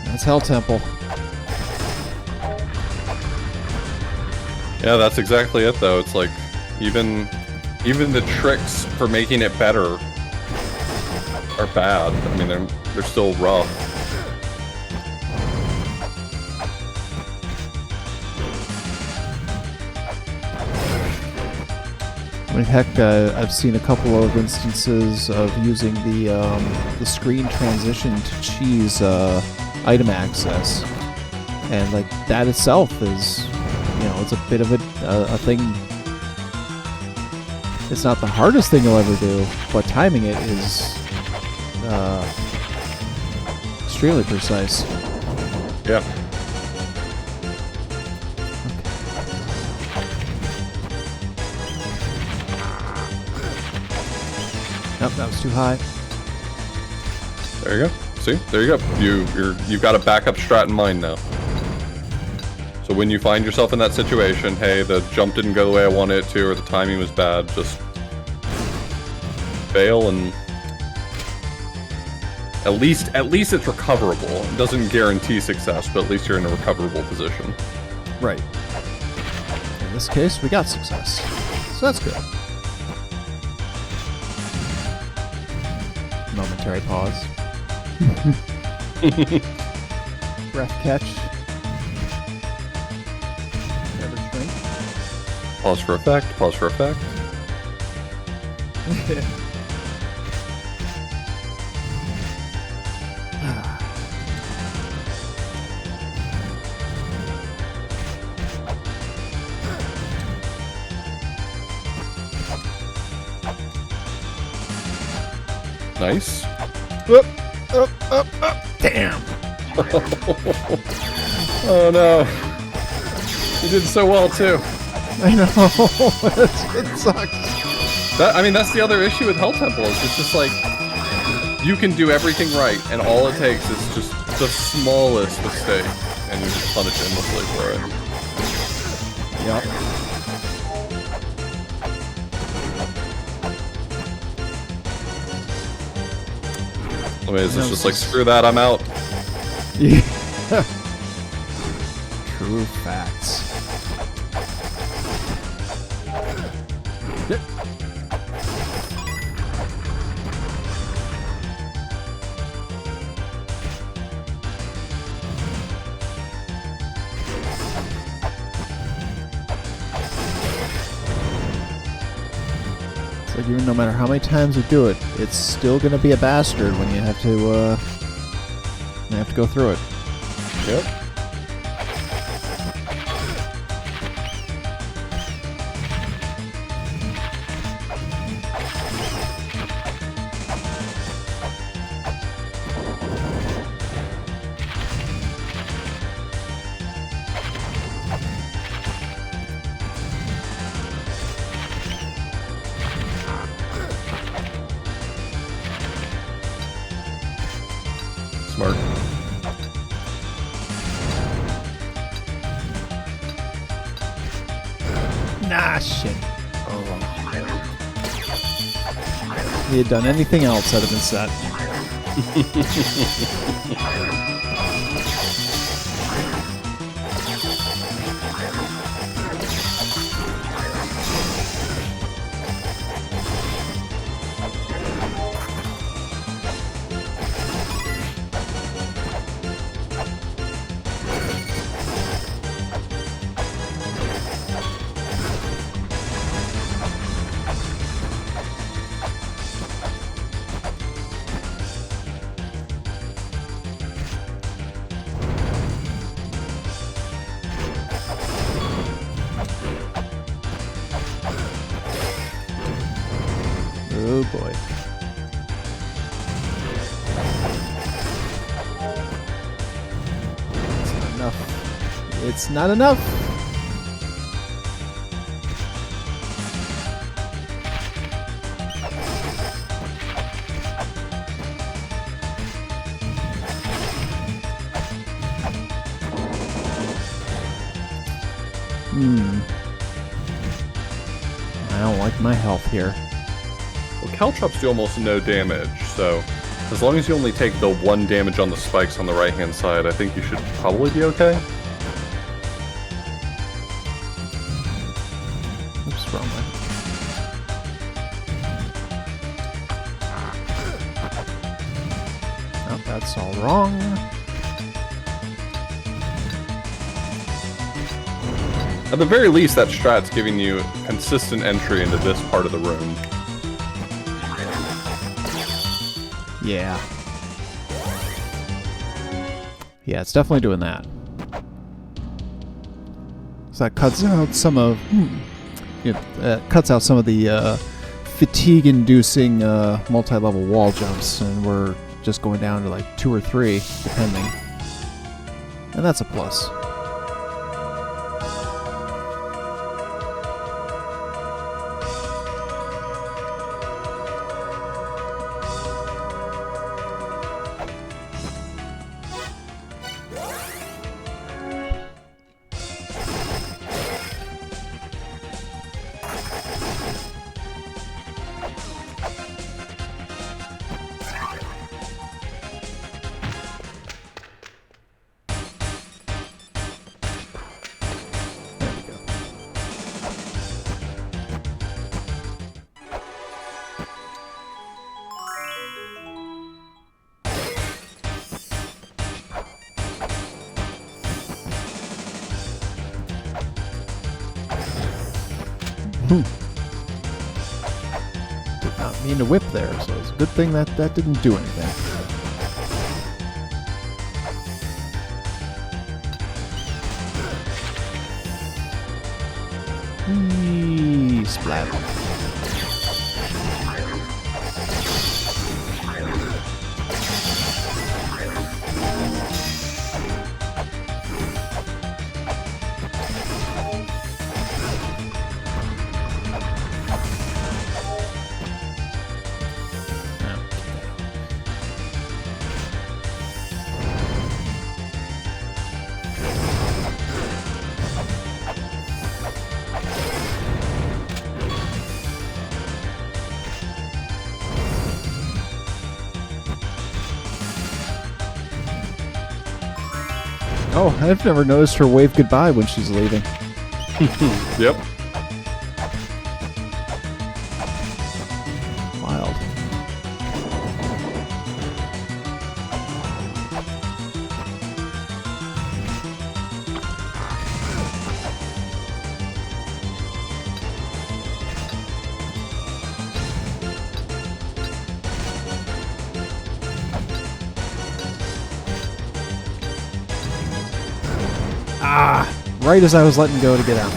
That's Hell Temple. Yeah, that's exactly it though. It's like even the tricks for making it better are bad. I mean, they're still rough. I mean, heck, I've seen a couple of instances of using the screen transition to cheese item access, and like that itself is, you know, it's a bit of a thing. It's not the hardest thing you'll ever do, but timing it is extremely precise. Yeah. Nope, that was too high. There you go. See? There you go. You've got a backup strat in mind now. So when you find yourself in that situation, hey, the jump didn't go the way I wanted it to, or the timing was bad, just fail and at least it's recoverable. It doesn't guarantee success, but at least you're in a recoverable position. Right. In this case, we got success. So that's good. Momentary pause. Breath catch. Never shrink. Pause for effect, pause for effect. Nice. Up, up, up, up. Damn. Oh no. You did so well too. I know. It sucks. That's the other issue with Hell Temple is it's just like you can do everything right, and all it takes is just the smallest mistake, and you just punish endlessly for it. Yep. I mean, is this just like, screw that, I'm out? Yeah. True facts. Yep. It's like even no matter how many times you do it, it's still gonna be a bastard when you have to go through it. Yep. Smart. Nah, shit. If he had done anything else, I'd have been set. Oh boy. It's not enough. It's not enough. I don't like my health here. Well, Caltrops do almost no damage, so as long as you only take the 1 damage on the spikes on the right-hand side, I think you should probably be okay. Oops, wrong way. Oh, that's all wrong. At the very least, that strat's giving you consistent entry into this part of the room. Yeah. Yeah, it's definitely doing that. So that cuts out some of the fatigue-inducing multi-level wall jumps, and we're just going down to like 2 or 3, depending. And that's a plus. Did not mean to whip there, so it's a good thing that that didn't do anything. Whee, splat. Oh, I've never noticed her wave goodbye when she's leaving. Yep. Wild. Ah! Right as I was letting go to get out.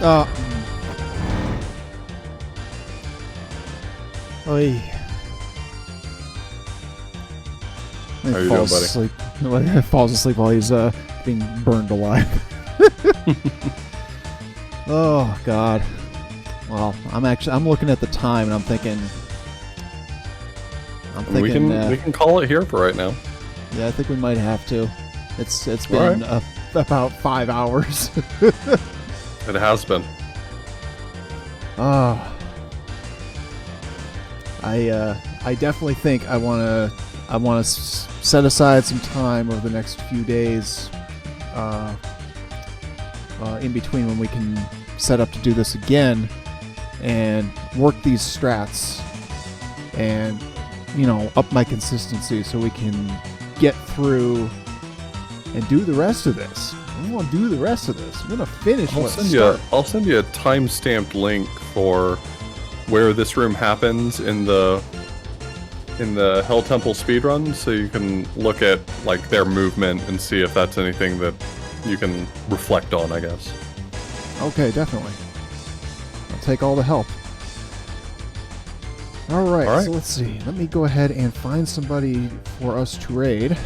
Oh. Oy. How you doing, falls buddy? asleep. Falls asleep while he's being burned alive. Oh God. Well, I'm looking at the time and I'm thinking. We can call it here for right now. Yeah, I think we might have to. It's All been right. about 5 hours. It has been. Oh. I definitely think I want to set aside some time over the next few days in between when we can set up to do this again and work these strats and, you know, up my consistency so we can get through and do the rest of this. I want to do the rest of this. I'm going to finish I'll what's send you a time-stamped link for where this room happens in the Hell Temple speedrun, so you can look at like their movement and see if that's anything that you can reflect on, I guess. Okay, definitely. I'll take all the help. Alright, All right. so let's see. Let me go ahead and find somebody for us to raid.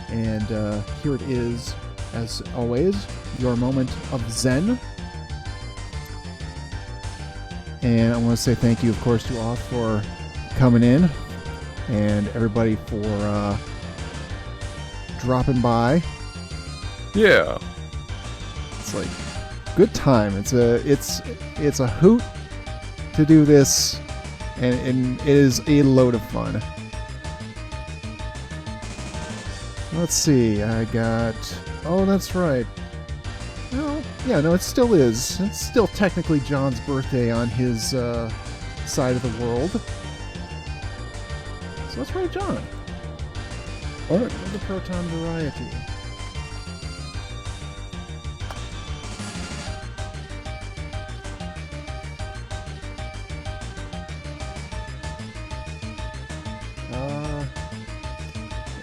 And here it is, as always, your moment of zen. And I want to say thank you, of course, to Auth for coming in, and everybody for dropping by. Yeah. It's like good time. It's a hoot to do this, and it is a load of fun. Let's see. I got. Oh, that's right. Well, yeah, no, it still is. It's still technically John's birthday on his side of the world. So let's raid John. All right. Of the Proton variety.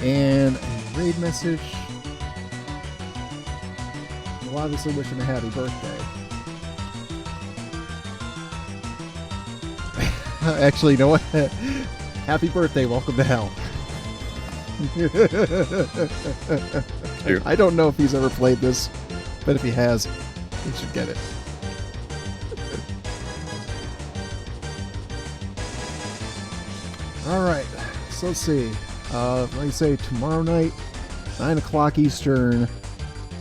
And a raid message. We'll obviously wish him a happy birthday. Actually, you know what? Happy birthday, welcome to hell. Here. I don't know if he's ever played this, but if he has, he should get it. Alright, so let's see. Like I say, tomorrow night, 9 o'clock Eastern,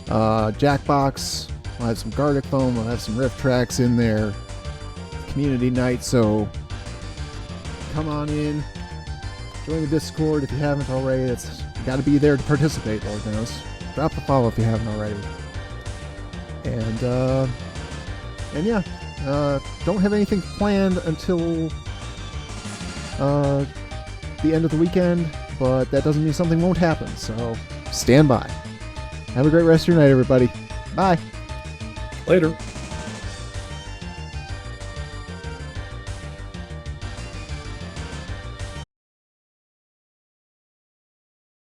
Jackbox. We'll have some Gardic Foam, we'll have some riff tracks in there. Community night, so come on in. Join the Discord if you haven't already. It's got to be there to participate, Lord knows. Drop the follow if you haven't already. And yeah, don't have anything planned until the end of the weekend, but that doesn't mean something won't happen, so stand by. Have a great rest of your night, everybody. Bye. Later.